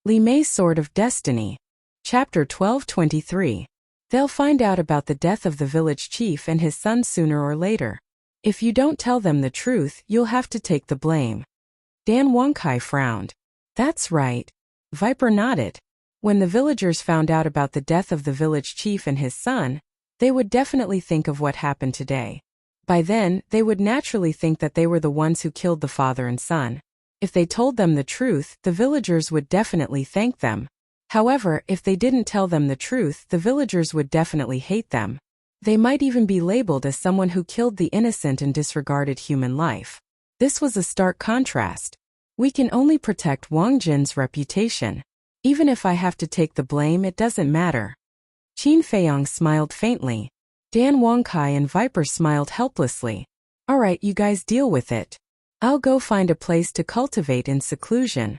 Li Mei's Sword of Destiny. Chapter 1223. They'll find out about the death of the village chief and his son sooner or later. If you don't tell them the truth, you'll have to take the blame. Dan Wangkai frowned. That's right. Viper nodded. When the villagers found out about the death of the village chief and his son, they would definitely think of what happened today. By then, they would naturally think that they were the ones who killed the father and son. If they told them the truth, the villagers would definitely thank them. However, if they didn't tell them the truth, the villagers would definitely hate them. They might even be labeled as someone who killed the innocent and disregarded human life. This was a stark contrast. We can only protect Wang Jin's reputation. Even if I have to take the blame, it doesn't matter. Qin Feiyang smiled faintly. Dan Wangkai and Viper smiled helplessly. Alright, you guys deal with it. I'll go find a place to cultivate in seclusion.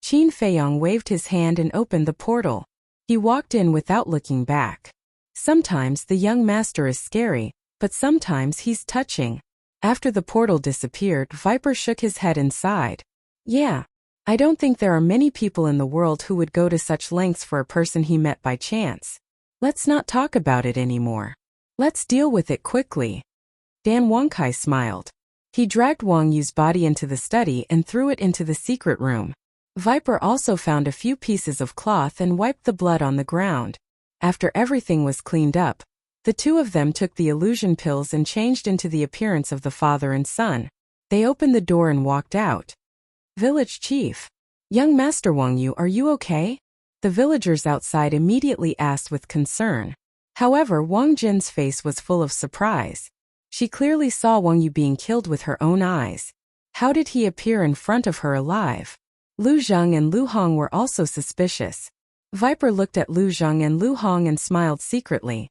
Qin Feiyang waved his hand and opened the portal. He walked in without looking back. Sometimes the young master is scary, but sometimes he's touching. After the portal disappeared, Viper shook his head and sighed. Yeah. I don't think there are many people in the world who would go to such lengths for a person he met by chance. Let's not talk about it anymore. Let's deal with it quickly. Dan Wangkai smiled. He dragged Wang Yu's body into the study and threw it into the secret room. Viper also found a few pieces of cloth and wiped the blood on the ground. After everything was cleaned up, the two of them took the illusion pills and changed into the appearance of the father and son. They opened the door and walked out. Village Chief. Young Master Wang Yu, are you okay? The villagers outside immediately asked with concern. However, Wang Jin's face was full of surprise. She clearly saw Wang Yu being killed with her own eyes. How did he appear in front of her alive? Lu Zheng and Lu Hong were also suspicious. Viper looked at Lu Zheng and Lu Hong and smiled secretly.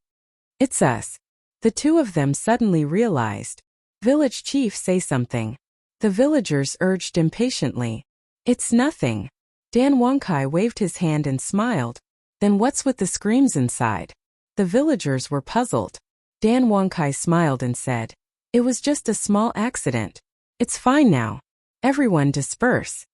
It's us. The two of them suddenly realized. Village Chief, say something. The villagers urged impatiently. It's nothing. Dan Wangkai waved his hand and smiled. Then what's with the screams inside? The villagers were puzzled. Dan Wangkai smiled and said, it was just a small accident. It's fine now. Everyone disperse.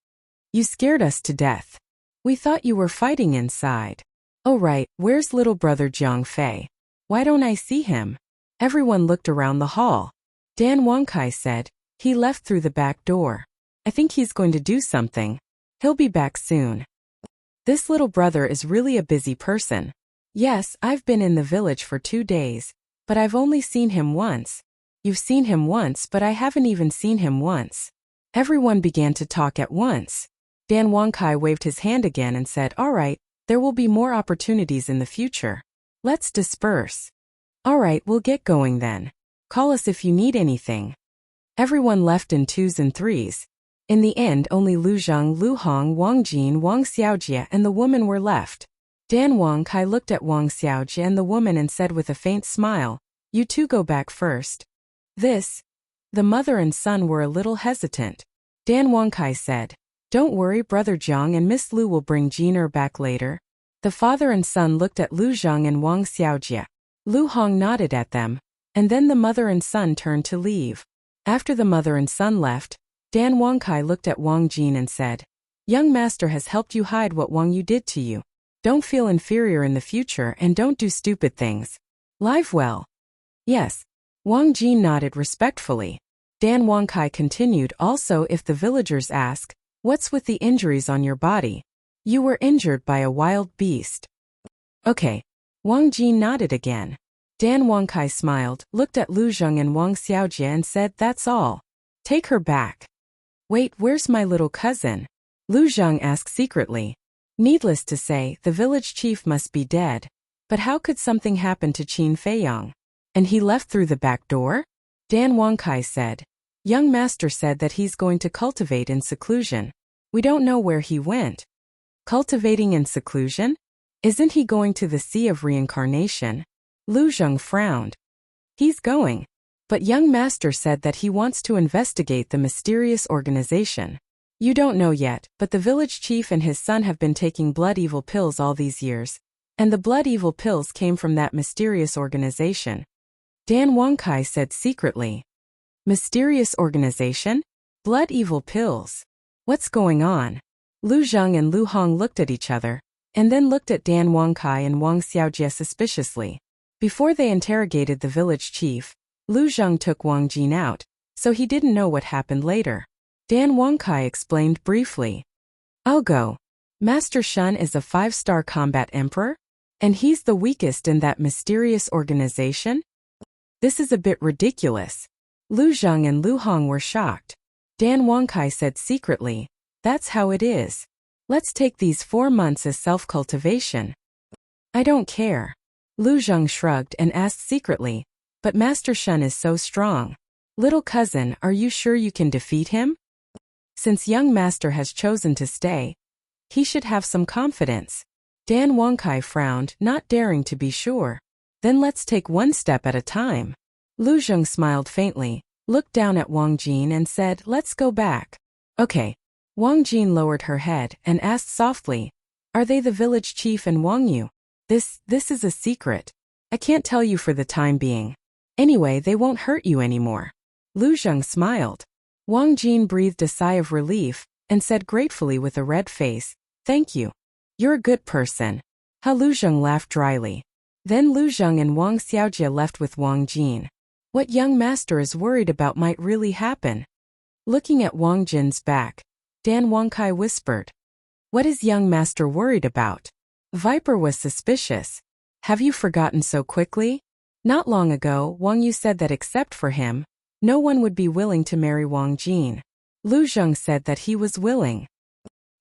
You scared us to death. We thought you were fighting inside. Oh right, where's little brother Jiang Fei? Why don't I see him? Everyone looked around the hall. Dan Wangkai said, he left through the back door. I think he's going to do something. He'll be back soon. This little brother is really a busy person. Yes, I've been in the village for 2 days, but I've only seen him once. You've seen him once, but I haven't even seen him once. Everyone began to talk at once. Dan Wangkai waved his hand again and said, all right, there will be more opportunities in the future. Let's disperse. All right, we'll get going then. Call us if you need anything. Everyone left in 2s and 3s. In the end, only Lu Zheng, Lu Hong, Wang Jin, Wang Xiaojie and the woman were left. Dan Wangkai looked at Wang Xiaojie and the woman and said with a faint smile, you two go back first. The mother and son were a little hesitant. Dan Wangkai said, don't worry, Brother Jiang and Miss Lu will bring Jiner back later. The father and son looked at Lu Zheng and Wang Xiaojie. Lu Hong nodded at them, and then the mother and son turned to leave. After the mother and son left, Dan Wangkai looked at Wang Jin and said, young master has helped you hide what Wang Yu did to you. Don't feel inferior in the future and don't do stupid things. Live well. Yes. Wang Jin nodded respectfully. Dan Wangkai continued, also if the villagers ask, what's with the injuries on your body? You were injured by a wild beast. Okay. Wang Jin nodded again. Dan Wangkai smiled, looked at Lu Zheng and Wang Xiaojie and said, that's all. Take her back. Wait, where's my little cousin? Lu Zheng asked secretly. Needless to say, the village chief must be dead. But how could something happen to Qin Feiyang? And he left through the back door? Dan Wangkai said. Young master said that he's going to cultivate in seclusion. We don't know where he went. Cultivating in seclusion? Isn't he going to the Sea of Reincarnation? Lu Zheng frowned. He's going. But young master said that he wants to investigate the mysterious organization. You don't know yet, but the village chief and his son have been taking blood evil pills all these years. And the blood evil pills came from that mysterious organization. Dan Wangkai said secretly. Mysterious organization? Blood evil pills. What's going on? Lu Zheng and Lu Hong looked at each other, and then looked at Dan Wangkai and Wang Xiaojie suspiciously. Before they interrogated the village chief, Lu Zheng took Wang Jin out, so he didn't know what happened later. Dan Wangkai explained briefly. I'll go. Master Shun is a 5-star combat emperor? And he's the weakest in that mysterious organization? This is a bit ridiculous. Lu Zheng and Lu Hong were shocked. Dan Wangkai said secretly, that's how it is. Let's take these 4 months as self-cultivation. I don't care. Lu Zheng shrugged and asked secretly, but Master Shun is so strong. Little cousin, are you sure you can defeat him? Since young master has chosen to stay, he should have some confidence. Dan Wangkai frowned, not daring to be sure. Then let's take one step at a time. Lu Zheng smiled faintly, looked down at Wang Jin and said, let's go back. Okay. Wang Jin lowered her head and asked softly, are they the village chief and Wang Yu? This is a secret. I can't tell you for the time being. Anyway, they won't hurt you anymore. Lu Zheng smiled. Wang Jin breathed a sigh of relief and said gratefully with a red face, thank you. You're a good person. Lu Zheng laughed dryly. Then Lu Zheng and Wang Xiaojie left with Wang Jin. What young master is worried about might really happen. Looking at Wang Jin's back, Dan Wangkai whispered. What is young master worried about? Viper was suspicious. Have you forgotten so quickly? Not long ago, Wang Yu said that except for him, no one would be willing to marry Wang Jin. Lu Zheng said that he was willing.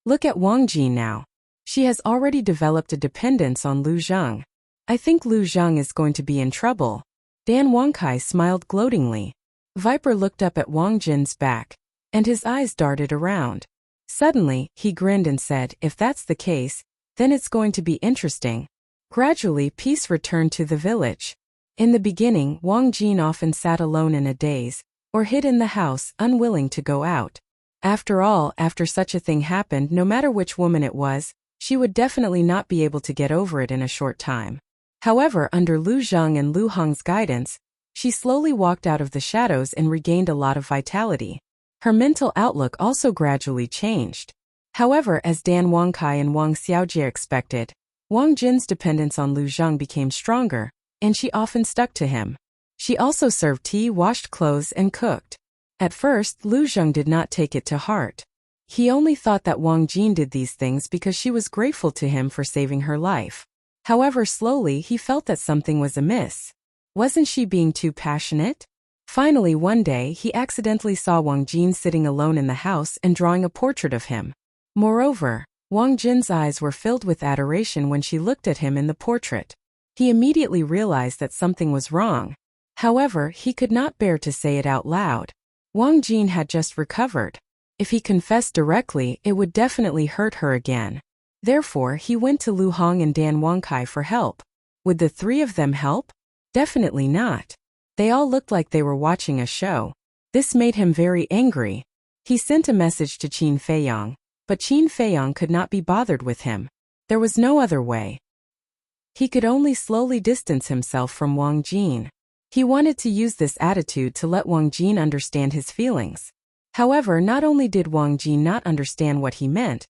Look at Wang Jin now. She has already developed a dependence on Lu Zheng. I think Lu Zheng is going to be in trouble. Dan Wangkai smiled gloatingly. Viper looked up at Wang Jin's back, and his eyes darted around. Suddenly, he grinned and said, if that's the case, then it's going to be interesting. Gradually, peace returned to the village. In the beginning, Wang Jin often sat alone in a daze, or hid in the house, unwilling to go out. After all, after such a thing happened, no matter which woman it was, she would definitely not be able to get over it in a short time. However, under Lu Zheng and Lu Hong's guidance, she slowly walked out of the shadows and regained a lot of vitality. Her mental outlook also gradually changed. However, as Dan Wangkai and Wang Xiaojie expected, Wang Jin's dependence on Lu Zheng became stronger, and she often stuck to him. She also served tea, washed clothes, and cooked. At first, Lu Zheng did not take it to heart. He only thought that Wang Jin did these things because she was grateful to him for saving her life. However, slowly he felt that something was amiss. Wasn't she being too passionate? Finally, one day, he accidentally saw Wang Jin sitting alone in the house and drawing a portrait of him. Moreover, Wang Jin's eyes were filled with adoration when she looked at him in the portrait. He immediately realized that something was wrong. However, he could not bear to say it out loud. Wang Jin had just recovered. If he confessed directly, it would definitely hurt her again. Therefore, he went to Lu Hong and Dan Wangkai for help. Would the three of them help? Definitely not. They all looked like they were watching a show. This made him very angry. He sent a message to Qin Feiyang, but Qin Feiyang could not be bothered with him. There was no other way. He could only slowly distance himself from Wang Jin. He wanted to use this attitude to let Wang Jin understand his feelings. However, not only did Wang Jin not understand what he meant,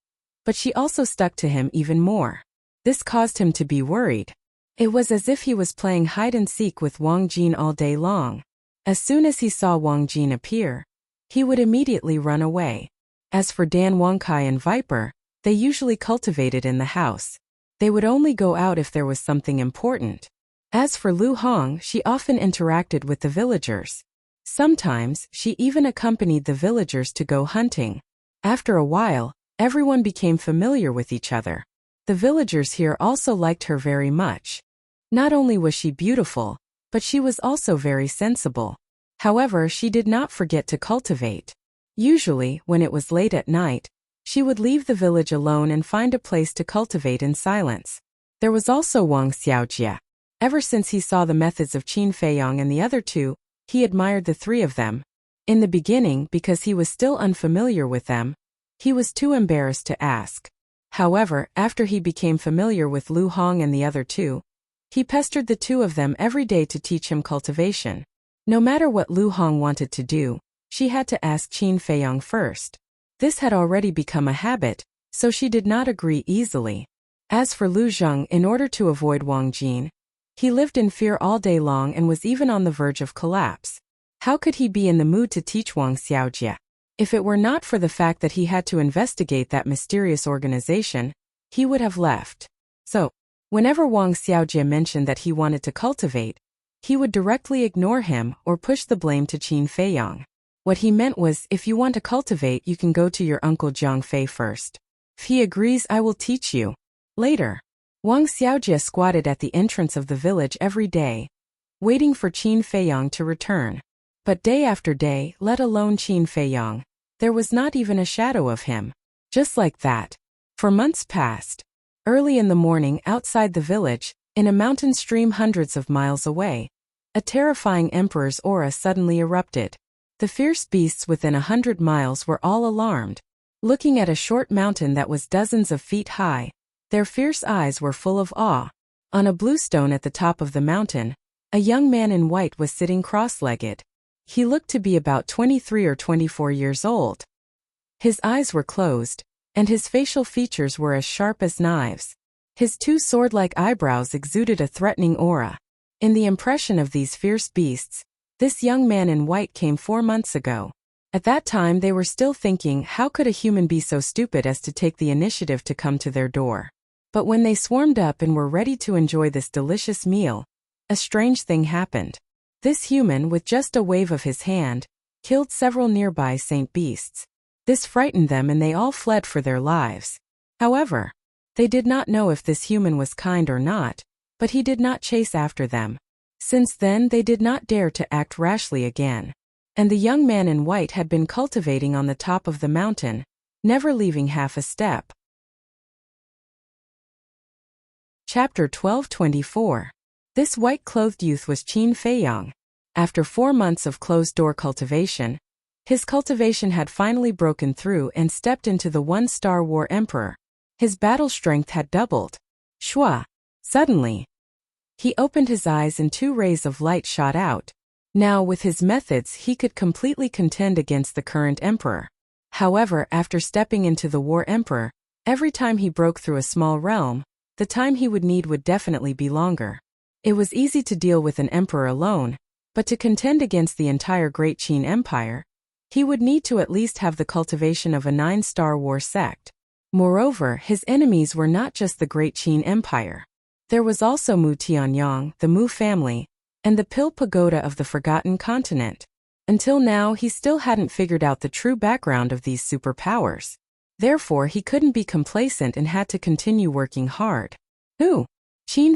but she also stuck to him even more. This caused him to be worried. It was as if he was playing hide-and-seek with Wang Jin all day long. As soon as he saw Wang Jin appear, he would immediately run away. As for Dan Wangkai and Viper, they usually cultivated in the house. They would only go out if there was something important. As for Lu Hong, she often interacted with the villagers. Sometimes, she even accompanied the villagers to go hunting. After a while, everyone became familiar with each other. The villagers here also liked her very much. Not only was she beautiful, but she was also very sensible. However, she did not forget to cultivate. Usually, when it was late at night, she would leave the village alone and find a place to cultivate in silence. There was also Wang Xiaojie. Ever since he saw the methods of Qin Feiyang and the other two, he admired the three of them. In the beginning, because he was still unfamiliar with them, he was too embarrassed to ask. However, after he became familiar with Lu Hong and the other two, he pestered the two of them every day to teach him cultivation. No matter what Lu Hong wanted to do, she had to ask Qin Feiyang first. This had already become a habit, so she did not agree easily. As for Lu Zheng, in order to avoid Wang Jin, he lived in fear all day long and was even on the verge of collapse. How could he be in the mood to teach Wang Xiaojie? If it were not for the fact that he had to investigate that mysterious organization, he would have left. So, whenever Wang Xiaojie mentioned that he wanted to cultivate, he would directly ignore him or push the blame to Qin Feiyang. What he meant was, if you want to cultivate, you can go to your uncle Jiang Fei first. If he agrees, I will teach you. Later, Wang Xiaojie squatted at the entrance of the village every day, waiting for Qin Feiyang to return. But day after day, let alone Qin Feiyang, there was not even a shadow of him. Just like that, for months passed. Early in the morning, outside the village, in a mountain stream hundreds of miles away, a terrifying emperor's aura suddenly erupted. The fierce beasts within 100 miles were all alarmed. Looking at a short mountain that was dozens of feet high, their fierce eyes were full of awe. On a blue stone at the top of the mountain, a young man in white was sitting cross-legged. He looked to be about 23 or 24 years old. His eyes were closed, and his facial features were as sharp as knives. His two sword-like eyebrows exuded a threatening aura. In the impression of these fierce beasts, this young man in white came 4 months ago. At that time they were still thinking, how could a human be so stupid as to take the initiative to come to their door? But when they swarmed up and were ready to enjoy this delicious meal, a strange thing happened. This human, with just a wave of his hand, killed several nearby saint beasts. This frightened them and they all fled for their lives. However, they did not know if this human was kind or not, but he did not chase after them. Since then they did not dare to act rashly again. And the young man in white had been cultivating on the top of the mountain, never leaving half a step. Chapter 1224. This white-clothed youth was Qin Feiyang. After 4 months of closed-door cultivation, his cultivation had finally broken through and stepped into the one-star war emperor. His battle strength had doubled. Shua! Suddenly, he opened his eyes and 2 rays of light shot out. Now, with his methods, he could completely contend against the current emperor. However, after stepping into the war emperor, every time he broke through a small realm, the time he would need would definitely be longer. It was easy to deal with an emperor alone, but to contend against the entire Great Qin Empire, he would need to at least have the cultivation of a 9-star war sect. Moreover, his enemies were not just the Great Qin Empire. There was also Mu Tianyang, the Mu family, and the Pill Pagoda of the Forgotten Continent. Until now, he still hadn't figured out the true background of these superpowers. Therefore, he couldn't be complacent and had to continue working hard. Qin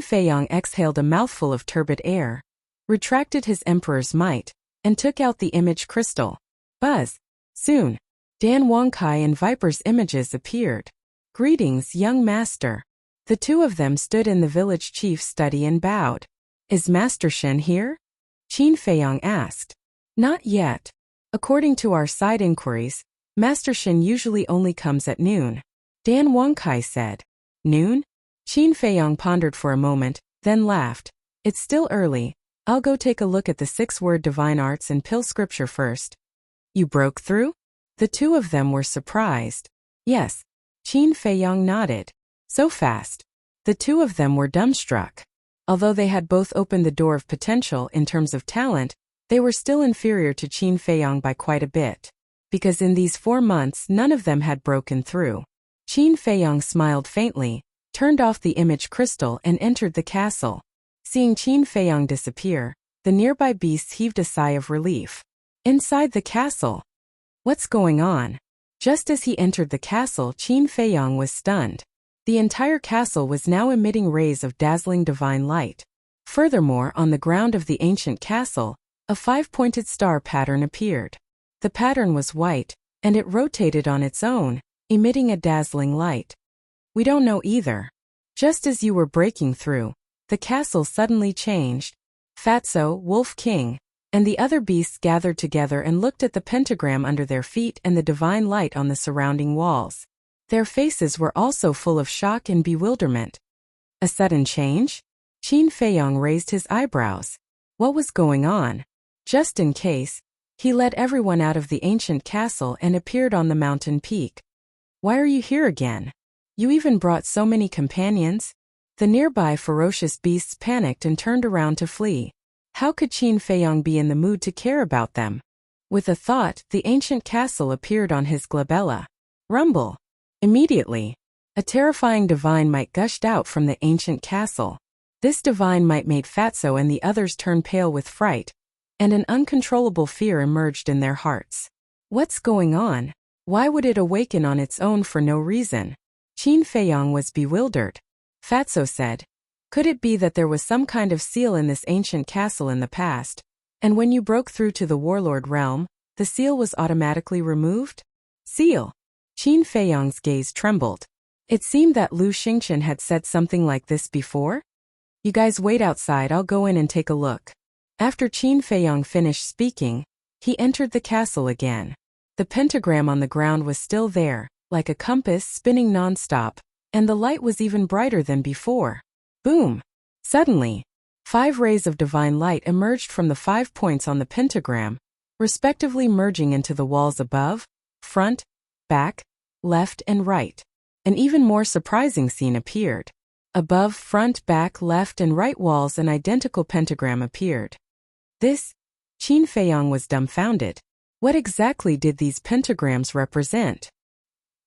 Feiyang exhaled a mouthful of turbid air, retracted his emperor's might, and took out the image crystal. Buzz! Soon, Dan Wangkai and Viper's images appeared. Greetings, young master. The 2 of them stood in the village chief's study and bowed. Is Master Shen here? Qin Feiyang asked. Not yet. According to our side inquiries, Master Shen usually only comes at noon. Dan Wangkai said. Noon? Qin Feiyang pondered for a moment, then laughed. It's still early. I'll go take a look at the 6-word divine arts and pill scripture first. You broke through? The 2 of them were surprised. Yes. Qin Feiyang nodded. So fast. The 2 of them were dumbstruck. Although they had both opened the door of potential in terms of talent, they were still inferior to Qin Feiyang by quite a bit. Because in these 4 months none of them had broken through. Qin Feiyang smiled faintly, turned off the image crystal and entered the castle. Seeing Qin Feiyang disappear, the nearby beasts heaved a sigh of relief. Inside the castle. What's going on? Just as he entered the castle, Qin Feiyang was stunned. The entire castle was now emitting rays of dazzling divine light. Furthermore, on the ground of the ancient castle, a 5-pointed star pattern appeared. The pattern was white, and it rotated on its own, emitting a dazzling light. We don't know either. Just as you were breaking through, the castle suddenly changed. Fatso, Wolf King, and the other beasts gathered together and looked at the pentagram under their feet and the divine light on the surrounding walls. Their faces were also full of shock and bewilderment. A sudden change? Qin Feiyang raised his eyebrows. What was going on? Just in case, he led everyone out of the ancient castle and appeared on the mountain peak. Why are you here again? You even brought so many companions? The nearby ferocious beasts panicked and turned around to flee. How could Qin Feiyong be in the mood to care about them? With a thought, the ancient castle appeared on his glabella. Rumble! Immediately, a terrifying divine might gushed out from the ancient castle. This divine might made Fatso and the others turn pale with fright, and an uncontrollable fear emerged in their hearts. What's going on? Why would it awaken on its own for no reason? Qin Feiyong was bewildered. Fatso said, "Could it be that there was some kind of seal in this ancient castle in the past, and when you broke through to the warlord realm, the seal was automatically removed?" Seal? Qin Feiyong's gaze trembled. It seemed that Lu Xingchen had said something like this before. You guys wait outside, I'll go in and take a look. After Qin Feiyong finished speaking, he entered the castle again. The pentagram on the ground was still there, like a compass spinning non-stop, and the light was even brighter than before. Boom! Suddenly, 5 rays of divine light emerged from the 5 points on the pentagram, respectively merging into the walls above, front, back, left and right. An even more surprising scene appeared. Above front, back, left and right walls an identical pentagram appeared. This? Qin Feiyong was dumbfounded. What exactly did these pentagrams represent?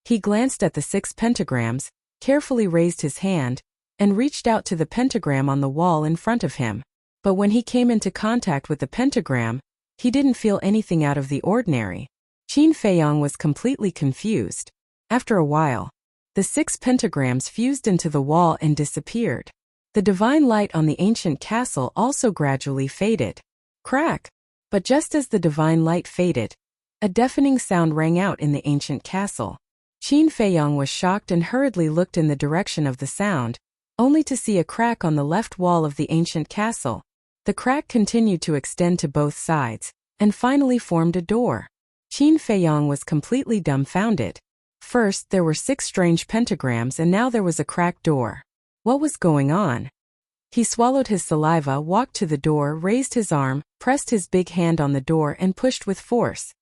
He glanced at the 6 pentagrams, carefully raised his hand, and reached out to the pentagram on the wall in front of him. But when he came into contact with the pentagram, he didn't feel anything out of the ordinary. Qin Feiyong was completely confused. After a while, the 6 pentagrams fused into the wall and disappeared. The divine light on the ancient castle also gradually faded. Crack! But just as the divine light faded, a deafening sound rang out in the ancient castle. Qin Feiyong was shocked and hurriedly looked in the direction of the sound, only to see a crack on the left wall of the ancient castle. The crack continued to extend to both sides, and finally formed a door. Qin Feiyong was completely dumbfounded. First, there were 6 strange pentagrams and now there was a cracked door. What was going on? He swallowed his saliva, walked to the door, raised his arm, pressed his big hand on the door and pushed with force.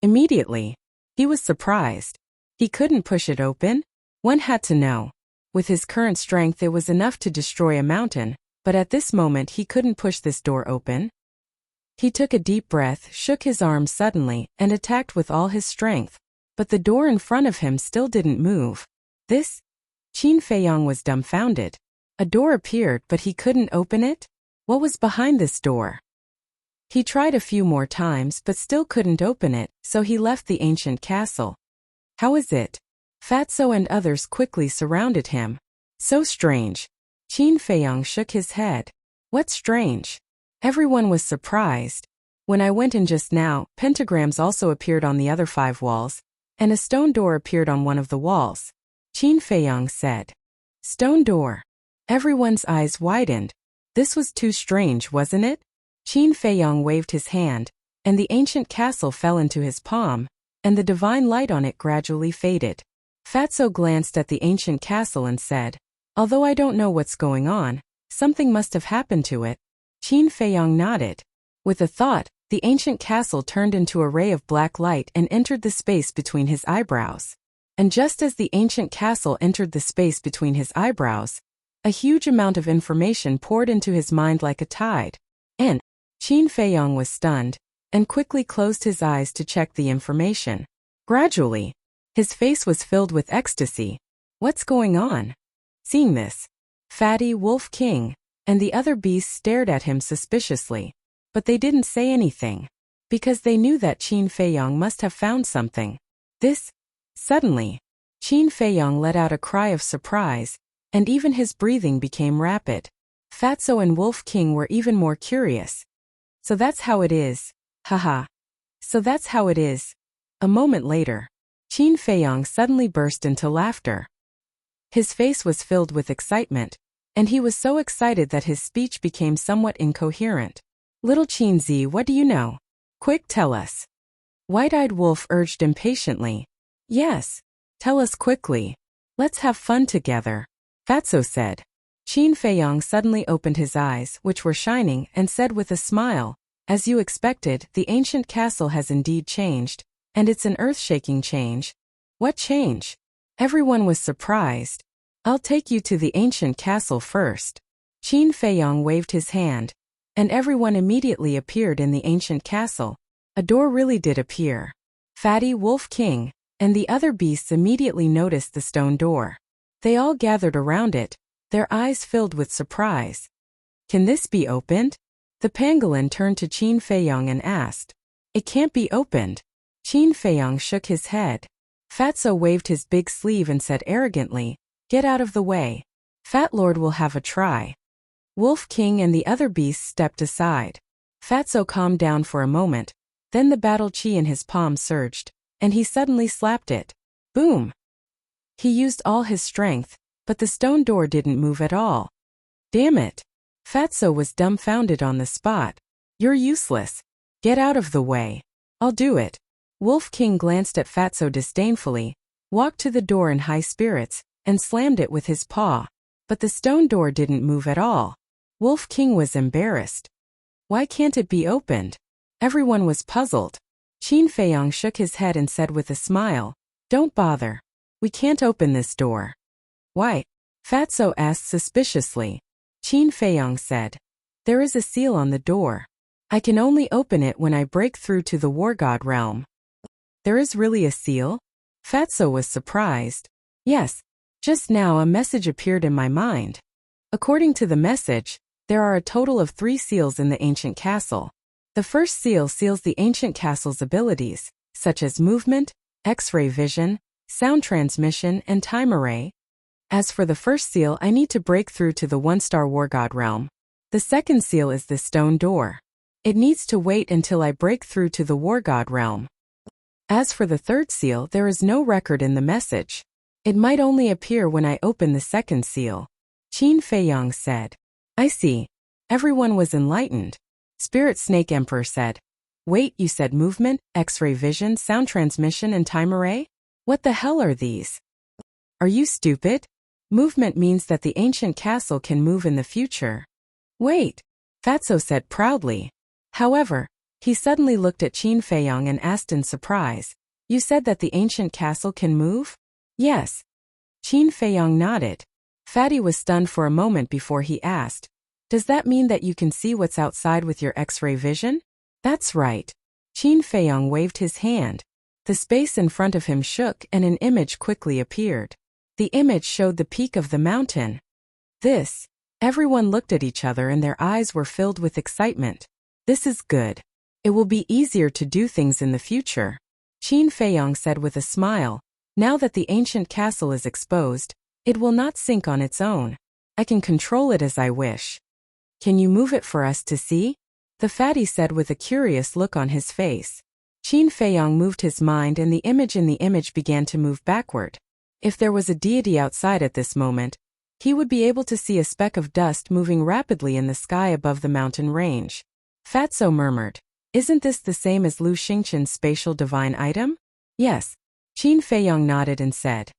Immediately, he was surprised. He couldn't push it open? One had to know. With his current strength it was enough to destroy a mountain, but at this moment he couldn't push this door open. He took a deep breath, shook his arms suddenly, and attacked with all his strength. But the door in front of him still didn't move. This? Qin Feiyong was dumbfounded. A door appeared but he couldn't open it? What was behind this door? He tried a few more times but still couldn't open it, so he left the ancient castle. How is it? Fatso and others quickly surrounded him. So strange. Qin Feiyong shook his head. What's strange? Everyone was surprised. When I went in just now, pentagrams also appeared on the other 5 walls, and a stone door appeared on one of the walls. Qin Feiyong said. Stone door. Everyone's eyes widened. This was too strange, wasn't it? Qin Feiyong waved his hand, and the ancient castle fell into his palm, and the divine light on it gradually faded. Fatso glanced at the ancient castle and said, although I don't know what's going on, something must have happened to it. Qin Feiyong nodded. With a thought, the ancient castle turned into a ray of black light and entered the space between his eyebrows. And just as the ancient castle entered the space between his eyebrows, a huge amount of information poured into his mind like a tide. And Qin Feiyong was stunned, and quickly closed his eyes to check the information. Gradually, his face was filled with ecstasy. What's going on? Seeing this, Fatty, Wolf King, and the other beasts stared at him suspiciously. But they didn't say anything, because they knew that Qin Feiyong must have found something. Suddenly, Qin Feiyong let out a cry of surprise, and even his breathing became rapid. Fatso and Wolf King were even more curious. So that's how it is. Haha. So that's how it is. A moment later, Qin Feiyong suddenly burst into laughter. His face was filled with excitement, and he was so excited that his speech became somewhat incoherent. Little Qin Zi, what do you know? Quick, tell us. White-eyed Wolf urged impatiently. Yes. Tell us quickly. Let's have fun together. Fatso said. Qin Feiyong suddenly opened his eyes, which were shining, and said with a smile, as you expected, the ancient castle has indeed changed, and it's an earth-shaking change. What change? Everyone was surprised. I'll take you to the ancient castle first. Qin Feiyong waved his hand, and everyone immediately appeared in the ancient castle. A door really did appear. Fatty, Wolf King, and the other beasts immediately noticed the stone door. They all gathered around it, their eyes filled with surprise. Can this be opened? The pangolin turned to Qin Feiyong and asked. It can't be opened. Qin Feiyong shook his head. Fatso waved his big sleeve and said arrogantly, Get out of the way. Fat Lord will have a try. Wolf King and the other beasts stepped aside. Fatso calmed down for a moment, then the battle chi in his palm surged, and he suddenly slapped it. Boom! He used all his strength, but the stone door didn't move at all. Damn it! Fatso was dumbfounded on the spot. You're useless. Get out of the way. I'll do it. Wolf King glanced at Fatso disdainfully, walked to the door in high spirits, and slammed it with his paw. But the stone door didn't move at all. Wolf King was embarrassed. Why can't it be opened? Everyone was puzzled. Qin Feiyong shook his head and said with a smile, Don't bother. We can't open this door. Why? Fatso asked suspiciously. Qin Feiyong said, There is a seal on the door. I can only open it when I break through to the war god realm. There is really a seal? Fatso was surprised. Yes. Just now a message appeared in my mind. According to the message, there are a total of 3 seals in the ancient castle. The first seal seals the ancient castle's abilities, such as movement, X-ray vision, sound transmission, and time array. As for the first seal, I need to break through to the 1-star war god realm. The second seal is the stone door. It needs to wait until I break through to the war god realm. As for the third seal, there is no record in the message. It might only appear when I open the second seal. Qin Feiyong said. I see. Everyone was enlightened. Spirit Snake Emperor said. Wait, you said movement, X-ray vision, sound transmission, and time array? What the hell are these? Are you stupid? Movement means that the ancient castle can move in the future. Wait, Fatso said proudly. However, he suddenly looked at Qin Feiyong and asked in surprise, You said that the ancient castle can move? Yes. Qin Feiyong nodded. Fatty was stunned for a moment before he asked, Does that mean that you can see what's outside with your X-ray vision? That's right. Qin Feiyong waved his hand. The space in front of him shook and an image quickly appeared. The image showed the peak of the mountain. Everyone looked at each other and their eyes were filled with excitement. This is good. It will be easier to do things in the future. Qin Feiyong said with a smile, Now that the ancient castle is exposed, it will not sink on its own. I can control it as I wish. Can you move it for us to see? The fatty said with a curious look on his face. Qin Feiyong moved his mind and the image in the image began to move backward. If there was a deity outside at this moment, he would be able to see a speck of dust moving rapidly in the sky above the mountain range. Fatso murmured, Isn't this the same as Lu Xingqian's spatial divine item? Yes. Qin Feiyong nodded and said,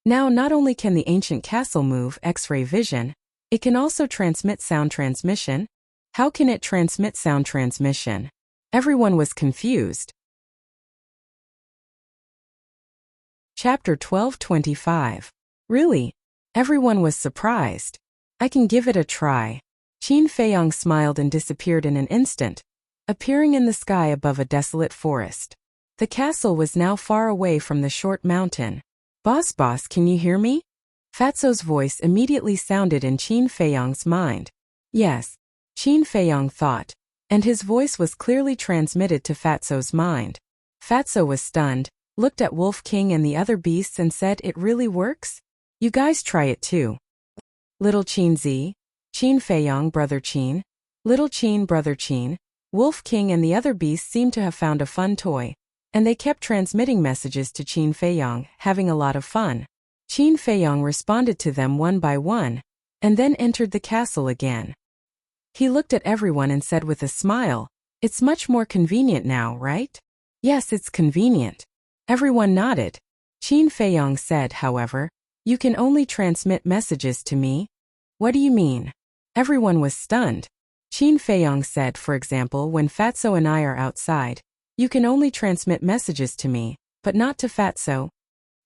Now not only can the ancient castle move X-ray vision, it can also transmit sound transmission. How can it transmit sound transmission? Everyone was confused. Chapter 12:25. Really? Everyone was surprised. I can give it a try. Qin Feiyong smiled and disappeared in an instant, appearing in the sky above a desolate forest. The castle was now far away from the short mountain. Boss, can you hear me? Fatso's voice immediately sounded in Qin Feiyong's mind. Yes, Qin Feiyong thought, and his voice was clearly transmitted to Fatso's mind. Fatso was stunned, looked at Wolf King and the other beasts and said, It really works? You guys try it too. Little Qin Z, Qin Feiyong brother Qin, Little Qin brother Qin, Wolf King and the other beasts seemed to have found a fun toy, and they kept transmitting messages to Qin Feiyong, having a lot of fun. Qin Feiyong responded to them one by one, and then entered the castle again. He looked at everyone and said with a smile, It's much more convenient now, right? Yes, it's convenient. Everyone nodded. Qin Feiyong said, however, You can only transmit messages to me. What do you mean? Everyone was stunned. Qin Feiyong said, for example, when Fatso and I are outside, you can only transmit messages to me, but not to Fatso.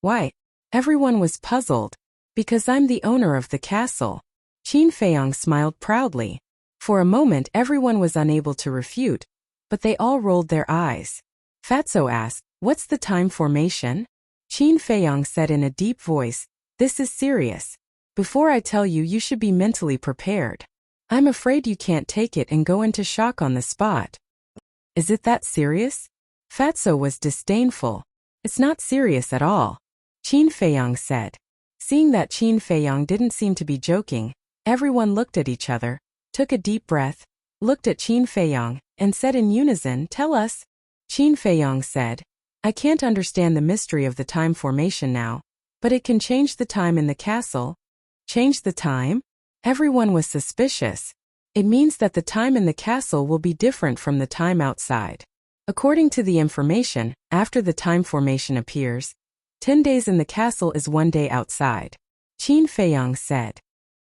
Why? Everyone was puzzled. Because I'm the owner of the castle. Qin Feiyong smiled proudly. For a moment everyone was unable to refute, but they all rolled their eyes. Fatso asked, "What's the time formation?" Qin Feiyong said in a deep voice, "This is serious. Before I tell you, you should be mentally prepared. I'm afraid you can't take it and go into shock on the spot." "Is it that serious?" Fatso was disdainful. "It's not serious at all," Qin Feiyong said. Seeing that Qin Feiyong didn't seem to be joking, everyone looked at each other, took a deep breath, looked at Qin Feiyong, and said in unison, "Tell us." Qin Feiyong said, "I can't understand the mystery of the time formation now, but it can change the time in the castle." Change the time? Everyone was suspicious. It means that the time in the castle will be different from the time outside. According to the information, after the time formation appears, 10 days in the castle is 1 day outside. Qin Feiyong said.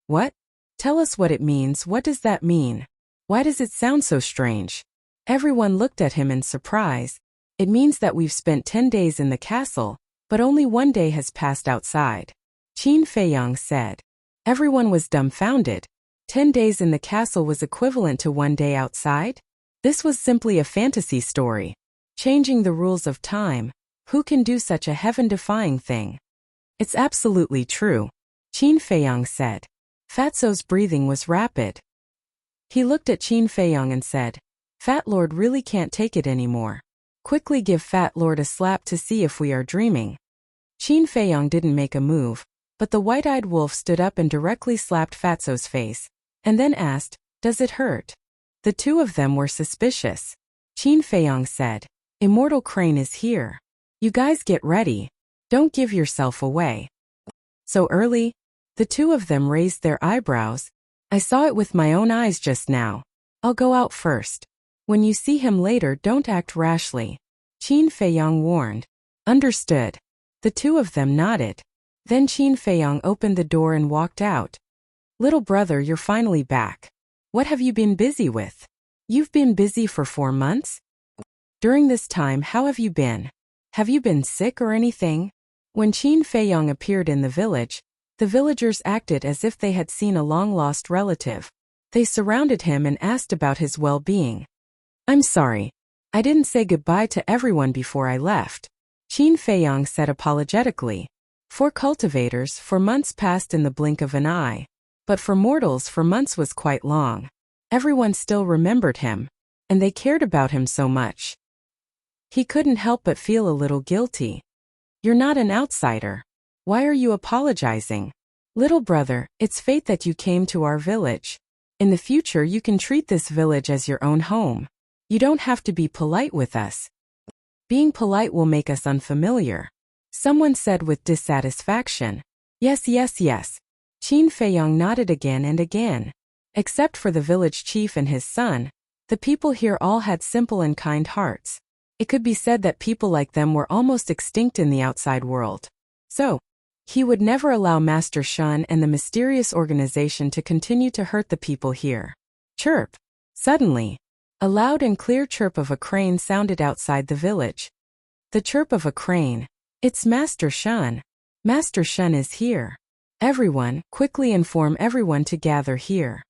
"What? Tell us what it means. What does that mean? Why does it sound so strange?" Everyone looked at him in surprise. "It means that we've spent 10 days in the castle, but only 1 day has passed outside," Qin Feiyong said. Everyone was dumbfounded. 10 days in the castle was equivalent to 1 day outside? This was simply a fantasy story. Changing the rules of time. Who can do such a heaven-defying thing? "It's absolutely true," Qin Feiyong said. Fatso's breathing was rapid. He looked at Qin Feiyong and said, "Fat Lord really can't take it anymore. Quickly give Fat Lord a slap to see if we are dreaming." Qin Feiyong didn't make a move, but the white-eyed wolf stood up and directly slapped Fatso's face, and then asked, "Does it hurt?" The two of them were suspicious. Qin Feiyong said, "Immortal Crane is here. You guys get ready. Don't give yourself away." "So early?" The two of them raised their eyebrows. "I saw it with my own eyes just now. I'll go out first. When you see him later, don't act rashly," Qin Feiyong warned. "Understood." The two of them nodded. Then Qin Feiyong opened the door and walked out. "Little brother, you're finally back. What have you been busy with?" "You've been busy for 4 months? During this time, how have you been? Have you been sick or anything?" When Qin Feiyong appeared in the village, the villagers acted as if they had seen a long-lost relative. They surrounded him and asked about his well-being. "I'm sorry. I didn't say goodbye to everyone before I left," Qin Feiyong said apologetically. For cultivators, 4 months passed in the blink of an eye. But for mortals, 4 months was quite long. Everyone still remembered him, and they cared about him so much. He couldn't help but feel a little guilty. "You're not an outsider. Why are you apologizing?" "Little brother, it's fate that you came to our village. In the future you can treat this village as your own home. You don't have to be polite with us. Being polite will make us unfamiliar," someone said with dissatisfaction. Yes, Qin Feiyong nodded again and again. Except for the village chief and his son, the people here all had simple and kind hearts. It could be said that people like them were almost extinct in the outside world. So, he would never allow Master Shun and the mysterious organization to continue to hurt the people here. Chirp! Suddenly, a loud and clear chirp of a crane sounded outside the village. The chirp of a crane. "It's Master Shun. Master Shun is here. Everyone, quickly inform everyone to gather here."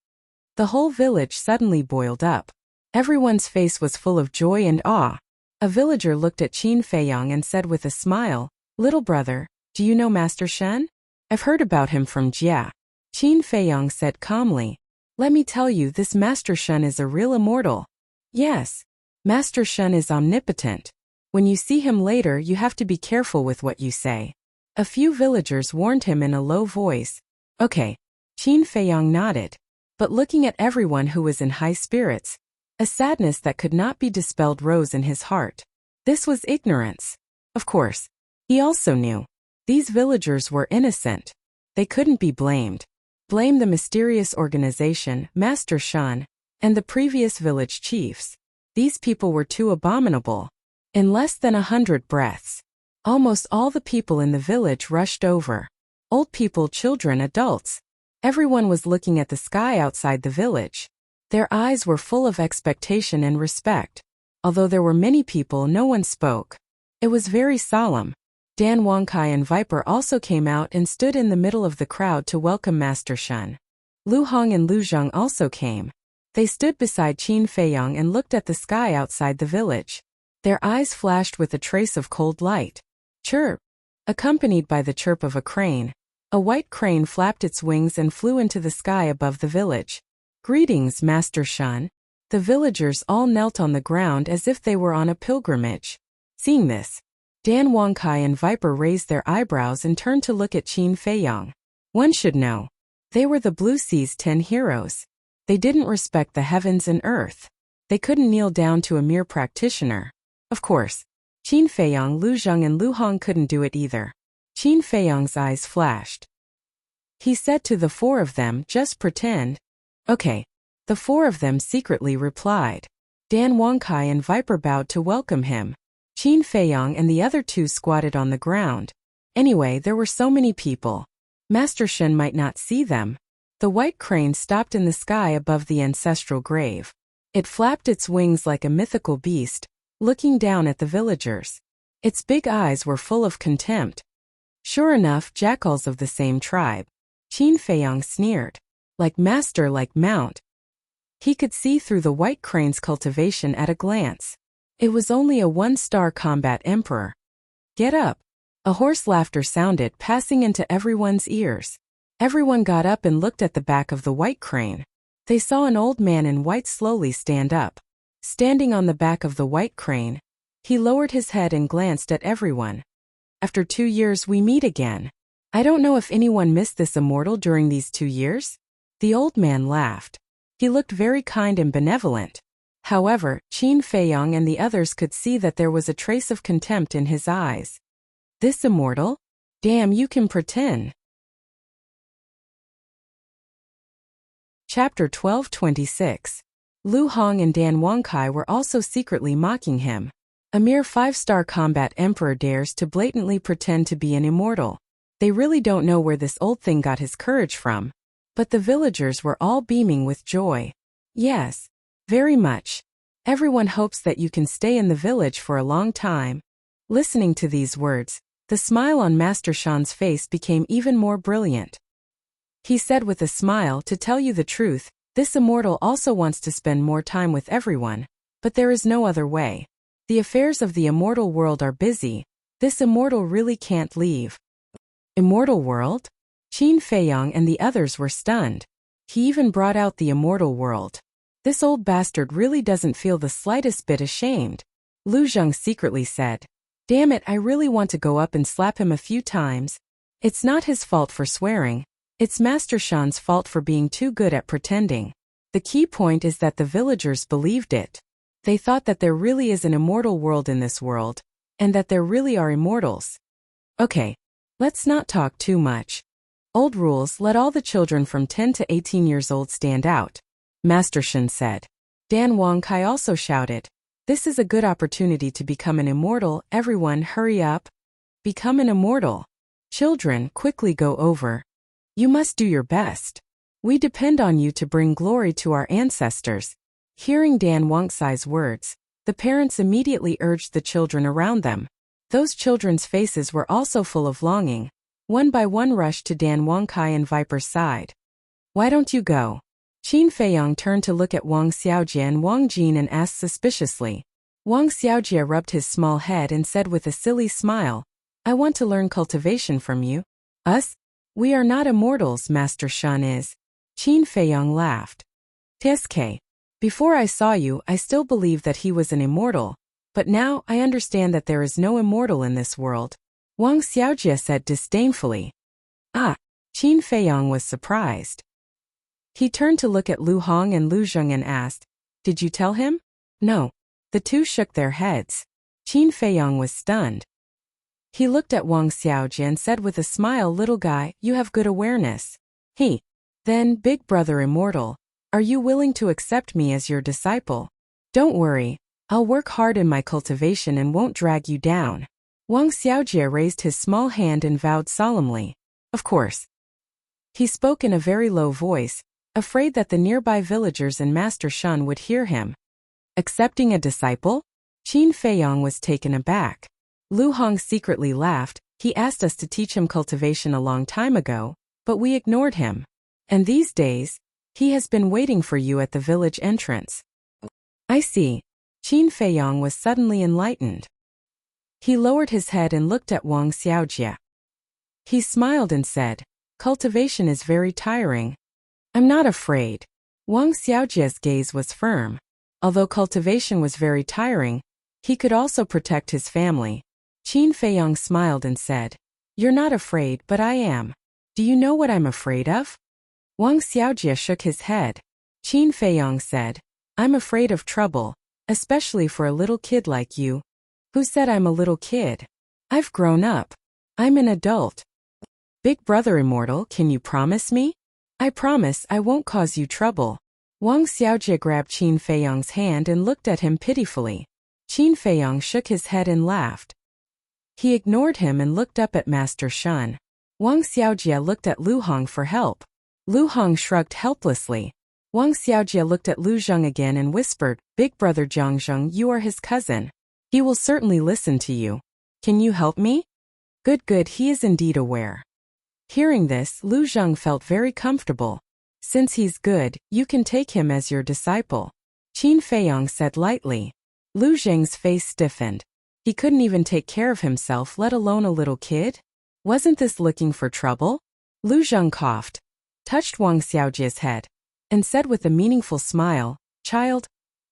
The whole village suddenly boiled up. Everyone's face was full of joy and awe. A villager looked at Qin Feiyong and said with a smile, "Little brother, do you know Master Shun?" "I've heard about him from Jia." Qin Feiyong said calmly, "Let me tell you, this Master Shun is a real immortal. Yes, Master Shun is omnipotent. When you see him later, you have to be careful with what you say." A few villagers warned him in a low voice. "Okay." Qin Feiyong nodded. But looking at everyone who was in high spirits, a sadness that could not be dispelled rose in his heart. This was ignorance. Of course, he also knew. These villagers were innocent. They couldn't be blamed. Blame the mysterious organization, Master Shun, and the previous village chiefs. These people were too abominable. In less than 100 breaths, almost all the people in the village rushed over. Old people, children, adults. Everyone was looking at the sky outside the village. Their eyes were full of expectation and respect. Although there were many people, no one spoke. It was very solemn. Dan Wangkai and Viper also came out and stood in the middle of the crowd to welcome Master Shun. Lu Hong and Lu Zheng also came. They stood beside Qin Feiyang and looked at the sky outside the village. Their eyes flashed with a trace of cold light. Chirp! Accompanied by the chirp of a crane, a white crane flapped its wings and flew into the sky above the village. Greetings, Master Shun. The villagers all knelt on the ground as if they were on a pilgrimage. Seeing this, Dan Wangkai and Viper raised their eyebrows and turned to look at Qin Feiyang. One should know. They were the Blue Sea's 10 heroes. They didn't respect the heavens and earth. They couldn't kneel down to a mere practitioner. Of course, Qin Feiyang, Lu Zheng and Lu Hong couldn't do it either. Qin Feiyang's eyes flashed. He said to the four of them, just pretend. Okay. The four of them secretly replied. Dan Wangkai and Viper bowed to welcome him. Qin Feiyang and the other two squatted on the ground. Anyway, there were so many people. Master Shun might not see them. The white crane stopped in the sky above the ancestral grave. It flapped its wings like a mythical beast, looking down at the villagers. Its big eyes were full of contempt. Sure enough, jackals of the same tribe. Qin Feiyang sneered. Like master, like mount. He could see through the white crane's cultivation at a glance. It was only a one-star combat emperor. Get up. A hoarse laughter sounded, passing into everyone's ears. Everyone got up and looked at the back of the white crane. They saw an old man in white slowly stand up. Standing on the back of the white crane, he lowered his head and glanced at everyone. After 2 years we meet again. I don't know if anyone missed this immortal during these 2 years. The old man laughed. He looked very kind and benevolent. However, Qin Feiyang and the others could see that there was a trace of contempt in his eyes. This immortal? Damn, you can pretend. Chapter 12:26. Lu Hong and Dan Wangkai were also secretly mocking him. A mere 5-star combat emperor dares to blatantly pretend to be an immortal. They really don't know where this old thing got his courage from. But the villagers were all beaming with joy. Yes, very much. Everyone hopes that you can stay in the village for a long time. Listening to these words, the smile on Master Shan's face became even more brilliant. He said with a smile, to tell you the truth, this immortal also wants to spend more time with everyone, but there is no other way. The affairs of the immortal world are busy. This immortal really can't leave. Immortal world? Qin Feiyang and the others were stunned. He even brought out the immortal world. This old bastard really doesn't feel the slightest bit ashamed. Lu Zheng secretly said. Damn it, I really want to go up and slap him a few times. It's not his fault for swearing. It's Master Shan's fault for being too good at pretending. The key point is that the villagers believed it. They thought that there really is an immortal world in this world, and that there really are immortals. Okay, let's not talk too much. Old rules, let all the children from 10 to 18 years old stand out. Master Shun said. Dan Wangkai also shouted. This is a good opportunity to become an immortal, everyone hurry up. Become an immortal. Children, quickly go over. You must do your best. We depend on you to bring glory to our ancestors. Hearing Dan Wangkai's words, the parents immediately urged the children around them. Those children's faces were also full of longing. One by one rushed to Dan Wangkai and Viper's side. Why don't you go? Qin Feiyang turned to look at Wang Xiaojie and Wang Jin and asked suspiciously. Wang Xiaojie rubbed his small head and said with a silly smile, I want to learn cultivation from you. Us? We are not immortals, Master Shun is. Qin Feiyang laughed. TSK. Before I saw you, I still believed that he was an immortal, but now I understand that there is no immortal in this world. Wang Xiaojie said disdainfully. Ah, Qin Feiyang was surprised. He turned to look at Lu Hong and Lu Zheng and asked, Did you tell him? No. The two shook their heads. Qin Feiyang was stunned. He looked at Wang Xiaojie and said with a smile, Little guy, you have good awareness. Then, big brother immortal, are you willing to accept me as your disciple? Don't worry, I'll work hard in my cultivation and won't drag you down. Wang Xiaojie raised his small hand and vowed solemnly. Of course. He spoke in a very low voice, afraid that the nearby villagers and Master Shun would hear him. Accepting a disciple? Qin Feiyang was taken aback. Lu Hong secretly laughed, He asked us to teach him cultivation a long time ago, but we ignored him. And these days, he has been waiting for you at the village entrance. I see. Qin Feiyang was suddenly enlightened. He lowered his head and looked at Wang Xiaojie. He smiled and said, "Cultivation is very tiring." "I'm not afraid." Wang Xiaojie's gaze was firm. Although cultivation was very tiring, he could also protect his family. Qin Feiyang smiled and said, "You're not afraid, but I am. Do you know what I'm afraid of?" Wang Xiaojie shook his head. Qin Feiyang said, "I'm afraid of trouble, especially for a little kid like you." "Who said I'm a little kid? I've grown up. I'm an adult." "Big brother immortal, can you promise me?" "I promise I won't cause you trouble." Wang Xiaojie grabbed Qin Feiyang's hand and looked at him pitifully. Qin Feiyang shook his head and laughed. He ignored him and looked up at Master Shun. Wang Xiaojie looked at Lu Hong for help. Lu Hong shrugged helplessly. Wang Xiaojie looked at Lu Zheng again and whispered, "Big brother Zhang, you are his cousin. He will certainly listen to you. Can you help me?" Good, he is indeed aware. Hearing this, Lu Zheng felt very comfortable. "Since he's good, you can take him as your disciple," Qin Feiyang said lightly. Lu Zheng's face stiffened. He couldn't even take care of himself, let alone a little kid? Wasn't this looking for trouble? Lu Zheng coughed, touched Wang Xiaojie's head, and said with a meaningful smile, "Child,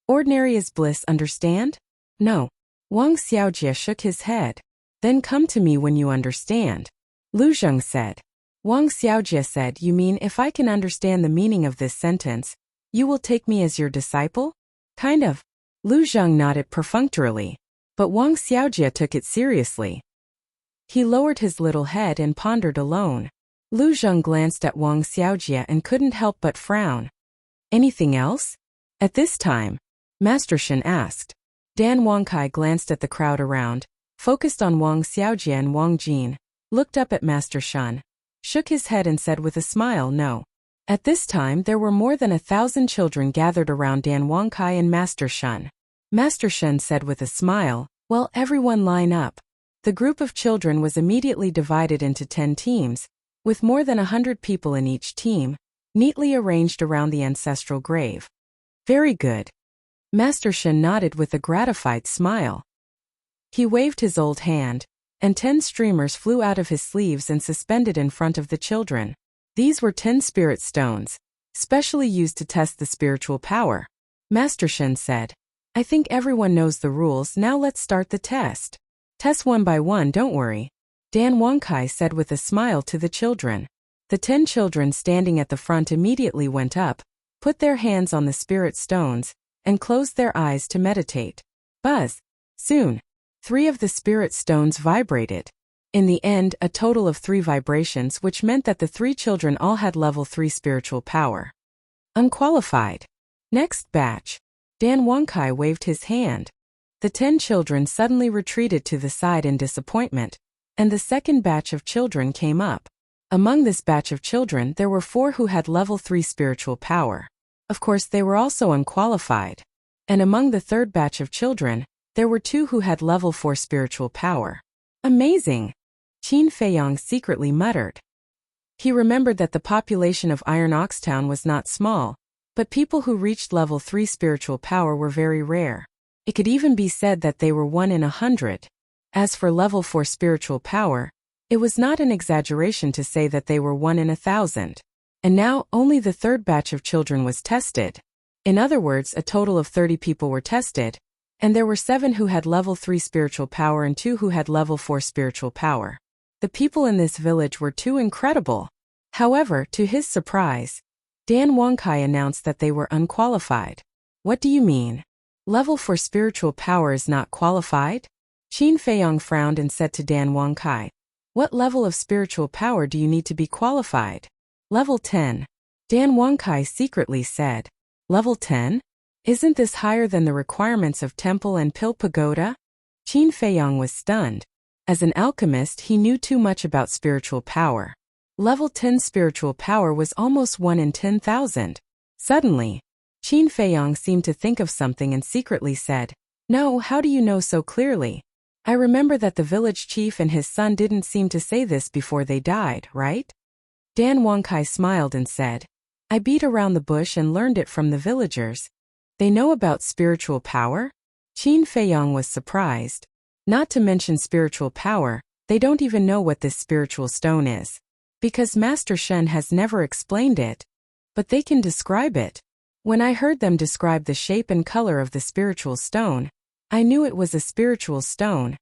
ordinary is bliss, understand?" "No." Wang Xiaojie shook his head. "Then come to me when you understand," Lu Zheng said. Wang Xiaojie said, "You mean if I can understand the meaning of this sentence, you will take me as your disciple?" "Kind of." Lu Zheng nodded perfunctorily, but Wang Xiaojie took it seriously. He lowered his little head and pondered alone. Lu Zheng glanced at Wang Xiaojie and couldn't help but frown. "Anything else?" At this time, Master Shen asked. Dan Wangkai glanced at the crowd around, focused on Wang Xiaojie and Wang Jin, looked up at Master Shen, shook his head and said with a smile, "No." At this time there were more than 1,000 children gathered around Dan Wangkai and Master Shen. Master Shen said with a smile, "Well, everyone line up." The group of children was immediately divided into 10 teams, with more than 100 people in each team, neatly arranged around the ancestral grave. "Very good." Master Shen nodded with a gratified smile. He waved his old hand, and 10 streamers flew out of his sleeves and suspended in front of the children. These were 10 spirit stones, specially used to test the spiritual power. Master Shen said, "I think everyone knows the rules, now let's start the test. Test one by one, don't worry," Dan Wangkai said with a smile to the children. The 10 children standing at the front immediately went up, put their hands on the spirit stones, and closed their eyes to meditate. Buzz! Soon, 3 of the spirit stones vibrated. In the end, a total of 3 vibrations, which meant that the 3 children all had level 3 spiritual power. Unqualified. Next batch. Dan Wangkai waved his hand. The 10 children suddenly retreated to the side in disappointment, and the second batch of children came up. Among this batch of children there were 4 who had level 3 spiritual power. Of course, they were also unqualified. And among the third batch of children, there were 2 who had level 4 spiritual power. Amazing! Qin Feiyang secretly muttered. He remembered that the population of Iron Ox Town was not small, but people who reached level 3 spiritual power were very rare. It could even be said that they were 1 in 100. As for level 4 spiritual power, it was not an exaggeration to say that they were 1 in 1,000. And now, only the third batch of children was tested. In other words, a total of 30 people were tested, and there were 7 who had level 3 spiritual power and 2 who had level 4 spiritual power. The people in this village were too incredible. However, to his surprise, Dan Wangkai announced that they were unqualified. "What do you mean? Level 4 spiritual power is not qualified?" Qin Feiyang frowned and said to Dan Wangkai, "What level of spiritual power do you need to be qualified?" "Level 10. Dan Wangkai secretly said. "Level 10? Isn't this higher than the requirements of temple and pill pagoda?" Qin Feiyang was stunned. As an alchemist, he knew too much about spiritual power. Level 10 spiritual power was almost 1 in 10,000. Suddenly, Qin Feiyang seemed to think of something and secretly said, "No, how do you know so clearly?" I remember that the village chief and his son didn't seem to say this before they died, right? Dan Wangkai smiled and said, I beat around the bush and learned it from the villagers. They know about spiritual power? Qin Feiyang was surprised. Not to mention spiritual power, they don't even know what this spiritual stone is. Because Master Shen has never explained it. But they can describe it. When I heard them describe the shape and color of the spiritual stone, I knew it was a spiritual stone.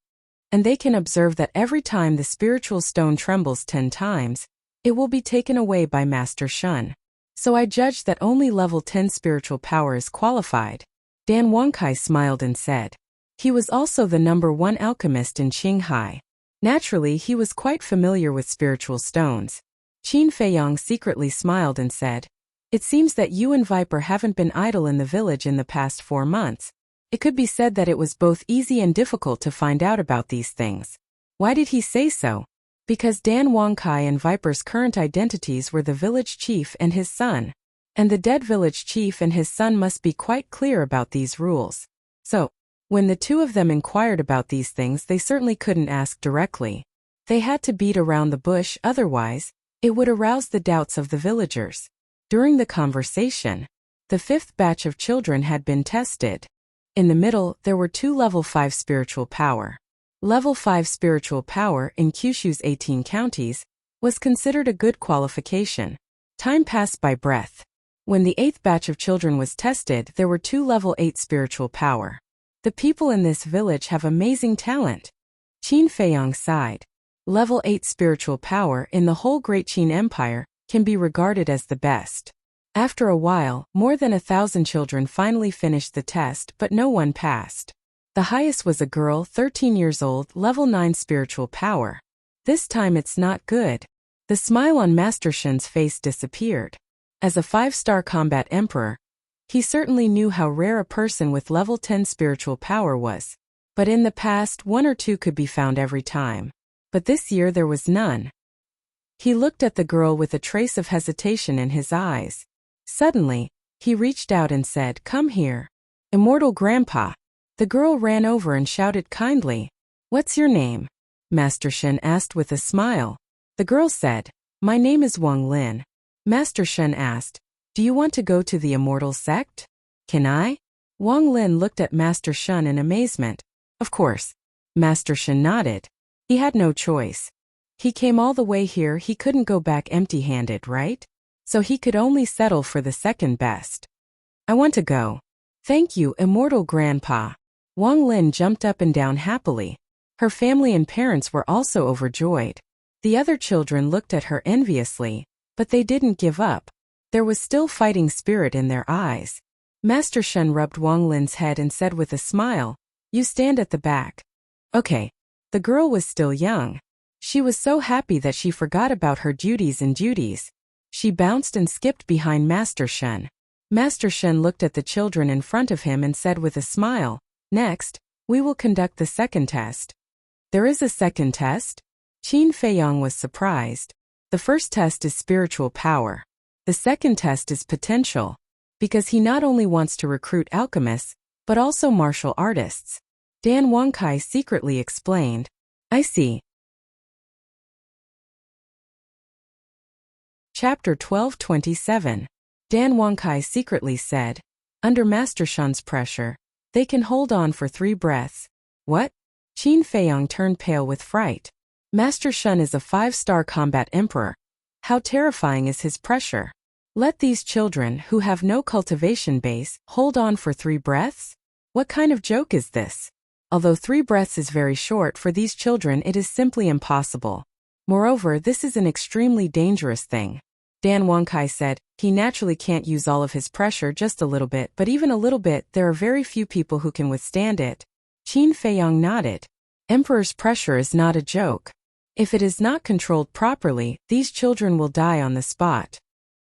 And they can observe that every time the spiritual stone trembles 10 times, it will be taken away by Master Shen. So I judged that only level 10 spiritual power is qualified. Dan Wangkai smiled and said. He was also the #1 alchemist in Qinghai. Naturally, he was quite familiar with spiritual stones. Qin Feiyang secretly smiled and said, It seems that you and Viper haven't been idle in the village in the past 4 months. It could be said that it was both easy and difficult to find out about these things. Why did he say so? Because Dan Wangkai and Viper's current identities were the village chief and his son. And the dead village chief and his son must be quite clear about these rules. So, when the two of them inquired about these things, they certainly couldn't ask directly. They had to beat around the bush, otherwise, it would arouse the doubts of the villagers. During the conversation, the 5th batch of children had been tested. In the middle, there were 2 level 5 spiritual power. Level 5 spiritual power in Kyushu's 18 counties was considered a good qualification. Time passed by breath. When the 8th batch of children was tested, there were 2 level 8 spiritual power. The people in this village have amazing talent. Qin Feiyang sighed. Level 8 spiritual power in the whole Great Qin Empire can be regarded as the best. After a while, more than 1,000 children finally finished the test, but no one passed. The highest was a girl, 13 years old, level 9 spiritual power. This time it's not good. The smile on Master Shen's face disappeared. As a 5-star combat emperor, he certainly knew how rare a person with level 10 spiritual power was. But in the past, 1 or 2 could be found every time. But this year there was none. He looked at the girl with a trace of hesitation in his eyes. Suddenly, he reached out and said, Come here. Immortal Grandpa. The girl ran over and shouted kindly, What's your name? Master Shen asked with a smile. The girl said, My name is Wang Lin. Master Shen asked, Do you want to go to the immortal sect? Can I? Wang Lin looked at Master Shen in amazement. Of course. Master Shen nodded. He had no choice. He came all the way here, he couldn't go back empty-handed, right? So he could only settle for the second best. I want to go. Thank you, immortal grandpa. Wang Lin jumped up and down happily. Her family and parents were also overjoyed. The other children looked at her enviously, but they didn't give up. There was still fighting spirit in their eyes. Master Shen rubbed Wang Lin's head and said with a smile, You stand at the back. Okay. The girl was still young. She was so happy that she forgot about her duties. She bounced and skipped behind Master Shen. Master Shen looked at the children in front of him and said with a smile, Next, we will conduct the second test. There is a second test? Qin Feiyang was surprised. The first test is spiritual power. The second test is potential, because he not only wants to recruit alchemists, but also martial artists. Dan Wangkai secretly explained, I see. Chapter 1227. Dan Wangkai secretly said, Under Master Shen's pressure, they can hold on for 3 breaths. What? Qin Feiyang turned pale with fright. Master Shen is a 5-star combat emperor. How terrifying is his pressure? Let these children, who have no cultivation base, hold on for 3 breaths? What kind of joke is this? Although 3 breaths is very short for these children, it is simply impossible. Moreover, this is an extremely dangerous thing. Dan Wangkai said, he naturally can't use all of his pressure, just a little bit, but even a little bit, there are very few people who can withstand it. Qin Feiyang nodded. Emperor's pressure is not a joke. If it is not controlled properly, these children will die on the spot.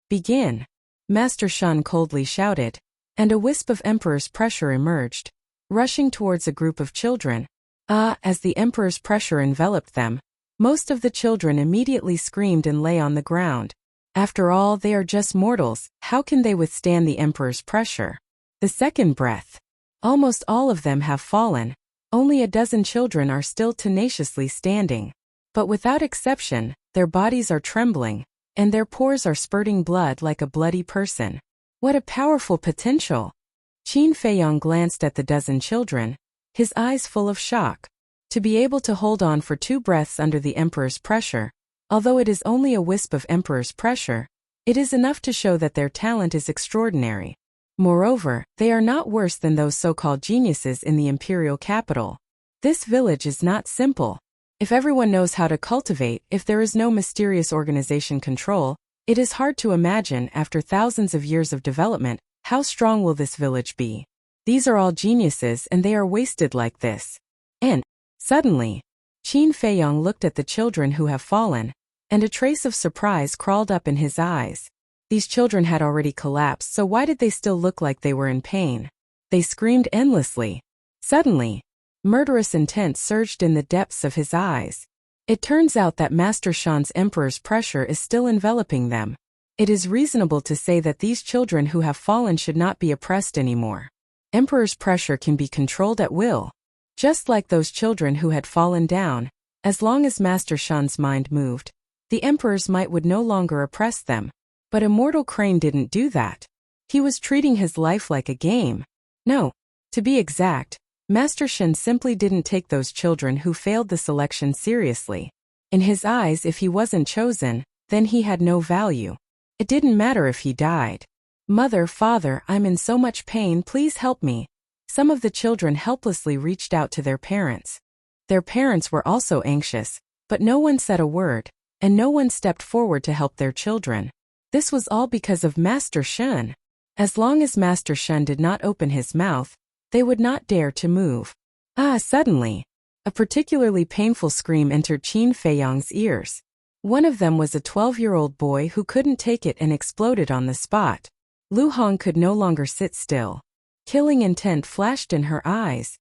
Begin. Master Shen coldly shouted, and a wisp of Emperor's pressure emerged, rushing towards a group of children. As the Emperor's pressure enveloped them, most of the children immediately screamed and lay on the ground. After all, they are just mortals, how can they withstand the Emperor's pressure? The second breath. Almost all of them have fallen. Only a dozen children are still tenaciously standing. But without exception, their bodies are trembling, and their pores are spurting blood like a bloody person. What a powerful potential! Qin Feiyong glanced at the dozen children, his eyes full of shock. To be able to hold on for 2 breaths under the Emperor's pressure, although it is only a wisp of Emperor's pressure, it is enough to show that their talent is extraordinary. Moreover, they are not worse than those so-called geniuses in the imperial capital. This village is not simple. If everyone knows how to cultivate, if there is no mysterious organization control, it is hard to imagine, after thousands of years of development, how strong will this village be. These are all geniuses and they are wasted like this. And, suddenly, Qin Feiyong looked at the children who have fallen, and a trace of surprise crawled up in his eyes. These children had already collapsed, so why did they still look like they were in pain? They screamed endlessly. Suddenly, murderous intent surged in the depths of his eyes. It turns out that Master Shan's Emperor's pressure is still enveloping them. It is reasonable to say that these children who have fallen should not be oppressed anymore. Emperor's pressure can be controlled at will. Just like those children who had fallen down, as long as Master Shan's mind moved, the Emperor's might would no longer oppress them. But Immortal Crane didn't do that. He was treating his life like a game. No, to be exact, Master Shan simply didn't take those children who failed the selection seriously. In his eyes, if he wasn't chosen, then he had no value. It didn't matter if he died. Mother, father, I'm in so much pain, please help me. Some of the children helplessly reached out to their parents. Their parents were also anxious, but no one said a word, and no one stepped forward to help their children. This was all because of Master Shan. As long as Master Shan did not open his mouth, they would not dare to move. Suddenly, a particularly painful scream entered Qin Feiyong's ears. One of them was a 12-year-old boy who couldn't take it and exploded on the spot. Lu Hong could no longer sit still. Killing intent flashed in her eyes.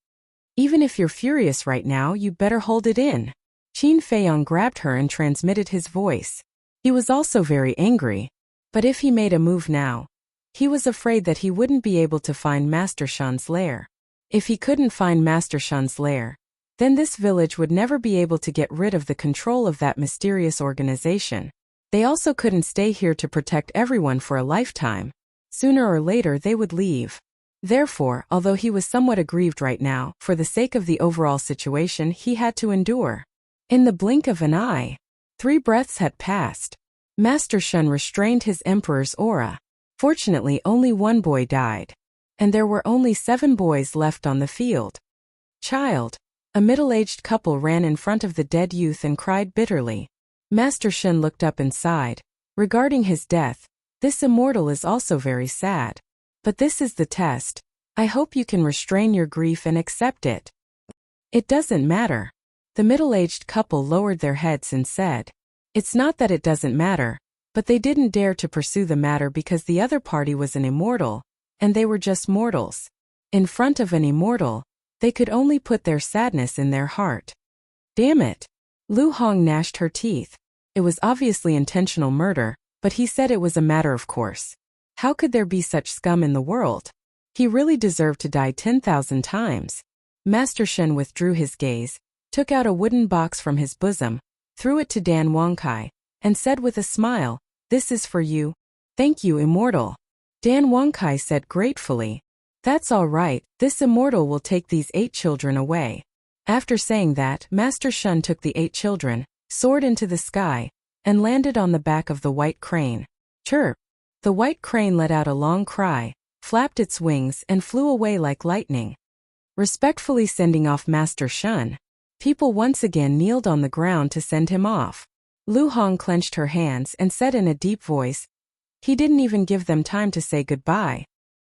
Even if you're furious right now, you better hold it in. Qin Feiyong grabbed her and transmitted his voice. He was also very angry. But if he made a move now, he was afraid that he wouldn't be able to find Master Shan's lair. If he couldn't find Master Shan's lair, then this village would never be able to get rid of the control of that mysterious organization. They also couldn't stay here to protect everyone for a lifetime. Sooner or later they would leave. Therefore, although he was somewhat aggrieved right now, for the sake of the overall situation he had to endure. In the blink of an eye, 3 breaths had passed. Master Shan restrained his Emperor's aura. Fortunately, only 1 boy died. And there were only 7 boys left on the field. Child. A middle-aged couple ran in front of the dead youth and cried bitterly. Master Shan looked up and sighed. Regarding his death, this immortal is also very sad. But this is the test. I hope you can restrain your grief and accept it. It doesn't matter. The middle-aged couple lowered their heads and said, it's not that it doesn't matter, but they didn't dare to pursue the matter because the other party was an immortal, and they were just mortals. In front of an immortal, they could only put their sadness in their heart. Damn it! Lu Hong gnashed her teeth. It was obviously intentional murder, but he said it was a matter of course. How could there be such scum in the world? He really deserved to die 10,000 times. Master Shen withdrew his gaze, took out a wooden box from his bosom, threw it to Dan Wangkai, and said with a smile, this is for you. Thank you, immortal. Dan Wangkai said gratefully, that's all right, this immortal will take these 8 children away. After saying that, Master Shen took the 8 children, soared into the sky, and landed on the back of the white crane. Chirp! The white crane let out a long cry, flapped its wings and flew away like lightning. Respectfully sending off Master Shen, people once again kneeled on the ground to send him off. Lu Hong clenched her hands and said in a deep voice, he didn't even give them time to say goodbye.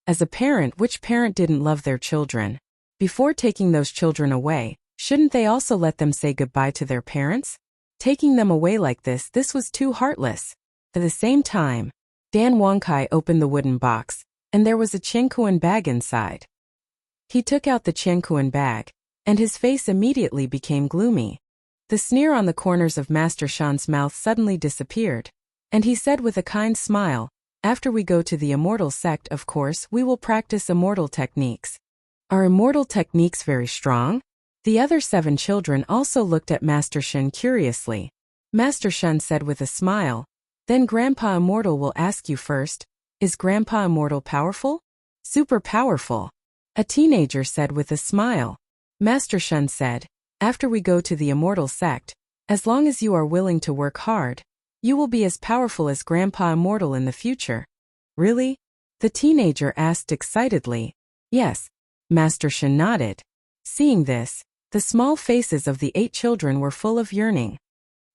As a parent, which parent didn't love their children? Before taking those children away, shouldn't they also let them say goodbye to their parents? Taking them away like this was too heartless. At the same time, Dan Wangkai opened the wooden box, and there was a Qiankuan bag inside. He took out the Qiankuan bag, and his face immediately became gloomy. The sneer on the corners of Master Shan's mouth suddenly disappeared, and he said with a kind smile, after we go to the immortal sect, of course, we will practice immortal techniques. Are immortal techniques very strong? The other 7 children also looked at Master Shen curiously. Master Shen said with a smile, "Then Grandpa Immortal will ask you first, is Grandpa Immortal powerful?" "Super powerful," a teenager said with a smile. Master Shen said, "After we go to the Immortal sect, as long as you are willing to work hard, you will be as powerful as Grandpa Immortal in the future." "Really?" the teenager asked excitedly. "Yes." Master Shen nodded. Seeing this, the small faces of the 8 children were full of yearning.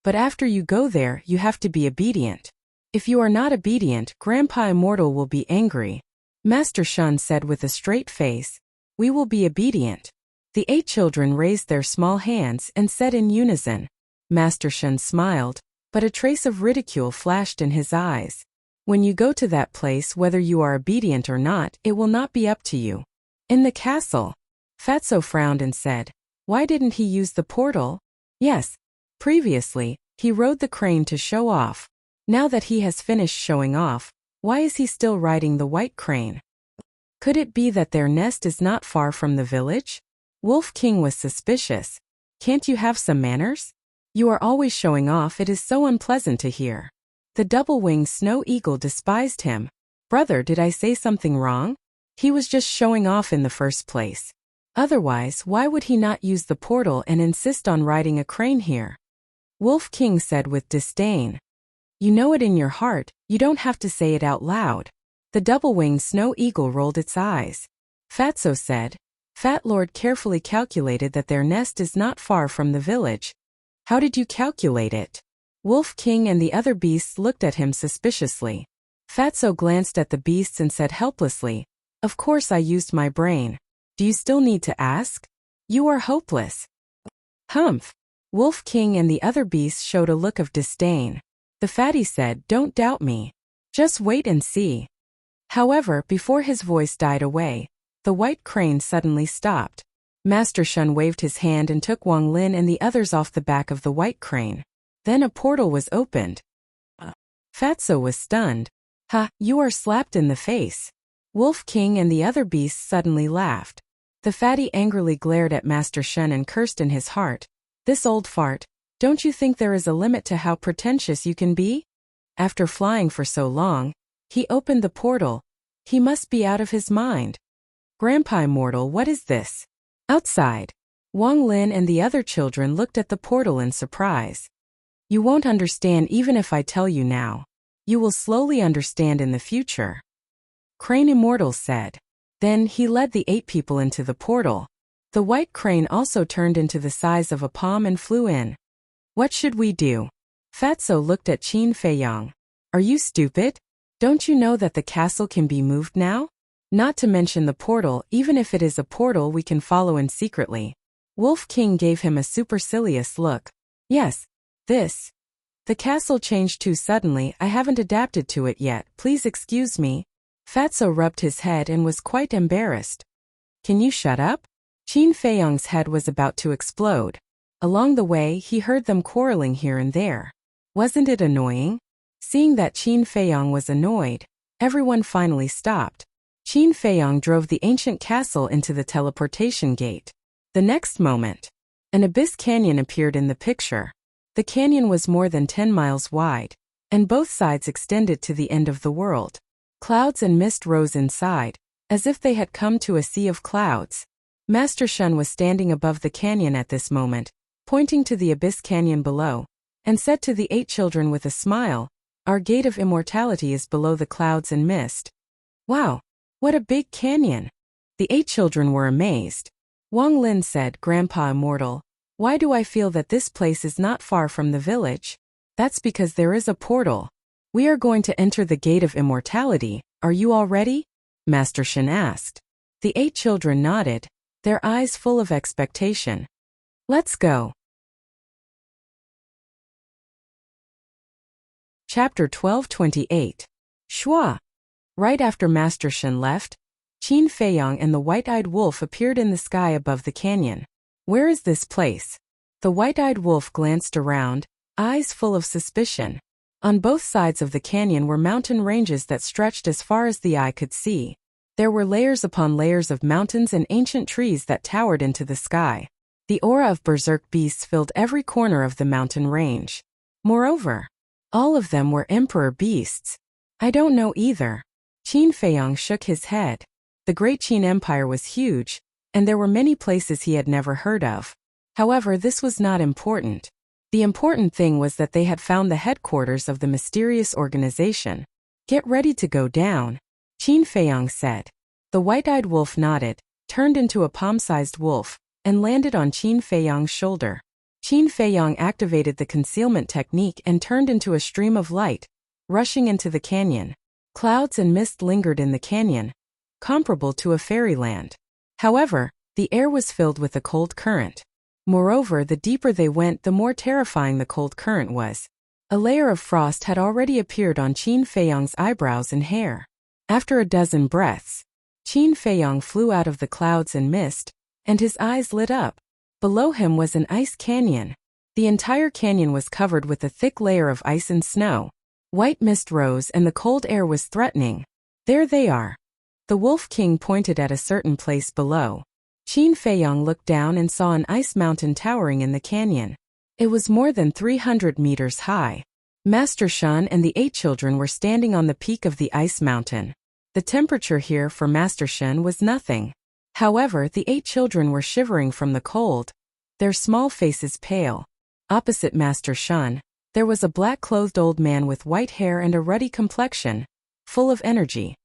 "But after you go there, you have to be obedient. If you are not obedient, Grandpa Immortal will be angry." Master Shen said with a straight face, "We will be obedient." The 8 children raised their small hands and said in unison. Master Shen smiled, but a trace of ridicule flashed in his eyes. "When you go to that place, whether you are obedient or not, it will not be up to you." In the castle, Fatso frowned and said, "Why didn't he use the portal?" "Yes. Previously, he rode the crane to show off. Now that he has finished showing off, why is he still riding the white crane?" Could it be that their nest is not far from the village? Wolf King was suspicious. "Can't you have some manners? You are always showing off, it is so unpleasant to hear." The double-winged snow eagle despised him. "Brother, did I say something wrong? He was just showing off in the first place. Otherwise, why would he not use the portal and insist on riding a crane here?" Wolf King said with disdain. "You know it in your heart, you don't have to say it out loud." The double-winged snow eagle rolled its eyes. Fatso said, "Fat Lord carefully calculated that their nest is not far from the village." "How did you calculate it?" Wolf King and the other beasts looked at him suspiciously. Fatso glanced at the beasts and said helplessly, "Of course I used my brain. Do you still need to ask? You are hopeless." "Humph." Wolf King and the other beasts showed a look of disdain. The fatty said, "Don't doubt me. Just wait and see." However, before his voice died away, the white crane suddenly stopped. Master Shen waved his hand and took Wang Lin and the others off the back of the white crane. Then a portal was opened. Fatso was stunned. "Ha, you are slapped in the face." Wolf King and the other beasts suddenly laughed. The fatty angrily glared at Master Shen and cursed in his heart. "This old fart, don't you think there is a limit to how pretentious you can be?" After flying for so long, he opened the portal. He must be out of his mind. "Grandpa Immortal, what is this?" Outside, Wang Lin and the other children looked at the portal in surprise. "You won't understand even if I tell you now. You will slowly understand in the future," Crane Immortal said. Then he led the 8 people into the portal. The white crane also turned into the size of a palm and flew in. "What should we do?" Fatso looked at Qin Feiyang. "Are you stupid? Don't you know that the castle can be moved now? Not to mention the portal, even if it is a portal we can follow in secretly." Wolf King gave him a supercilious look. "Yes. This. The castle changed too suddenly, I haven't adapted to it yet, please excuse me." Fatso rubbed his head and was quite embarrassed. "Can you shut up?" Qin Feiyang's head was about to explode. Along the way, he heard them quarreling here and there. Wasn't it annoying? Seeing that Qin Feiyang was annoyed, everyone finally stopped. Qin Feiyang drove the ancient castle into the teleportation gate. The next moment, an abyss canyon appeared in the picture. The canyon was more than 10 miles wide, and both sides extended to the end of the world. Clouds and mist rose inside, as if they had come to a sea of clouds. Master Shen was standing above the canyon at this moment, pointing to the abyss canyon below, and said to the 8 children with a smile, "Our gate of immortality is below the clouds and mist." "Wow, what a big canyon!" The 8 children were amazed. Wang Lin said, "Grandpa Immortal, why do I feel that this place is not far from the village?" "That's because there is a portal. We are going to enter the gate of immortality. Are you all ready?" Master Shen asked. The 8 children nodded, their eyes full of expectation. "Let's go." Chapter 12:28. Shua. Right after Master Shen left, Qin Feiyang and the white-eyed wolf appeared in the sky above the canyon. "Where is this place?" The white-eyed wolf glanced around, eyes full of suspicion. On both sides of the canyon were mountain ranges that stretched as far as the eye could see. There were layers upon layers of mountains and ancient trees that towered into the sky. The aura of berserk beasts filled every corner of the mountain range. Moreover, all of them were emperor beasts. I don't know either. Qin Feiyang shook his head. The Great Qin Empire was huge, and there were many places he had never heard of. However, this was not important. The important thing was that they had found the headquarters of the mysterious organization. Get ready to go down, Qin Feiyang said. The white-eyed wolf nodded, turned into a palm-sized wolf, and landed on Qin Feiyang's shoulder. Qin Feiyang activated the concealment technique and turned into a stream of light, rushing into the canyon. Clouds and mist lingered in the canyon, comparable to a fairyland. However, the air was filled with a cold current. Moreover, the deeper they went, the more terrifying the cold current was. A layer of frost had already appeared on Qin Feiyang's eyebrows and hair. After a dozen breaths, Qin Feiyang flew out of the clouds and mist, and his eyes lit up. Below him was an ice canyon. The entire canyon was covered with a thick layer of ice and snow. White mist rose and the cold air was threatening. There they are. The Wolf King pointed at a certain place below. Qin Feiyang looked down and saw an ice mountain towering in the canyon. It was more than 300 meters high. Master Shan and the 8 children were standing on the peak of the ice mountain. The temperature here for Master Shan was nothing. However, the 8 children were shivering from the cold, their small faces pale. Opposite Master Shan, there was a black-clothed old man with white hair and a ruddy complexion, full of energy.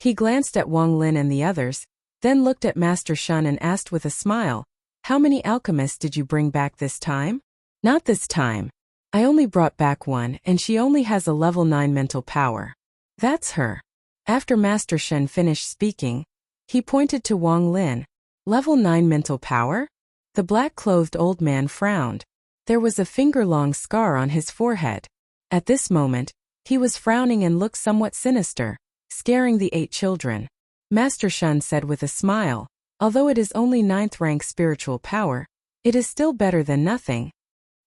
He glanced at Wang Lin and the others, then looked at Master Shan and asked with a smile, "How many alchemists did you bring back this time?" "Not this time. I only brought back one, and she only has a level 9 mental power." "That's her." After Master Shan finished speaking, he pointed to Wang Lin. "Level 9 mental power?" The black-clothed old man frowned. There was a finger-long scar on his forehead. At this moment, he was frowning and looked somewhat sinister, scaring the 8 children. Master Shan said with a smile, "Although it is only 9th rank spiritual power, it is still better than nothing."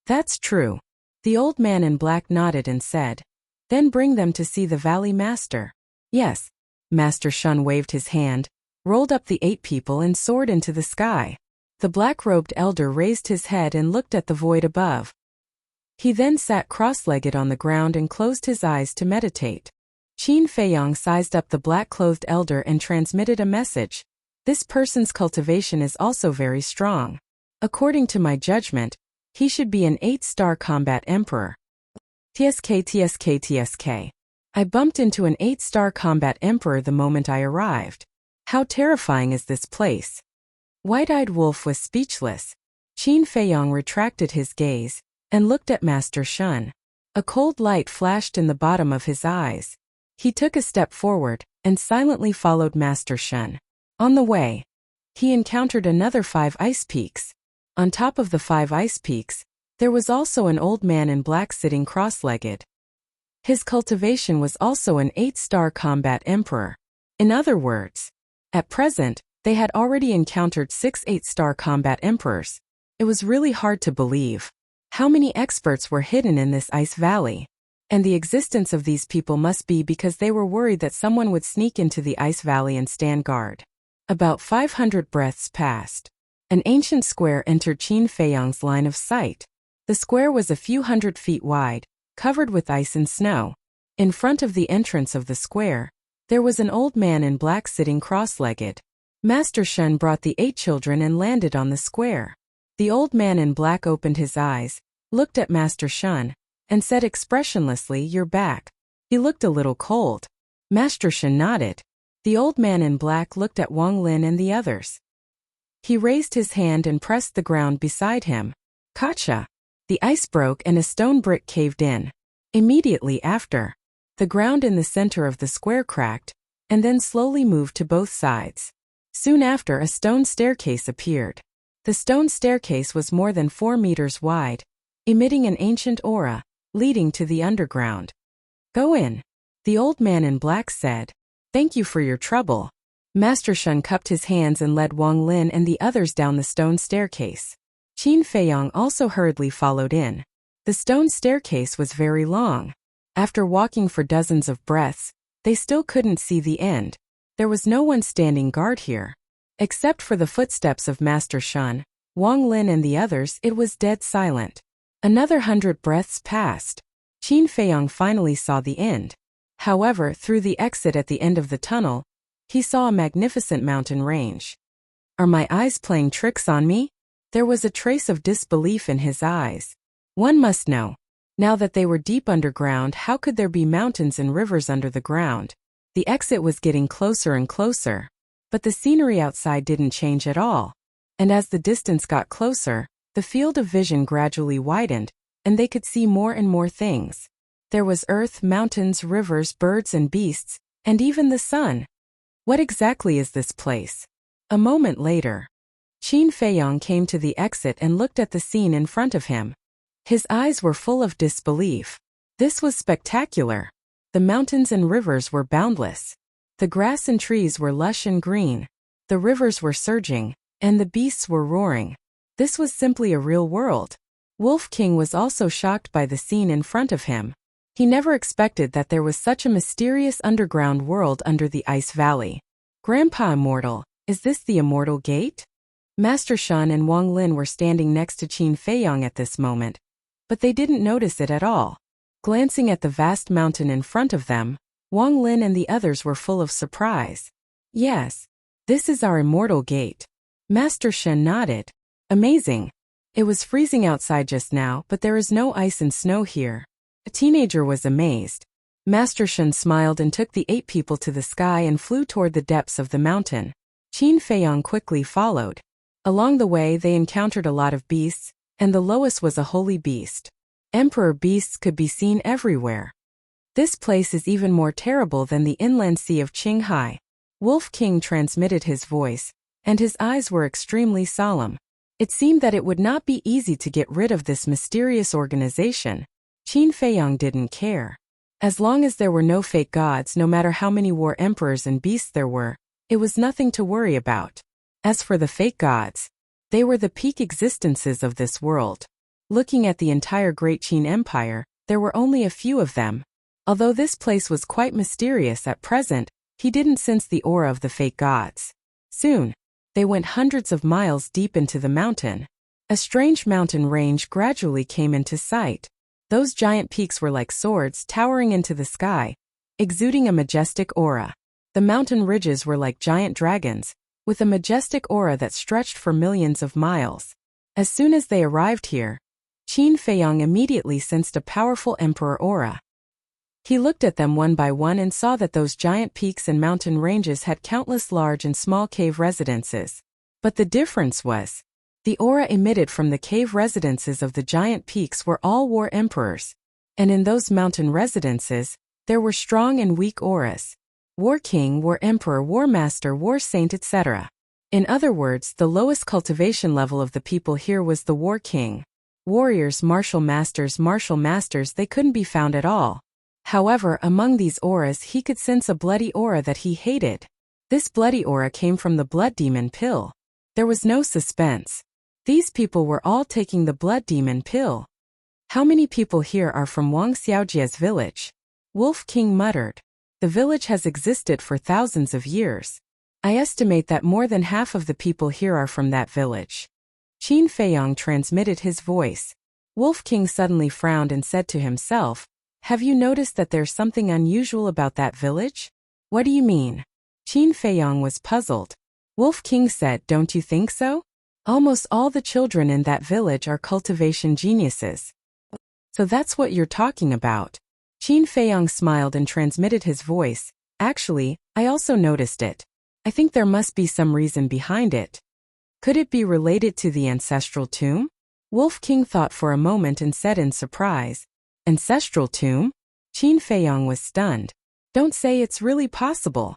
"That's true." The old man in black nodded and said, "Then bring them to see the Valley Master." "Yes." Master Shan waved his hand, rolled up the 8 people and soared into the sky. The black-robed elder raised his head and looked at the void above. He then sat cross-legged on the ground and closed his eyes to meditate. Qin Feiyang sized up the black-clothed elder and transmitted a message. "This person's cultivation is also very strong. According to my judgment, he should be an 8-star combat emperor." TSK. I bumped into an 8-star combat emperor the moment I arrived. How terrifying is this place? White-eyed Wolf was speechless. Qin Feiyang retracted his gaze and looked at Master Shan. A cold light flashed in the bottom of his eyes. He took a step forward and silently followed Master Shan. On the way, he encountered another 5 ice peaks. On top of the 5 ice peaks, there was also an old man in black sitting cross-legged. His cultivation was also an 8-star combat emperor. In other words, at present, they had already encountered 6 8-star combat emperors. It was really hard to believe. How many experts were hidden in this ice valley? And the existence of these people must be because they were worried that someone would sneak into the ice valley and stand guard. About 500 breaths passed. An ancient square entered Qin Feiyang's line of sight. The square was a few hundred feet wide, covered with ice and snow. In front of the entrance of the square, there was an old man in black sitting cross-legged. Master Shan brought the 8 children and landed on the square. The old man in black opened his eyes, looked at Master Shan, and said expressionlessly, "You're back." He looked a little cold. Master Shan nodded. The old man in black looked at Wang Lin and the others. He raised his hand and pressed the ground beside him. Kacha! The ice broke and a stone brick caved in. Immediately after, the ground in the center of the square cracked, and then slowly moved to both sides. Soon after, a stone staircase appeared. The stone staircase was more than 4 meters wide, emitting an ancient aura, leading to the underground. "Go in," the old man in black said. "Thank you for your trouble." Master Shan cupped his hands and led Wang Lin and the others down the stone staircase. Qin Feiyang also hurriedly followed in. The stone staircase was very long. After walking for dozens of breaths, they still couldn't see the end. There was no one standing guard here. Except for the footsteps of Master Shan, Wang Lin and the others, it was dead silent. Another 100 breaths passed. Qin Feiyong finally saw the end. However, through the exit at the end of the tunnel, he saw a magnificent mountain range. Are my eyes playing tricks on me? There was a trace of disbelief in his eyes. One must know. Now that they were deep underground, how could there be mountains and rivers under the ground? The exit was getting closer and closer. But the scenery outside didn't change at all. And as the distance got closer, the field of vision gradually widened, and they could see more and more things. There was earth, mountains, rivers, birds and beasts, and even the sun. What exactly is this place? A moment later, Qin Feiyong came to the exit and looked at the scene in front of him. His eyes were full of disbelief. This was spectacular. The mountains and rivers were boundless. The grass and trees were lush and green. The rivers were surging, and the beasts were roaring. This was simply a real world. Wolf King was also shocked by the scene in front of him. He never expected that there was such a mysterious underground world under the Ice Valley. Grandpa Immortal, is this the Immortal Gate? Master Shun and Wang Lin were standing next to Qin Feiyong at this moment, but they didn't notice it at all. Glancing at the vast mountain in front of them, Wang Lin and the others were full of surprise. Yes, this is our Immortal Gate. Master Shun nodded. Amazing. It was freezing outside just now, but there is no ice and snow here. A teenager was amazed. Master Shun smiled and took the 8 people to the sky and flew toward the depths of the mountain. Qin Feiyong quickly followed. Along the way they encountered a lot of beasts, and the lowest was a holy beast. Emperor beasts could be seen everywhere. This place is even more terrible than the inland sea of Qinghai. Wolf King transmitted his voice, and his eyes were extremely solemn. It seemed that it would not be easy to get rid of this mysterious organization. Qin Feiyong didn't care. As long as there were no fake gods, no matter how many war emperors and beasts there were, it was nothing to worry about. As for the fake gods, they were the peak existences of this world. Looking at the entire Great Qin Empire, there were only a few of them. Although this place was quite mysterious at present, he didn't sense the aura of the fake gods. Soon, they went hundreds of miles deep into the mountain. A strange mountain range gradually came into sight. Those giant peaks were like swords towering into the sky, exuding a majestic aura. The mountain ridges were like giant dragons, with a majestic aura that stretched for millions of miles. As soon as they arrived here, Qin Feiyong immediately sensed a powerful emperor aura. He looked at them one by one and saw that those giant peaks and mountain ranges had countless large and small cave residences. But the difference was, the aura emitted from the cave residences of the giant peaks were all war emperors, and in those mountain residences, there were strong and weak auras. War King, War Emperor, War Master, War Saint, etc. In other words, the lowest cultivation level of the people here was the War King. Warriors, martial masters, they couldn't be found at all. However, among these auras he could sense a bloody aura that he hated. This bloody aura came from the blood demon pill. There was no suspense. These people were all taking the blood demon pill. How many people here are from Wang Xiaojie's village? Wolf King muttered. The village has existed for thousands of years. I estimate that more than half of the people here are from that village. Qin Feiyong transmitted his voice. Wolf King suddenly frowned and said to himself, "Have you noticed that there's something unusual about that village?" "What do you mean?" Qin Feiyong was puzzled. Wolf King said, "Don't you think so? Almost all the children in that village are cultivation geniuses." "So that's what you're talking about." Qin Feiyong smiled and transmitted his voice. "Actually, I also noticed it. I think there must be some reason behind it. Could it be related to the ancestral tomb?" Wolf King thought for a moment and said in surprise, "Ancestral tomb?" Qin Feiyong was stunned. "Don't say it's really possible.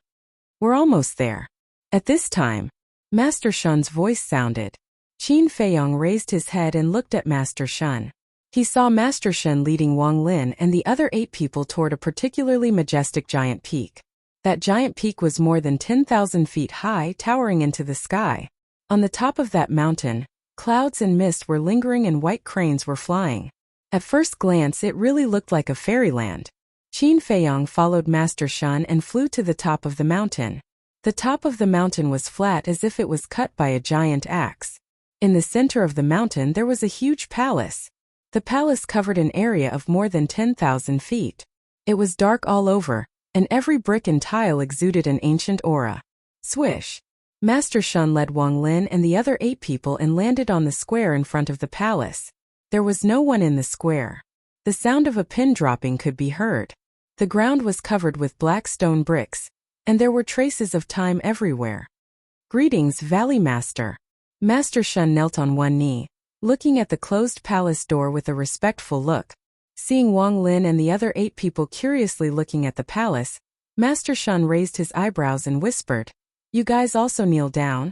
We're almost there." At this time, Master Shun's voice sounded. Qin Feiyong raised his head and looked at Master Shun. He saw Master Shun leading Wang Lin and the other 8 people toward a particularly majestic giant peak. That giant peak was more than 10,000 feet high, towering into the sky. On the top of that mountain, clouds and mist were lingering and white cranes were flying. At first glance it really looked like a fairyland. Qin Feiyong followed Master Shun and flew to the top of the mountain. The top of the mountain was flat as if it was cut by a giant axe. In the center of the mountain there was a huge palace. The palace covered an area of more than 10,000 feet. It was dark all over, and every brick and tile exuded an ancient aura. Swish! Master Shun led Wang Lin and the other 8 people and landed on the square in front of the palace. There was no one in the square. The sound of a pin dropping could be heard. The ground was covered with black stone bricks, and there were traces of time everywhere. Greetings, Valley Master. Master Shun knelt on one knee, looking at the closed palace door with a respectful look. Seeing Wang Lin and the other 8 people curiously looking at the palace, Master Shun raised his eyebrows and whispered, "You guys also kneel down?"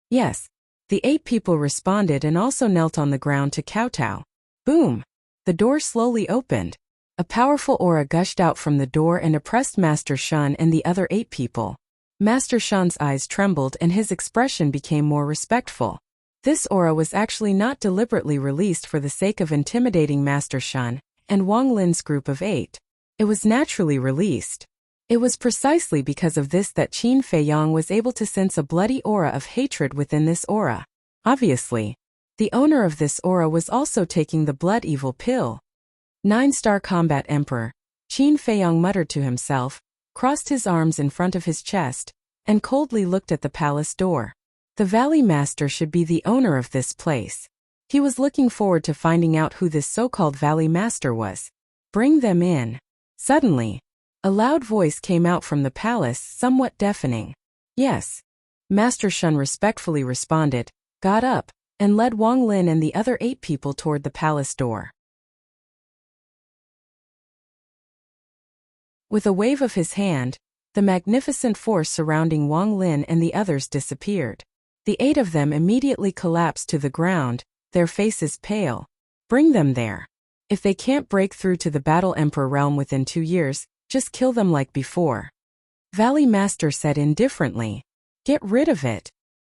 Yes. The 8 people responded and also knelt on the ground to kowtow. Boom! The door slowly opened. A powerful aura gushed out from the door and oppressed Master Shun and the other 8 people. Master Shun's eyes trembled and his expression became more respectful. This aura was actually not deliberately released for the sake of intimidating Master Shun and Wang Lin's group of 8. It was naturally released. It was precisely because of this that Qin Feiyang was able to sense a bloody aura of hatred within this aura. Obviously, the owner of this aura was also taking the blood evil pill. 9-star combat emperor, Qin Feiyang muttered to himself, crossed his arms in front of his chest, and coldly looked at the palace door. The Valley Master should be the owner of this place. He was looking forward to finding out who this so-called Valley Master was. Bring them in. Suddenly, a loud voice came out from the palace, somewhat deafening. Yes. Master Shun respectfully responded, got up, and led Wang Lin and the other 8 people toward the palace door. With a wave of his hand, the magnificent force surrounding Wang Lin and the others disappeared. The 8 of them immediately collapsed to the ground, their faces pale. Bring them there. If they can't break through to the Battle Emperor realm within 2 years, just kill them like before. Valley Master said indifferently. Get rid of it.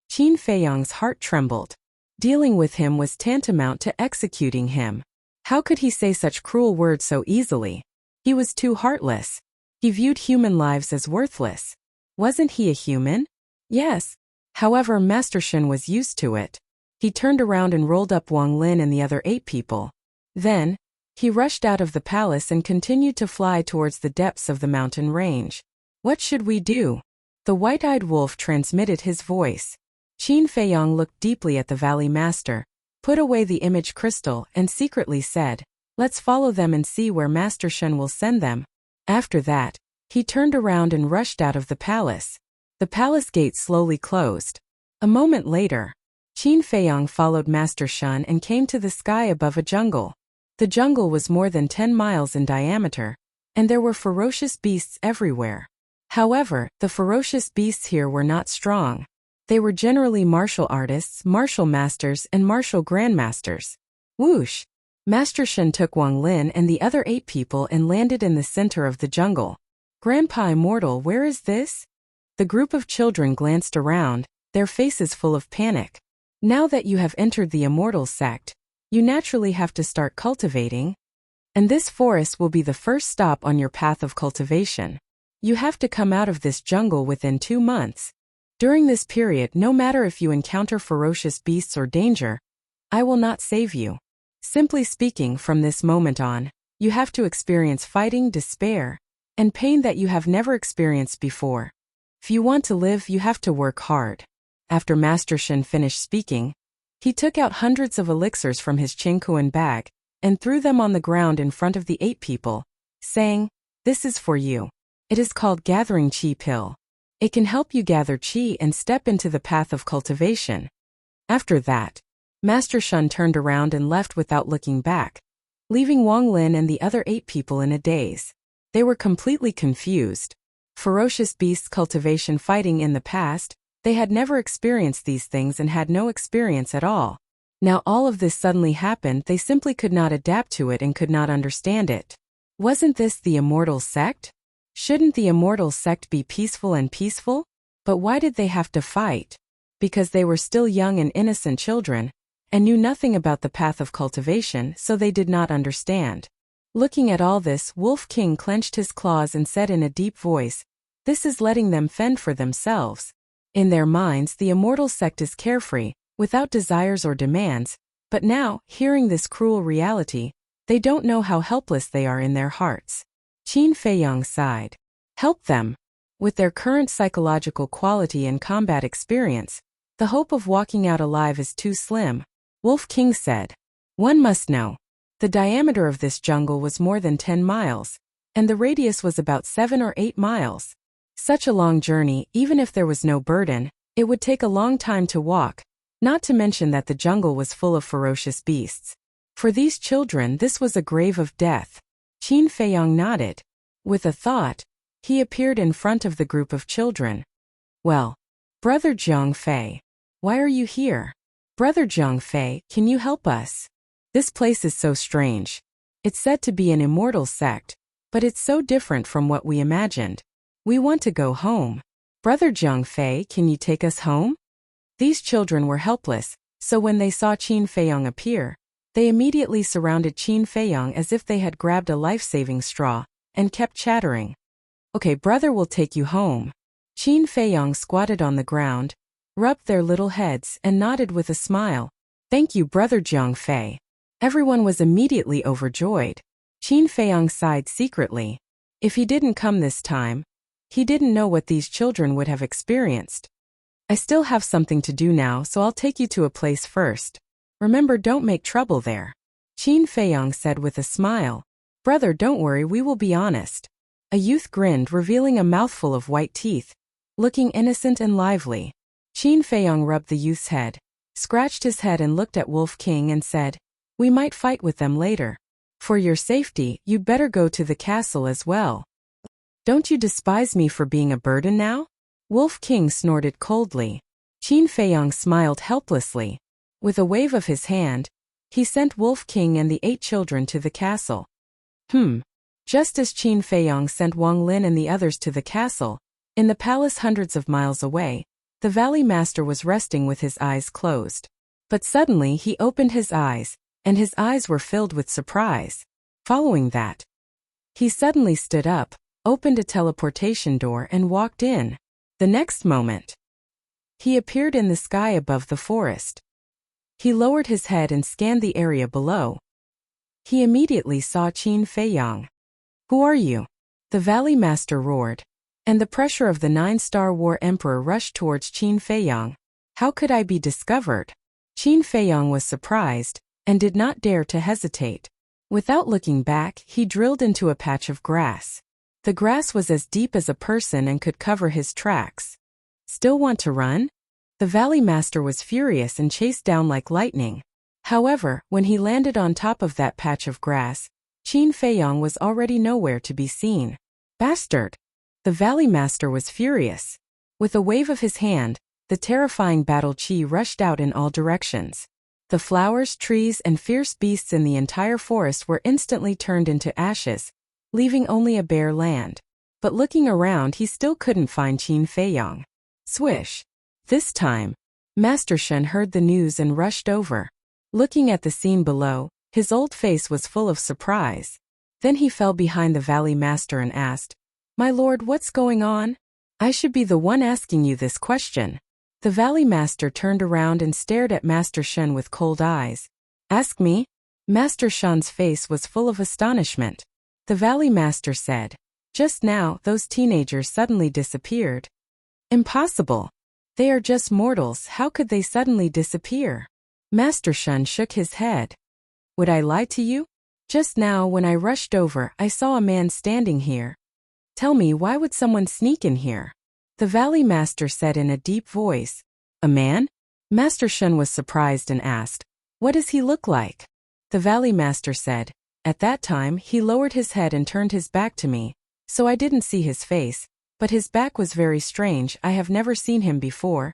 Qin Feiyang's heart trembled. Dealing with him was tantamount to executing him. How could he say such cruel words so easily? He was too heartless. He viewed human lives as worthless. Wasn't he a human? Yes. However, Master Shun was used to it. He turned around and rolled up Wang Lin and the other 8 people. Then, he rushed out of the palace and continued to fly towards the depths of the mountain range. What should we do? The white-eyed wolf transmitted his voice. Qin Feiyang looked deeply at the Valley Master, put away the image crystal, and secretly said, let's follow them and see where Master Shun will send them. After that, he turned around and rushed out of the palace. The palace gate slowly closed. A moment later, Qin Feiyang followed Master Shun and came to the sky above a jungle. The jungle was more than 10 miles in diameter, and there were ferocious beasts everywhere. However, the ferocious beasts here were not strong. They were generally martial artists, martial masters, and martial grandmasters. Whoosh! Master Shun took Wang Lin and the other 8 people and landed in the center of the jungle. Grandpa Immortal, where is this? The group of children glanced around, their faces full of panic. Now that you have entered the Immortal sect, you naturally have to start cultivating. And this forest will be the first stop on your path of cultivation. You have to come out of this jungle within 2 months. During this period, no matter if you encounter ferocious beasts or danger, I will not save you. Simply speaking, from this moment on, you have to experience fighting, despair, and pain that you have never experienced before. If you want to live, you have to work hard. After Master Shun finished speaking, he took out hundreds of elixirs from his Qingkuan bag and threw them on the ground in front of the 8 people, saying, this is for you. It is called Gathering Qi Pill. It can help you gather qi and step into the path of cultivation. After that, Master Shun turned around and left without looking back, leaving Wang Lin and the other 8 people in a daze. They were completely confused. Ferocious beasts cultivation fighting in the past, they had never experienced these things and had no experience at all. Now all of this suddenly happened, they simply could not adapt to it and could not understand it. Wasn't this the Immortal sect? Shouldn't the Immortal sect be peaceful and peaceful? But why did they have to fight? Because they were still young and innocent children, and knew nothing about the path of cultivation, so they did not understand. Looking at all this, Wolf King clenched his claws and said in a deep voice, this is letting them fend for themselves. In their minds, the Immortal sect is carefree, without desires or demands, but now, hearing this cruel reality, they don't know how helpless they are in their hearts. Qin Feiyang sighed. Help them. With their current psychological quality and combat experience, the hope of walking out alive is too slim, Wolf King said. One must know. The diameter of this jungle was more than 10 miles, and the radius was about 7 or 8 miles. Such a long journey, even if there was no burden, it would take a long time to walk, not to mention that the jungle was full of ferocious beasts. For these children, this was a grave of death. Qin Feiyang nodded. With a thought, he appeared in front of the group of children. Well, Brother Zhang Fei, why are you here? Brother Zhang Fei, can you help us? This place is so strange. It's said to be an immortal sect, but it's so different from what we imagined. We want to go home. Brother Zhang Fei, can you take us home? These children were helpless, so when they saw Qin Feiyang appear, they immediately surrounded Qin Feiyang as if they had grabbed a life-saving straw, and kept chattering. Okay, brother will take you home. Qin Feiyang squatted on the ground, rubbed their little heads and nodded with a smile. Thank you, Brother Zhang Fei. Everyone was immediately overjoyed. Qin Feiyang sighed secretly. If he didn't come this time, he didn't know what these children would have experienced. I still have something to do now, so I'll take you to a place first. Remember, don't make trouble there. Qin Feiyang said with a smile. Brother, don't worry, we will be honest. A youth grinned, revealing a mouthful of white teeth, looking innocent and lively. Qin Feiyang rubbed the youth's head, scratched his head and looked at Wolf King and said, We might fight with them later. For your safety, you'd better go to the castle as well. Don't you despise me for being a burden now? Wolf King snorted coldly. Qin Feiyang smiled helplessly. With a wave of his hand, he sent Wolf King and the 8 children to the castle. Just as Qin Feiyang sent Wang Lin and the others to the castle, in the palace hundreds of miles away, the Valley Master was resting with his eyes closed. But suddenly he opened his eyes, and his eyes were filled with surprise. Following that, he suddenly stood up, opened a teleportation door and walked in. The next moment, he appeared in the sky above the forest. He lowered his head and scanned the area below. He immediately saw Qin Feiyang. Who are you? The Valley Master roared, and the pressure of the 9-star War Emperor rushed towards Qin Feiyang. How could I be discovered? Qin Feiyang was surprised, and did not dare to hesitate. Without looking back, he drilled into a patch of grass. The grass was as deep as a person and could cover his tracks. Still want to run? The Valley Master was furious and chased down like lightning. However, when he landed on top of that patch of grass, Qin Feiyang was already nowhere to be seen. Bastard! The Valley Master was furious. With a wave of his hand, the terrifying battle chi rushed out in all directions. The flowers, trees, and fierce beasts in the entire forest were instantly turned into ashes, leaving only a bare land. But looking around, he still couldn't find Qin Feiyang. Swish! This time, Master Shen heard the news and rushed over. Looking at the scene below, his old face was full of surprise. Then he fell behind the Valley Master and asked, My lord, what's going on? I should be the one asking you this question. The Valley Master turned around and stared at Master Shen with cold eyes. Ask me? Master Shen's face was full of astonishment. The Valley Master said, Just now, those teenagers suddenly disappeared. Impossible. They are just mortals, how could they suddenly disappear? Master Shen shook his head. Would I lie to you? Just now when I rushed over, I saw a man standing here. Tell me, why would someone sneak in here? The Valley Master said in a deep voice. A man? Master Shen was surprised and asked, What does he look like? The Valley Master said, At that time, he lowered his head and turned his back to me, so I didn't see his face, but his back was very strange, I have never seen him before.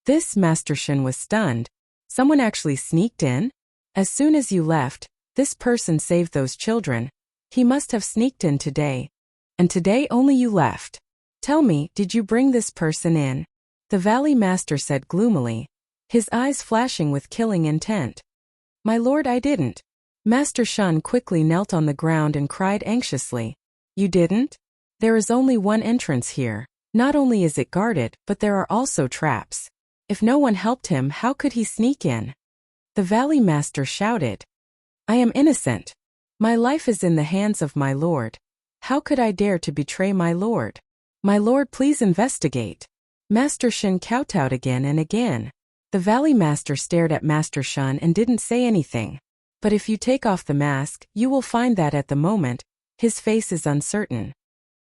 This Master Shen was stunned. Someone actually sneaked in? As soon as you left, this person saved those children. He must have sneaked in today. And today only you left. Tell me, did you bring this person in? The Valley Master said gloomily, his eyes flashing with killing intent. My lord, I didn't. Master Shen quickly knelt on the ground and cried anxiously. You didn't? There is only one entrance here. Not only is it guarded, but there are also traps. If no one helped him, how could he sneak in? The Valley Master shouted, I am innocent. My life is in the hands of my lord. How could I dare to betray my lord? My lord, please investigate. Master Shen kowtowed again and again. The Valley Master stared at Master Shen and didn't say anything. But if you take off the mask, you will find that at the moment, his face is uncertain.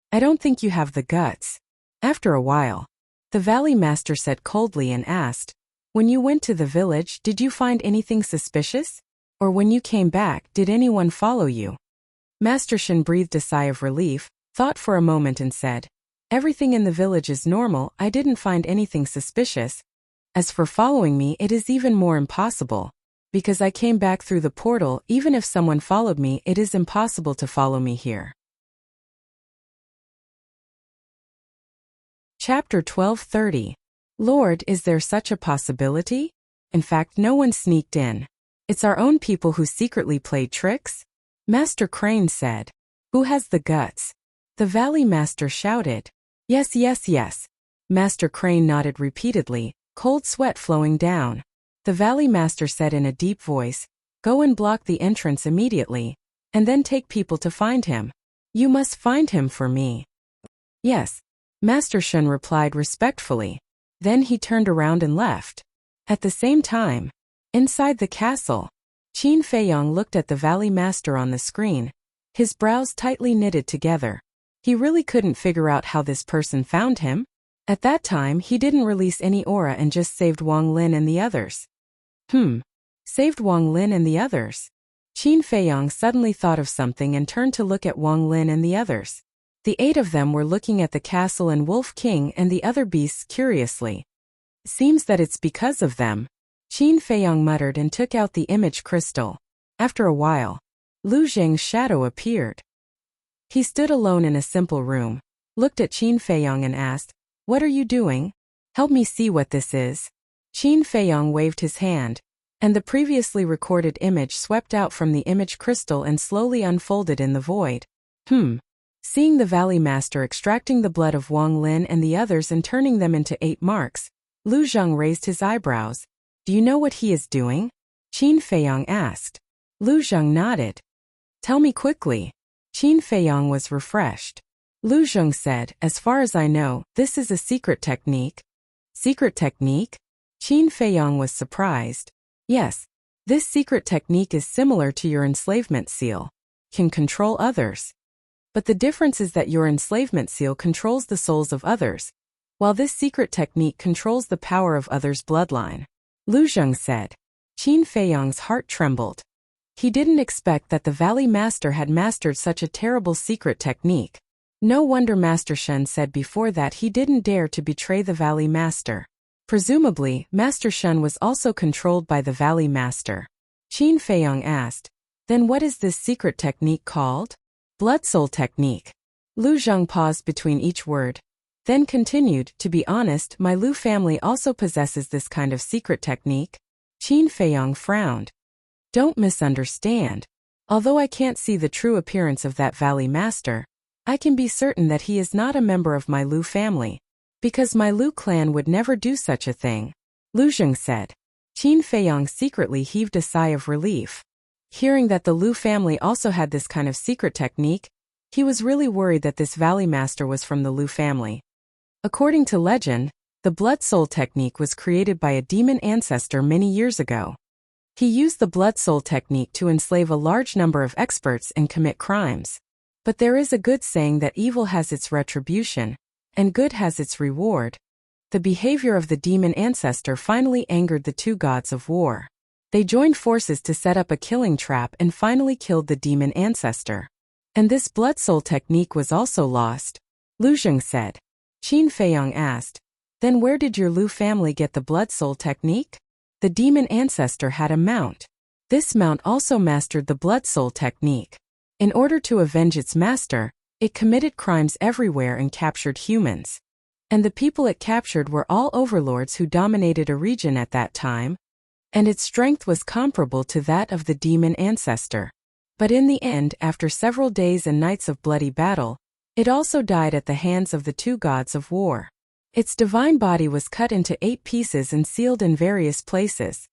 I don't think you have the guts. After a while, the Valley Master said coldly and asked, when you went to the village, did you find anything suspicious? Or when you came back, did anyone follow you? Master Shen breathed a sigh of relief, thought for a moment and said, everything in the village is normal, I didn't find anything suspicious. As for following me, it is even more impossible. Because I came back through the portal, even if someone followed me, it is impossible to follow me here. Chapter 12:30. Lord, is there such a possibility? In fact, no one sneaked in. It's our own people who secretly played tricks? Master Crane said. Who has the guts? The Valley Master shouted. Yes, yes, yes. Master Crane nodded repeatedly, cold sweat flowing down. The Valley Master said in a deep voice, go and block the entrance immediately, and then take people to find him. You must find him for me. Yes. Master Shen replied respectfully. Then he turned around and left. At the same time, inside the castle, Qin Feiyong looked at the Valley Master on the screen, his brows tightly knitted together. He really couldn't figure out how this person found him. At that time, he didn't release any aura and just saved Wang Lin and the others. Saved Wang Lin and the others? Qin Feiyong suddenly thought of something and turned to look at Wang Lin and the others. The 8 of them were looking at the castle and Wolf King and the other beasts curiously. Seems that it's because of them. Qin Feiyong muttered and took out the image crystal. After a while, Lu Zheng's shadow appeared. He stood alone in a simple room, looked at Qin Feiyong and asked, what are you doing? Help me see what this is. Qin Feiyong waved his hand, and the previously recorded image swept out from the image crystal and slowly unfolded in the void. Seeing the Valley Master extracting the blood of Wang Lin and the others and turning them into 8 marks, Lu Zheng raised his eyebrows. Do you know what he is doing? Qin Feiyong asked. Lu Zheng nodded. Tell me quickly. Qin Feiyong was refreshed. Lu Zheng said, as far as I know, this is a secret technique. Secret technique? Qin Feiyong was surprised. Yes, this secret technique is similar to your enslavement seal. Can control others. But the difference is that your enslavement seal controls the souls of others, while this secret technique controls the power of others' bloodline. Lu Zheng said. Qin Feiyong's heart trembled. He didn't expect that the Valley Master had mastered such a terrible secret technique. No wonder Master Shen said before that he didn't dare to betray the Valley Master. Presumably, Master Shen was also controlled by the Valley Master. Qin Feiyong asked, then what is this secret technique called? Blood Soul Technique. Lu Zheng paused between each word, then continued, to be honest, my Lu family also possesses this kind of secret technique. Qin Feiyong frowned. Don't misunderstand. Although I can't see the true appearance of that Valley Master, I can be certain that he is not a member of my Lu family, because my Lu clan would never do such a thing. Lu Zheng said. Qin Feiyong secretly heaved a sigh of relief. Hearing that the Lu family also had this kind of secret technique, he was really worried that this Valley Master was from the Lu family. According to legend, the Blood Soul technique was created by a demon ancestor many years ago. He used the Blood Soul technique to enslave a large number of experts and commit crimes. But there is a good saying that evil has its retribution, and good has its reward. The behavior of the demon ancestor finally angered the 2 gods of war. They joined forces to set up a killing trap and finally killed the demon ancestor. And this Blood Soul technique was also lost. Lu Zheng said. Qin Feiyong asked, then where did your Lu family get the Blood Soul technique? The demon ancestor had a mount. This mount also mastered the Blood Soul technique. In order to avenge its master, it committed crimes everywhere and captured humans. And the people it captured were all overlords who dominated a region at that time, and its strength was comparable to that of the demon ancestor. But in the end, after several days and nights of bloody battle, it also died at the hands of the 2 gods of war. Its divine body was cut into 8 pieces and sealed in various places.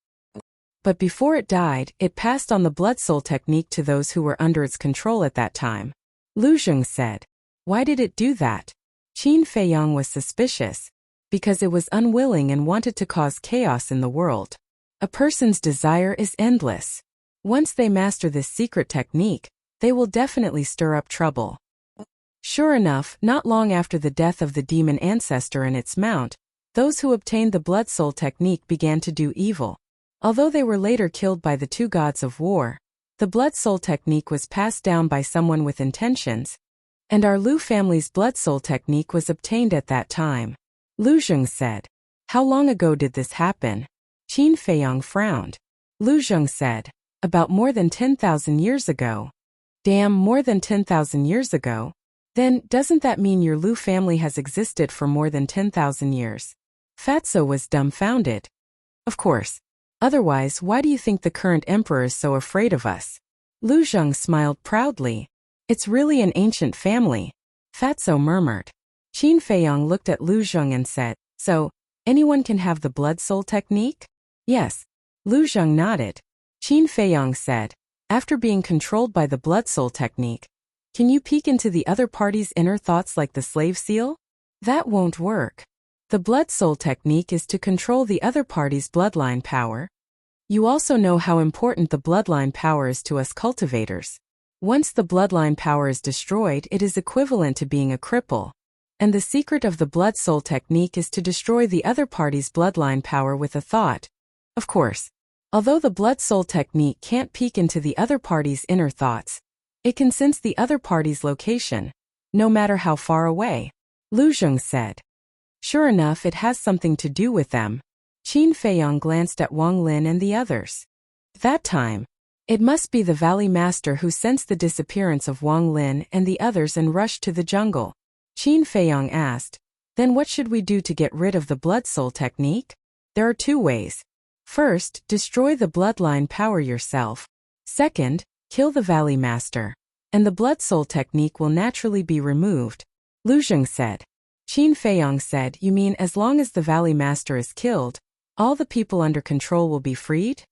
But before it died, it passed on the blood soul technique to those who were under its control at that time. Lu Zheng said. Why did it do that? Qin Feiyang was suspicious. Because it was unwilling and wanted to cause chaos in the world. A person's desire is endless. Once they master this secret technique, they will definitely stir up trouble. Sure enough, not long after the death of the demon ancestor and its mount, those who obtained the blood soul technique began to do evil. Although they were later killed by the 2 gods of war, the blood soul technique was passed down by someone with intentions, and our Lu family's blood soul technique was obtained at that time. Lu Zheng said. How long ago did this happen? Qin Feiyang frowned. Lu Zheng said. About more than 10,000 years ago. Damn, more than 10,000 years ago? Then, doesn't that mean your Lu family has existed for more than 10,000 years? Fatso was dumbfounded. Of course. Otherwise, why do you think the current emperor is so afraid of us? Lu Zheng smiled proudly. It's really an ancient family. Fatso murmured. Qin Feiyang looked at Lu Zheng and said, So, anyone can have the blood soul technique? Yes. Lu Zheng nodded. Qin Feiyang said, after being controlled by the blood soul technique, can you peek into the other party's inner thoughts like the slave seal? That won't work. The blood soul technique is to control the other party's bloodline power. You also know how important the bloodline power is to us cultivators. Once the bloodline power is destroyed, it is equivalent to being a cripple. And the secret of the blood soul technique is to destroy the other party's bloodline power with a thought. Of course, although the blood soul technique can't peek into the other party's inner thoughts, it can sense the other party's location, no matter how far away. Lu Zheng said. Sure enough, it has something to do with them. Qin Feiyang glanced at Wang Lin and the others. That time, it must be the Valley Master who sensed the disappearance of Wang Lin and the others and rushed to the jungle. Qin Feiyang asked, Then what should we do to get rid of the blood soul technique? There are 2 ways. First, destroy the bloodline power yourself. Second, kill the Valley Master, and the blood soul technique will naturally be removed. Lu Zheng said. Qin Feiyang said, You mean as long as the Valley Master is killed, all the people under control will be freed?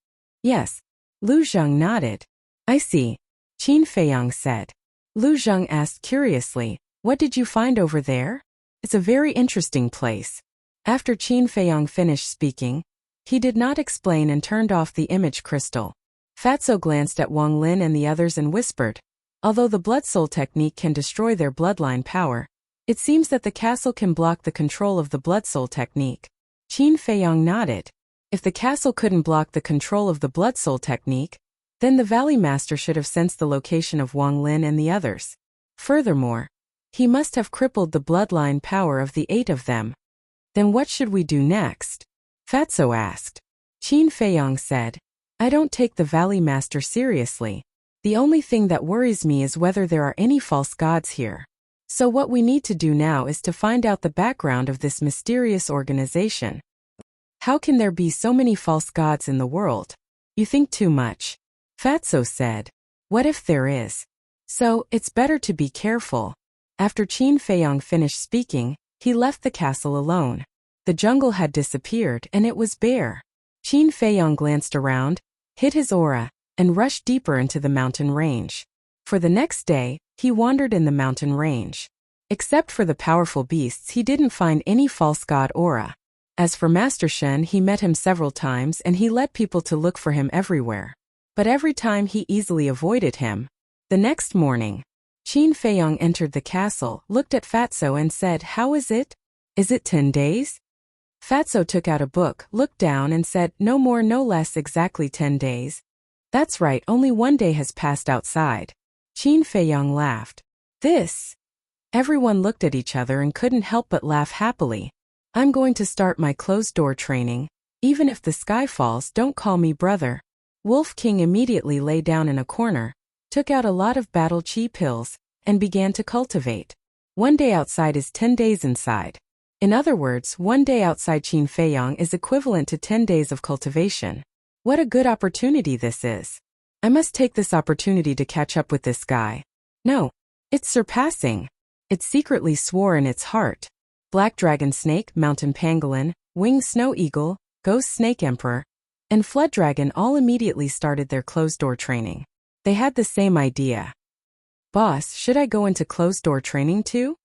Yes. Lu Zheng nodded. I see. Qin Feiyang said. Lu Zheng asked curiously, What did you find over there? It's a very interesting place. After Qin Feiyang finished speaking, he did not explain and turned off the image crystal. Fatso glanced at Wang Lin and the others and whispered, Although the blood soul technique can destroy their bloodline power, it seems that the castle can block the control of the blood soul technique. Qin Feiyang nodded. If the castle couldn't block the control of the blood soul technique, then the Valley Master should have sensed the location of Wang Lin and the others. Furthermore, he must have crippled the bloodline power of the 8 of them. Then what should we do next? Fatso asked. Qin Feiyang said, I don't take the Valley Master seriously. The only thing that worries me is whether there are any false gods here. So what we need to do now is to find out the background of this mysterious organization. How can there be so many false gods in the world? You think too much. Fatso said. What if there is? So, it's better to be careful. After Qin Feiyang finished speaking, he left the castle alone. The jungle had disappeared and it was bare. Qin Feiyang glanced around, hid his aura, and rushed deeper into the mountain range. For the next day, he wandered in the mountain range. Except for the powerful beasts, he didn't find any false god aura. As for Master Shen, he met him several times and he led people to look for him everywhere. But every time he easily avoided him. The next morning, Qin Feiyang entered the castle, looked at Fatso and said, How is it? Is it 10 days? Fatso took out a book, looked down and said, No more no less, exactly 10 days. That's right, only 1 day has passed outside. Qin Feiyang laughed. This? Everyone looked at each other and couldn't help but laugh happily. I'm going to start my closed-door training. Even if the sky falls, don't call me brother. Wolf King immediately lay down in a corner, took out a lot of battle chi pills, and began to cultivate. 1 day outside is 10 days inside. In other words, 1 day outside Qin Feiyang is equivalent to 10 days of cultivation. What a good opportunity this is. I must take this opportunity to catch up with this guy. No, it's surpassing. It secretly swore in its heart. Black Dragon Snake, Mountain Pangolin, Winged Snow Eagle, Ghost Snake Emperor, and Flood Dragon all immediately started their closed-door training. They had the same idea. Boss, should I go into closed-door training too?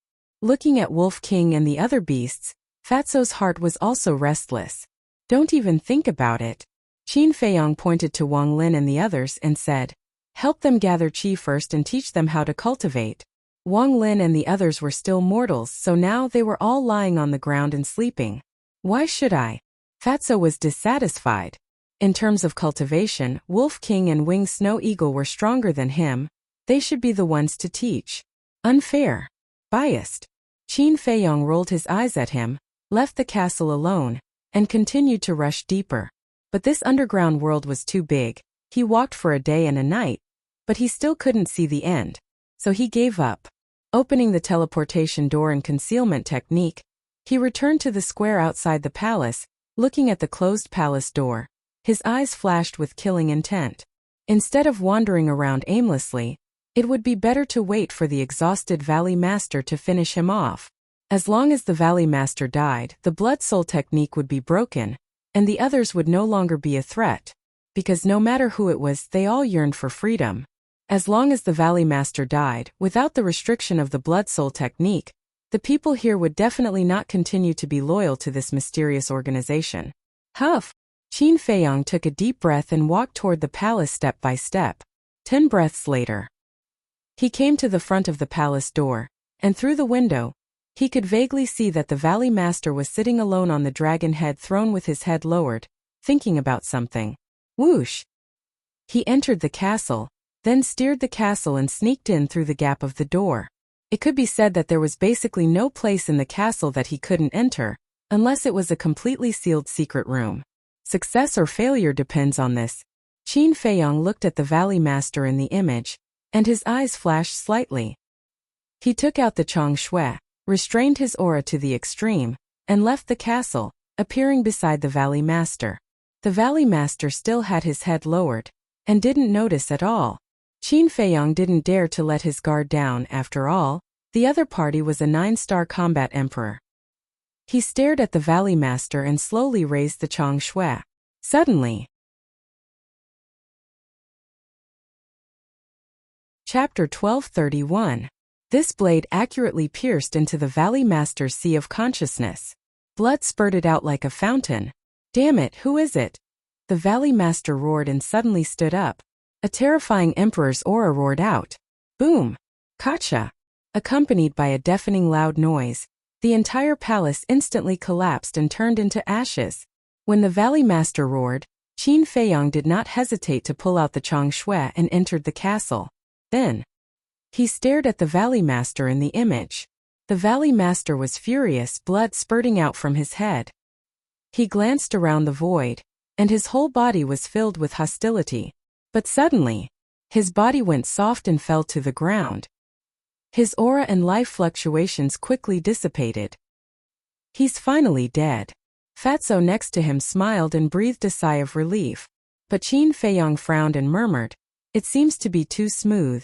Looking at Wolf King and the other beasts, Fatso's heart was also restless. Don't even think about it. Qin Feiyong pointed to Wang Lin and the others and said, help them gather qi first and teach them how to cultivate. Wang Lin and the others were still mortals, so now they were all lying on the ground and sleeping. Why should I? Fatso was dissatisfied. In terms of cultivation, Wolf King and Winged Snow Eagle were stronger than him. They should be the ones to teach. Unfair. Biased. Qin Feiyong rolled his eyes at him, left the castle alone, and continued to rush deeper. But this underground world was too big. He walked for a day and a night, but he still couldn't see the end. So he gave up. Opening the teleportation door and concealment technique, he returned to the square outside the palace, looking at the closed palace door. His eyes flashed with killing intent. Instead of wandering around aimlessly, it would be better to wait for the exhausted Valley Master to finish him off. As long as the Valley Master died, the Blood Soul technique would be broken, and the others would no longer be a threat. Because no matter who it was, they all yearned for freedom. As long as the Valley Master died, without the restriction of the Blood Soul technique, the people here would definitely not continue to be loyal to this mysterious organization. Huff! Qin Feiyong took a deep breath and walked toward the palace step by step. 10 breaths later, he came to the front of the palace door, and through the window, he could vaguely see that the Valley Master was sitting alone on the dragon head throne with his head lowered, thinking about something. Whoosh! He entered the castle, then steered the castle and sneaked in through the gap of the door. It could be said that there was basically no place in the castle that he couldn't enter, unless it was a completely sealed secret room. Success or failure depends on this. Qin Feiyong looked at the Valley Master in the image, and his eyes flashed slightly. He took out the Chong Shui, restrained his aura to the extreme, and left the castle, appearing beside the Valley Master. The Valley Master still had his head lowered, and didn't notice at all. Qin Feiyong didn't dare to let his guard down. After all, the other party was a 9-star combat emperor. He stared at the Valley Master and slowly raised the Chong Shui. Suddenly, Chapter 1231. This blade accurately pierced into the Valley Master's sea of consciousness. Blood spurted out like a fountain. Damn it, who is it? The Valley Master roared and suddenly stood up. A terrifying emperor's aura roared out. Boom! Gotcha! Accompanied by a deafening loud noise, the entire palace instantly collapsed and turned into ashes. When the Valley Master roared, Qin Feiyong did not hesitate to pull out the Chong Shui and entered the castle. Then, he stared at the Valley Master in the image. The Valley Master was furious, blood spurting out from his head. He glanced around the void, and his whole body was filled with hostility. But suddenly, his body went soft and fell to the ground. His aura and life fluctuations quickly dissipated. He's finally dead. Fatso next to him smiled and breathed a sigh of relief. But Qin Feiyong frowned and murmured, "It seems to be too smooth.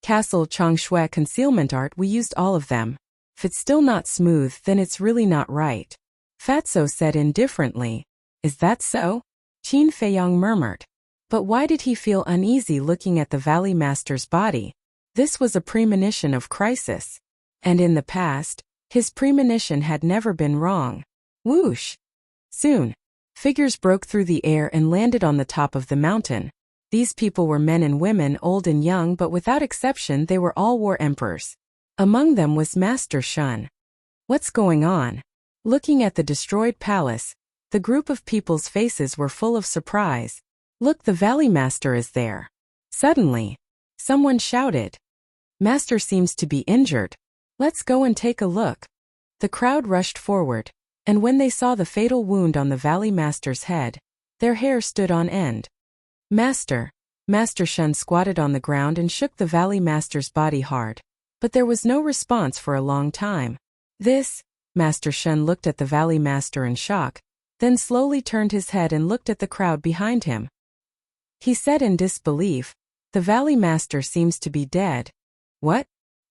Castle Chong Shui concealment art, we used all of them. If it's still not smooth, then it's really not right." Fatso said indifferently, "Is that so?" Qin Feiyong murmured. But why did he feel uneasy looking at the Valley Master's body? This was a premonition of crisis. And in the past, his premonition had never been wrong. Whoosh! Soon, figures broke through the air and landed on the top of the mountain. These people were men and women, old and young, but without exception they were all war emperors. Among them was Master Shun. What's going on? Looking at the destroyed palace, the group of people's faces were full of surprise. Look, the Valley Master is there. Suddenly, someone shouted, "Master seems to be injured. Let's go and take a look." The crowd rushed forward, and when they saw the fatal wound on the Valley Master's head, their hair stood on end. Master Shun squatted on the ground and shook the Valley Master's body hard, but there was no response for a long time. Master Shun looked at the Valley Master in shock, then slowly turned his head and looked at the crowd behind him. He said in disbelief, "The Valley Master seems to be dead." "What?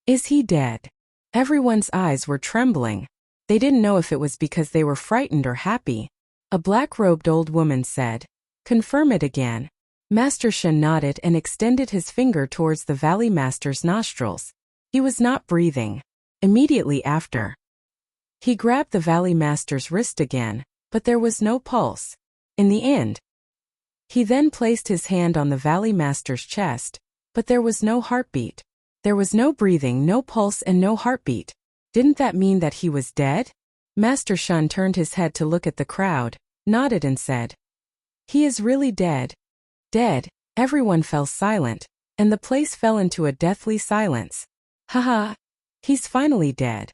Is he dead?" Everyone's eyes were trembling. They didn't know if it was because they were frightened or happy. A black-robed old woman said, "Confirm it again." Master Shen nodded and extended his finger towards the Valley Master's nostrils. He was not breathing. Immediately after, he grabbed the Valley Master's wrist again, but there was no pulse. In the end, he then placed his hand on the Valley Master's chest, but there was no heartbeat. There was no breathing, no pulse, and no heartbeat. Didn't that mean that he was dead? Master Shen turned his head to look at the crowd, nodded and said, "He is really dead." Dead. Everyone fell silent, and the place fell into a deathly silence. Haha. He's finally dead.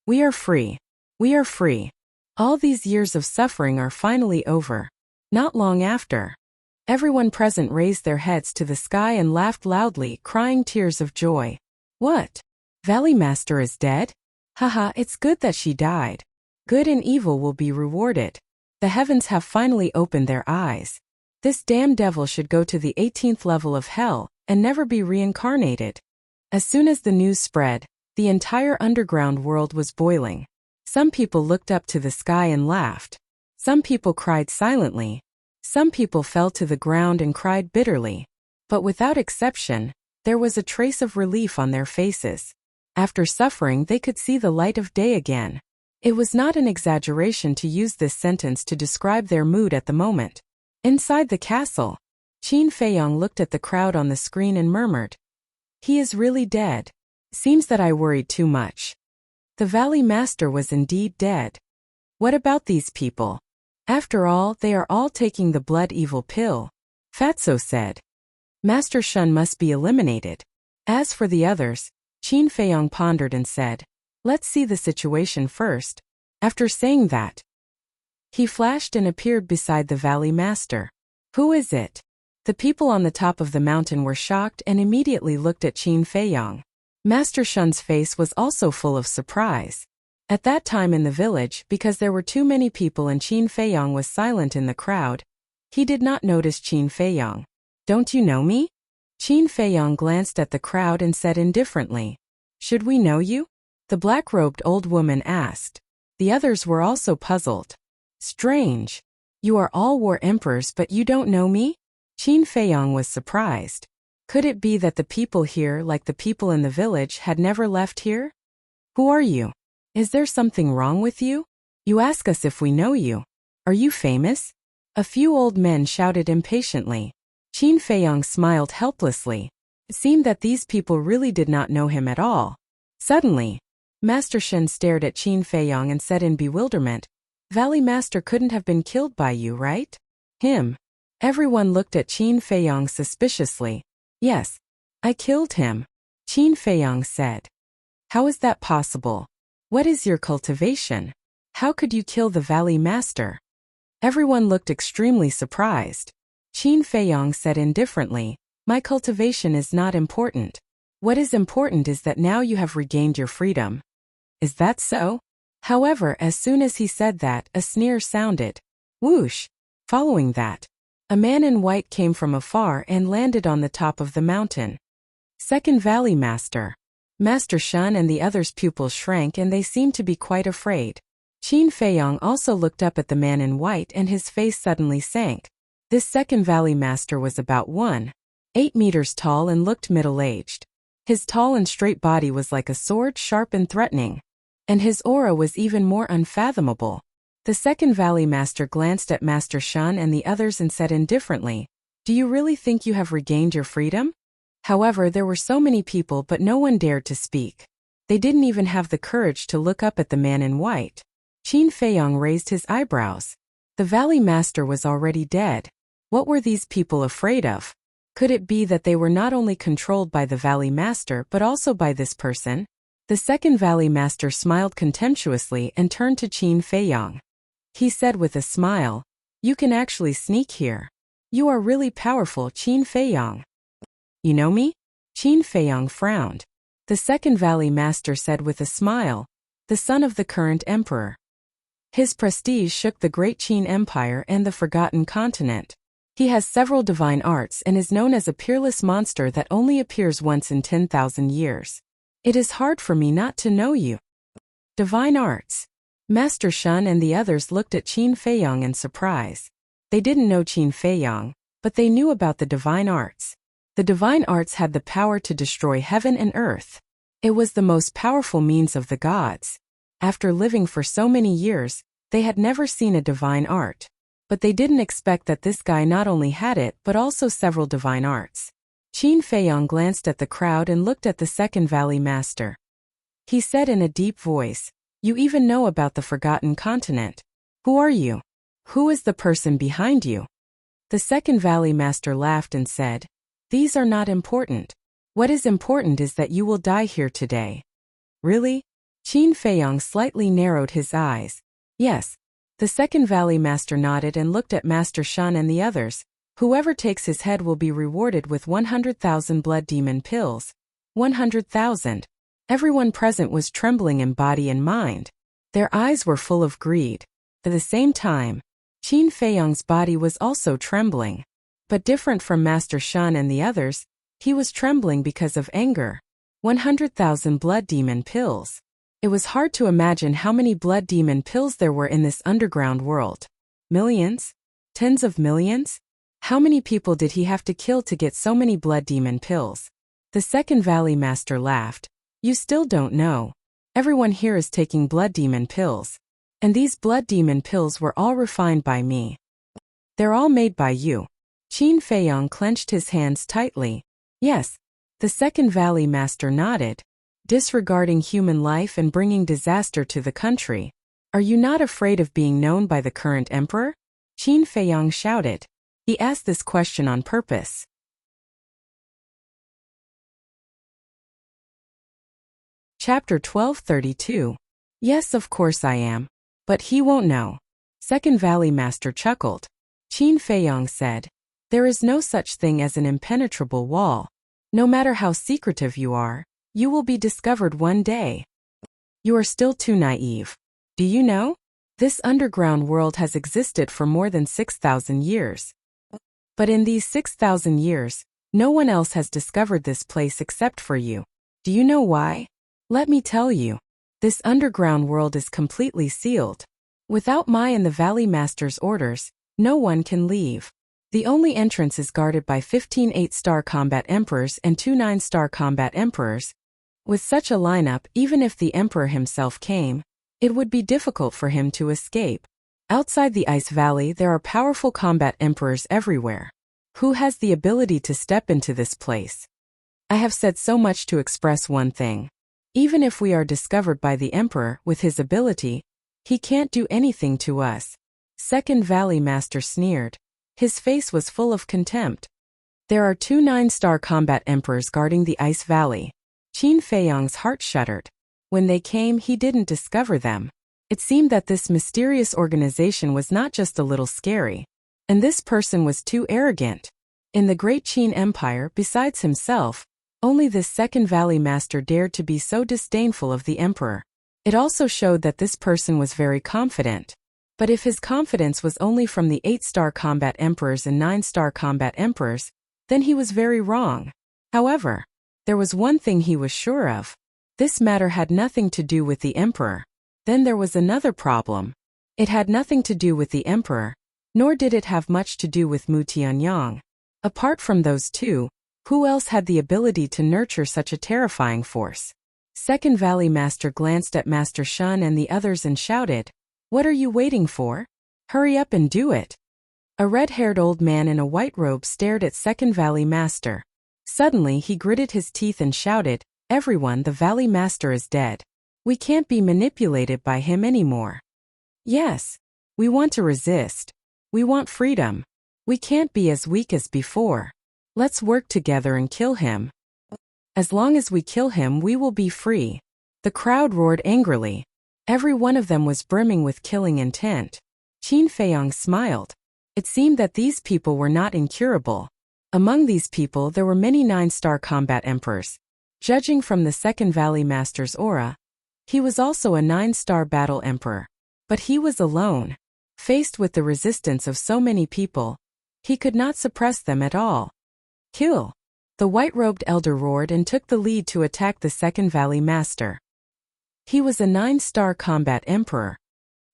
We are free. We are free. All these years of suffering are finally over. Not long after, everyone present raised their heads to the sky and laughed loudly, crying tears of joy. What? Valley Master is dead? Haha, it's good that she died. Good and evil will be rewarded. The heavens have finally opened their eyes. This damn devil should go to the 18th level of hell and never be reincarnated. As soon as the news spread, the entire underground world was boiling. Some people looked up to the sky and laughed. Some people cried silently. Some people fell to the ground and cried bitterly. But without exception, there was a trace of relief on their faces. After suffering, they could see the light of day again. It was not an exaggeration to use this sentence to describe their mood at the moment. Inside the castle, Qin Feiyong looked at the crowd on the screen and murmured, "He is really dead. Seems that I worried too much." The Valley Master was indeed dead. What about these people? After all, they are all taking the blood evil pill. Fatso said. Master Shun must be eliminated. As for the others, Qin Feiyong pondered and said, "Let's see the situation first." After saying that, he flashed and appeared beside the Valley Master. "Who is it?" The people on the top of the mountain were shocked and immediately looked at Qin Feiyong. Master Shun's face was also full of surprise. At that time in the village, because there were too many people and Qin Feiyong was silent in the crowd, he did not notice Qin Feiyong. "Don't you know me?" Qin Feiyong glanced at the crowd and said indifferently, "Should we know you?" The black-robed old woman asked. The others were also puzzled. "Strange. You are all war emperors but you don't know me?" Qin Feiyong was surprised. Could it be that the people here, like the people in the village, had never left here? "Who are you? Is there something wrong with you? You ask us if we know you. Are you famous?" A few old men shouted impatiently. Qin Feiyong smiled helplessly. It seemed that these people really did not know him at all. Suddenly, Master Shen stared at Qin Feiyong and said in bewilderment, "Valley Master couldn't have been killed by you, right?" "Him?" Everyone looked at Qin Feiyong suspiciously. "Yes, I killed him," Qin Feiyong said. "How is that possible? What is your cultivation? How could you kill the Valley Master?" Everyone looked extremely surprised. Qin Feiyong said indifferently, "My cultivation is not important. What is important is that now you have regained your freedom." "Is that so?" However, as soon as he said that, a sneer sounded. Whoosh! Following that, a man in white came from afar and landed on the top of the mountain. Second Valley Master. Master Shun and the others' pupils shrank and they seemed to be quite afraid. Qin Feiyong also looked up at the man in white and his face suddenly sank. This second Valley Master was about 1.8 meters tall and looked middle-aged. His tall and straight body was like a sword, sharp and threatening. And his aura was even more unfathomable. The second Valley Master glanced at Master Shun and the others and said indifferently, "Do you really think you have regained your freedom?" However, there were so many people but no one dared to speak. They didn't even have the courage to look up at the man in white. Qin Feiyong raised his eyebrows. The Valley Master was already dead. What were these people afraid of? Could it be that they were not only controlled by the Valley Master but also by this person? The second Valley Master smiled contemptuously and turned to Qin Feiyong. He said with a smile, "You can actually sneak here. You are really powerful, Qin Feiyong." "You know me?" Qin Feiyong frowned. The second Valley Master said with a smile, "The son of the current emperor." His prestige shook the great Qin Empire and the Forgotten Continent. He has several divine arts and is known as a peerless monster that only appears once in 10,000 years. It is hard for me not to know you. Divine arts. Master Shun and the others looked at Qin Feiyong in surprise. They didn't know Qin Feiyong, but they knew about the divine arts. The divine arts had the power to destroy heaven and earth. It was the most powerful means of the gods. After living for so many years, they had never seen a divine art. But they didn't expect that this guy not only had it but also several divine arts. Qin Feiyong glanced at the crowd and looked at the Second Valley Master. He said in a deep voice, "You even know about the Forgotten Continent. Who are you? Who is the person behind you?" The Second Valley Master laughed and said, "These are not important. What is important is that you will die here today." "Really?" Qin Feiyong slightly narrowed his eyes. "Yes." The Second Valley Master nodded and looked at Master Shun and the others. "Whoever takes his head will be rewarded with 100,000 blood demon pills." 100,000. Everyone present was trembling in body and mind. Their eyes were full of greed. At the same time, Qin Feiyong's body was also trembling. But different from Master Shun and the others, he was trembling because of anger. 100,000 blood demon pills. It was hard to imagine how many blood demon pills there were in this underground world. Millions? Tens of millions? How many people did he have to kill to get so many blood demon pills? The Second Valley Master laughed. "You still don't know. Everyone here is taking blood demon pills. And these blood demon pills were all refined by me. They're all made by you." Qin Feiyong clenched his hands tightly. "Yes." The Second Valley Master nodded. "Disregarding human life and bringing disaster to the country. Are you not afraid of being known by the current emperor?" Qin Feiyong shouted. He asked this question on purpose. Chapter 1232. "Yes, of course I am. But he won't know." Second Valley Master chuckled. Qin Feiyong said, "There is no such thing as an impenetrable wall. No matter how secretive you are, you will be discovered one day. You are still too naive. Do you know? This underground world has existed for more than 6,000 years. But in these 6,000 years, no one else has discovered this place except for you. Do you know why? Let me tell you. This underground world is completely sealed. Without my and the Valley Master's orders, no one can leave. The only entrance is guarded by 15 8-star combat emperors and 2 9-star combat emperors. With such a lineup, even if the emperor himself came, it would be difficult for him to escape. Outside the Ice Valley there are powerful combat emperors everywhere. Who has the ability to step into this place? I have said so much to express one thing. Even if we are discovered by the emperor with his ability, he can't do anything to us." Second Valley Master sneered. His face was full of contempt. "There are 2 9-star combat emperors guarding the Ice Valley." Qin Feiyong's heart shuddered. When they came, he didn't discover them. It seemed that this mysterious organization was not just a little scary. And this person was too arrogant. In the Great Qin Empire, besides himself, only this Second Valley Master dared to be so disdainful of the emperor. It also showed that this person was very confident. But if his confidence was only from the 8-star combat emperors and 9-star combat emperors, then he was very wrong. However, there was one thing he was sure of. This matter had nothing to do with the emperor. Then there was another problem. It had nothing to do with the emperor, nor did it have much to do with Mu Tianyang. Apart from those two, who else had the ability to nurture such a terrifying force? Second Valley Master glanced at Master Shun and the others and shouted, "What are you waiting for? Hurry up and do it." A red-haired old man in a white robe stared at Second Valley Master. Suddenly he gritted his teeth and shouted, "Everyone, the Valley Master is dead. We can't be manipulated by him anymore. Yes. We want to resist. We want freedom. We can't be as weak as before. Let's work together and kill him. As long as we kill him, we will be free." The crowd roared angrily. Every one of them was brimming with killing intent. Qin Feiyong smiled. It seemed that these people were not incurable. Among these people there were many 9-star combat emperors. Judging from the Second Valley Master's aura, he was also a 9-star battle emperor. But he was alone. Faced with the resistance of so many people, he could not suppress them at all. "Kill!" The white-robed elder roared and took the lead to attack the Second Valley Master. He was a 9-star combat emperor.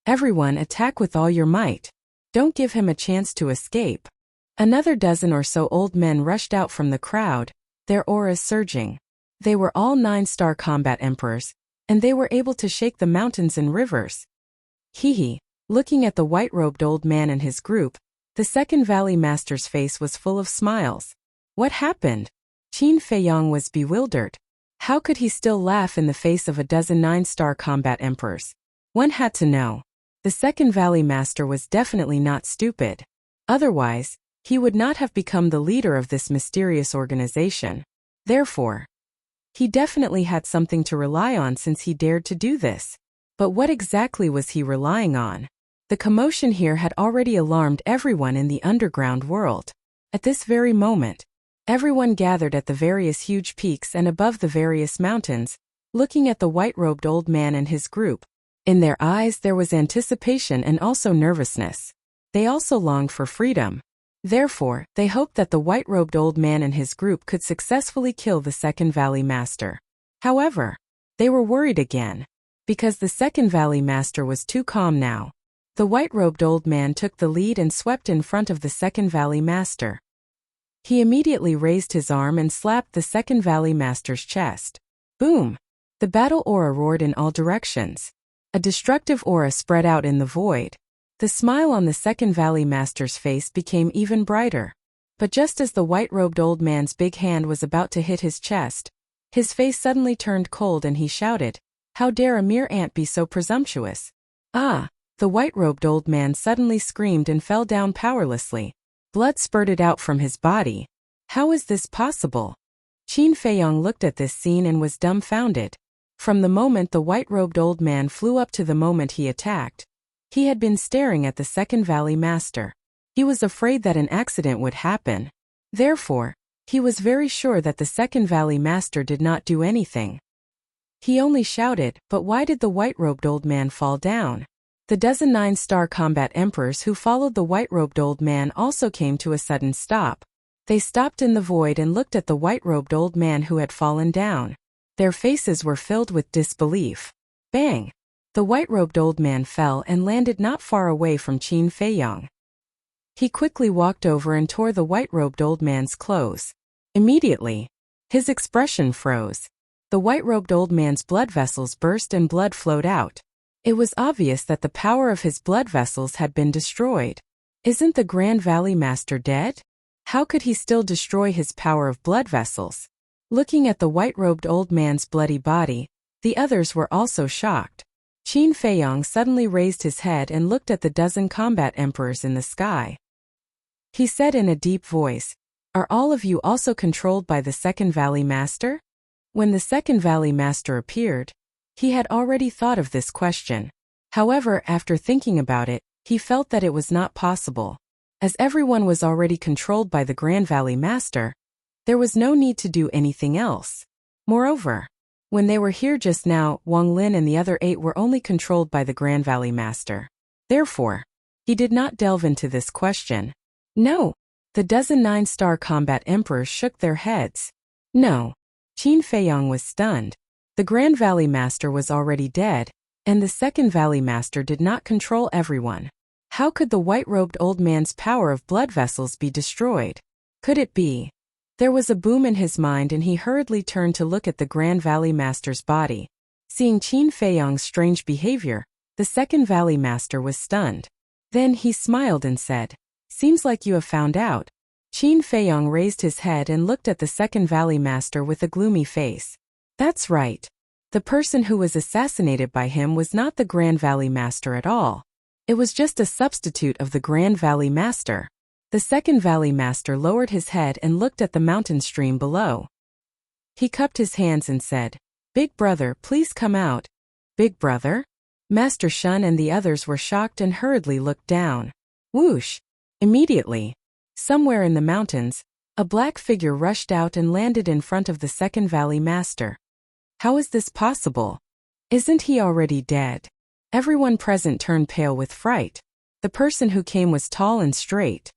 Everyone attack with all your might. Don't give him a chance to escape. Another dozen or so old men rushed out from the crowd, their auras surging. They were all 9-star combat emperors, and they were able to shake the mountains and rivers. Hee. Looking at the white-robed old man and his group, the second Valley Master's face was full of smiles. What happened? Qin Feiyong was bewildered. How could he still laugh in the face of a dozen 9-star combat emperors? One had to know. The second Valley Master was definitely not stupid. Otherwise, he would not have become the leader of this mysterious organization. Therefore, he definitely had something to rely on since he dared to do this. But what exactly was he relying on? The commotion here had already alarmed everyone in the underground world. At this very moment, everyone gathered at the various huge peaks and above the various mountains, looking at the white-robed old man and his group. In their eyes there was anticipation and also nervousness. They also longed for freedom. Therefore, they hoped that the white-robed old man and his group could successfully kill the second Valley Master. However, they were worried again, because the second Valley Master was too calm now. The white-robed old man took the lead and swept in front of the second Valley Master. He immediately raised his arm and slapped the second Valley Master's chest. Boom! The battle aura roared in all directions. A destructive aura spread out in the void. The smile on the second Valley Master's face became even brighter. But just as the white-robed old man's big hand was about to hit his chest, his face suddenly turned cold and he shouted, "How dare a mere ant be so presumptuous?" Ah! The white-robed old man suddenly screamed and fell down powerlessly. Blood spurted out from his body. How is this possible? Qin Feiyong looked at this scene and was dumbfounded. From the moment the white-robed old man flew up to the moment he attacked, he had been staring at the second Valley Master. He was afraid that an accident would happen. Therefore, he was very sure that the second Valley Master did not do anything. He only shouted, "But why did the white-robed old man fall down?" The dozen 9-star combat emperors who followed the white-robed old man also came to a sudden stop. They stopped in the void and looked at the white-robed old man who had fallen down. Their faces were filled with disbelief. Bang! The white-robed old man fell and landed not far away from Qin Feiyong. He quickly walked over and tore the white-robed old man's clothes. Immediately, his expression froze. The white-robed old man's blood vessels burst and blood flowed out. It was obvious that the power of his blood vessels had been destroyed. Isn't the Grand Valley Master dead? How could he still destroy his power of blood vessels? Looking at the white-robed old man's bloody body, the others were also shocked. Qin Feiyong suddenly raised his head and looked at the dozen combat emperors in the sky. He said in a deep voice, "Are all of you also controlled by the second Valley Master?" When the second Valley Master appeared, he had already thought of this question. However, after thinking about it, he felt that it was not possible. As everyone was already controlled by the Grand Valley Master, there was no need to do anything else. Moreover, when they were here just now, Wang Lin and the other 8 were only controlled by the Grand Valley Master. Therefore, he did not delve into this question. No! The dozen 9-star combat emperors shook their heads. No! Qin Feiyong was stunned. The Grand Valley Master was already dead, and the second Valley Master did not control everyone. How could the white-robed old man's power of blood vessels be destroyed? Could it be? There was a boom in his mind and he hurriedly turned to look at the Grand Valley Master's body. Seeing Qin Feiyong's strange behavior, the second Valley Master was stunned. Then he smiled and said, "Seems like you have found out." Qin Feiyong raised his head and looked at the second Valley Master with a gloomy face. That's right. The person who was assassinated by him was not the Grand Valley Master at all. It was just a substitute of the Grand Valley Master. The second Valley Master lowered his head and looked at the mountain stream below. He cupped his hands and said, "Big brother, please come out." Big brother? Master Shun and the others were shocked and hurriedly looked down. Whoosh! Immediately, somewhere in the mountains, a black figure rushed out and landed in front of the second Valley Master. How is this possible? Isn't he already dead? Everyone present turned pale with fright. The person who came was tall and straight.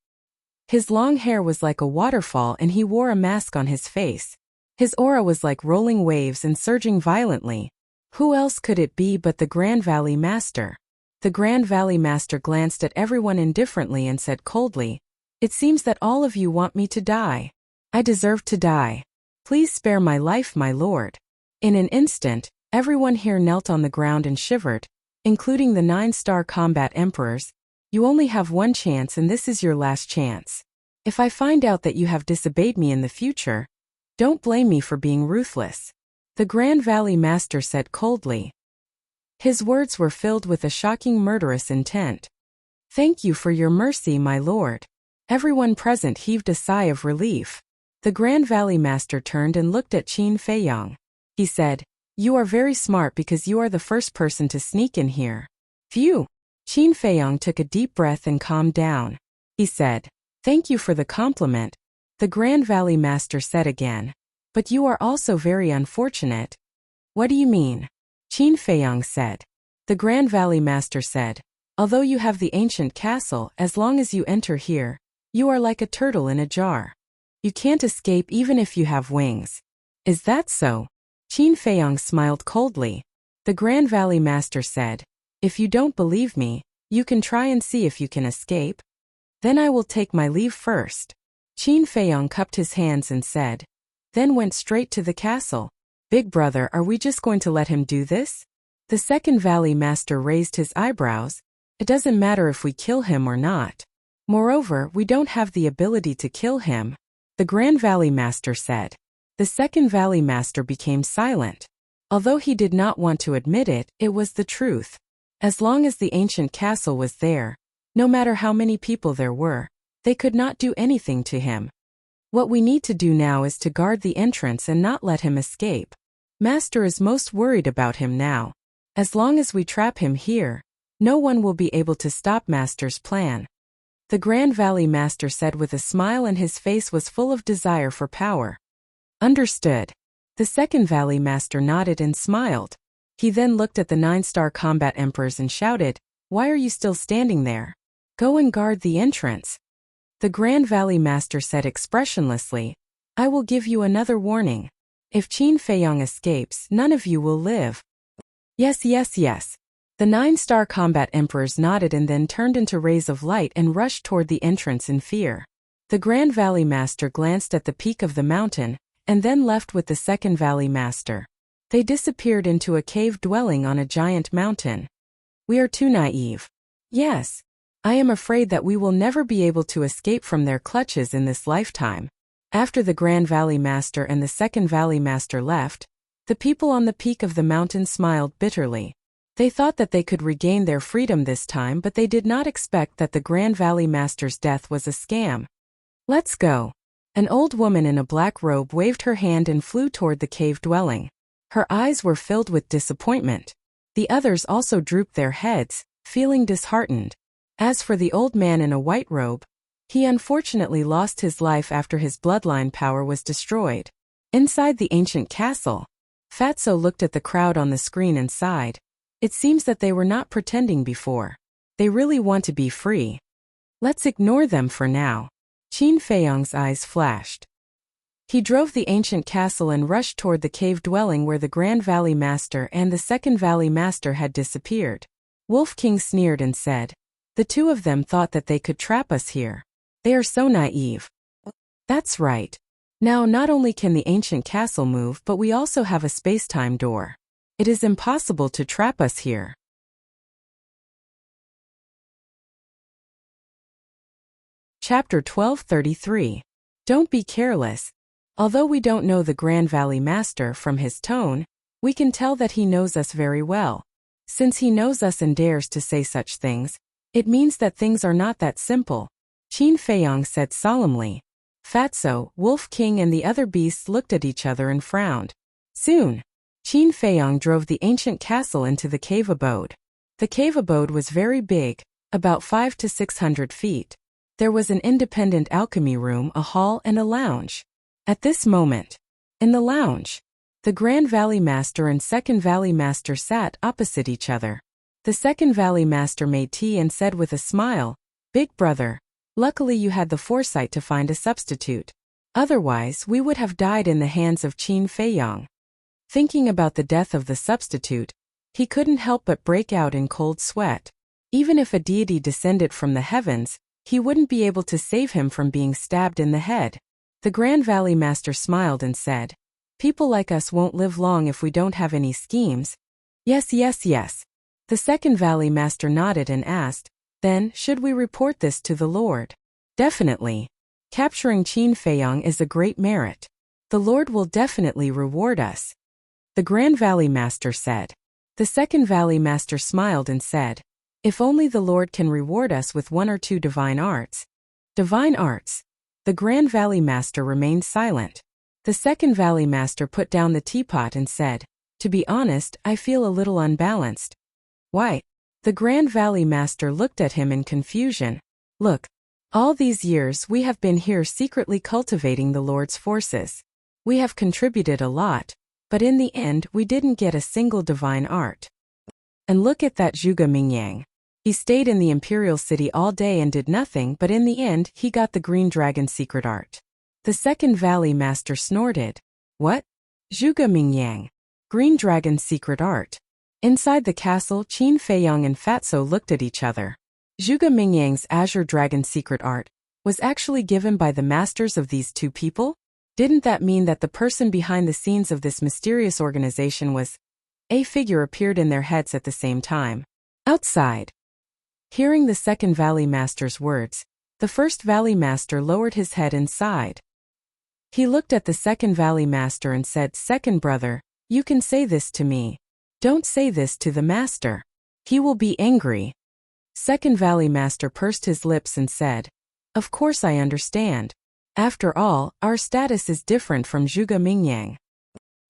His long hair was like a waterfall and he wore a mask on his face. His aura was like rolling waves and surging violently. Who else could it be but the Grand Valley Master? The Grand Valley Master glanced at everyone indifferently and said coldly, "It seems that all of you want me to die. I deserve to die. Please spare my life, my lord." In an instant, everyone here knelt on the ground and shivered, including the 9-star combat emperors. "You only have one chance, and this is your last chance. If I find out that you have disobeyed me in the future, don't blame me for being ruthless," the Grand Valley Master said coldly. His words were filled with a shocking murderous intent. "Thank you for your mercy, my lord." Everyone present heaved a sigh of relief. The Grand Valley Master turned and looked at Qin Feiyang. He said, "You are very smart because you are the first person to sneak in here." Phew! Qin Feiyang took a deep breath and calmed down. He said, "Thank you for the compliment," the Grand Valley Master said again. "But you are also very unfortunate." "What do you mean?" Qin Feiyang said. The Grand Valley Master said, "Although you have the ancient castle, as long as you enter here, you are like a turtle in a jar. You can't escape even if you have wings." "Is that so?" Qin Feiyang smiled coldly. The Grand Valley Master said, "If you don't believe me, you can try and see if you can escape. Then I will take my leave first." Qin Feiyang cupped his hands and said, then went straight to the castle. "Big brother, are we just going to let him do this?" The Second Valley Master raised his eyebrows. "It doesn't matter if we kill him or not. Moreover, we don't have the ability to kill him," the Grand Valley Master said. The Second Valley Master became silent. Although he did not want to admit it, it was the truth. As long as the ancient castle was there, no matter how many people there were, they could not do anything to him. "What we need to do now is to guard the entrance and not let him escape. Master is most worried about him now. As long as we trap him here, no one will be able to stop Master's plan," the Grand Valley Master said with a smile, and his face was full of desire for power. "Understood." The Second Valley Master nodded and smiled. He then looked at the 9-star combat emperors and shouted, "Why are you still standing there? Go and guard the entrance." The Grand Valley Master said expressionlessly, "I will give you another warning. If Qin Feiyang escapes, none of you will live." "Yes, yes, yes." The 9-star combat emperors nodded and then turned into rays of light and rushed toward the entrance in fear. The Grand Valley Master glanced at the peak of the mountain, and then left with the Second Valley Master. They disappeared into a cave dwelling on a giant mountain. "We are too naive." "Yes. I am afraid that we will never be able to escape from their clutches in this lifetime." After the Grand Valley Master and the Second Valley Master left, the people on the peak of the mountain smiled bitterly. They thought that they could regain their freedom this time, but they did not expect that the Grand Valley Master's death was a scam. "Let's go." An old woman in a black robe waved her hand and flew toward the cave dwelling. Her eyes were filled with disappointment. The others also drooped their heads, feeling disheartened. As for the old man in a white robe, he unfortunately lost his life after his bloodline power was destroyed. Inside the ancient castle, Fatso looked at the crowd on the screen and sighed. It seems that they were not pretending before. They really want to be free. Let's ignore them for now. Qin Feiyang's eyes flashed. He drove the ancient castle and rushed toward the cave dwelling where the Grand Valley Master and the Second Valley Master had disappeared. Wolf King sneered and said, "The two of them thought that they could trap us here. They are so naive." "That's right. Now not only can the ancient castle move, but we also have a space-time door. It is impossible to trap us here." Chapter 1233. Don't be careless. Although we don't know the Grand Valley Master from his tone, we can tell that he knows us very well. Since he knows us and dares to say such things, it means that things are not that simple. Qin Feiyang said solemnly. Fatso, Wolf King and the other beasts looked at each other and frowned. Soon, Qin Feiyang drove the ancient castle into the cave abode. The cave abode was very big, about 500 to 600 feet. There was an independent alchemy room, a hall, and a lounge. At this moment, in the lounge, the Grand Valley Master and Second Valley Master sat opposite each other. The Second Valley Master made tea and said with a smile, "Big brother, luckily you had the foresight to find a substitute. Otherwise, we would have died in the hands of Qin Feiyang." Thinking about the death of the substitute, he couldn't help but break out in cold sweat. Even if a deity descended from the heavens, he wouldn't be able to save him from being stabbed in the head. The Grand Valley Master smiled and said, "People like us won't live long if we don't have any schemes." Yes, yes, yes. The Second Valley Master nodded and asked, "Then, should we report this to the Lord?" "Definitely. Capturing Qin Feiyang is a great merit. The Lord will definitely reward us," the Grand Valley Master said. The Second Valley Master smiled and said, "If only the Lord can reward us with one or two divine arts." Divine arts? The Grand Valley Master remained silent. The Second Valley Master put down the teapot and said, "To be honest, I feel a little unbalanced." "Why?" The Grand Valley Master looked at him in confusion. "Look, all these years we have been here secretly cultivating the Lord's forces. We have contributed a lot, but in the end we didn't get a single divine art. And look at that Zhuge Mingyang. He stayed in the Imperial City all day and did nothing, but in the end he got the Green Dragon secret art." The Second Valley Master snorted. "What? Zhuge Mingyang? Green Dragon secret art?" Inside the castle, Qin Feiyang and Fatso looked at each other. Zhuge Mingyang's Azure Dragon secret art was actually given by the masters of these two people? Didn't that mean that the person behind the scenes of this mysterious organization was... A figure appeared in their heads at the same time. Outside. Hearing the Second Valley Master's words, the First Valley Master lowered his head and sighed. He looked at the Second Valley Master and said, "Second brother, you can say this to me. Don't say this to the Master. He will be angry." Second Valley Master pursed his lips and said, "Of course I understand. After all, our status is different from Zhuge Mingyang."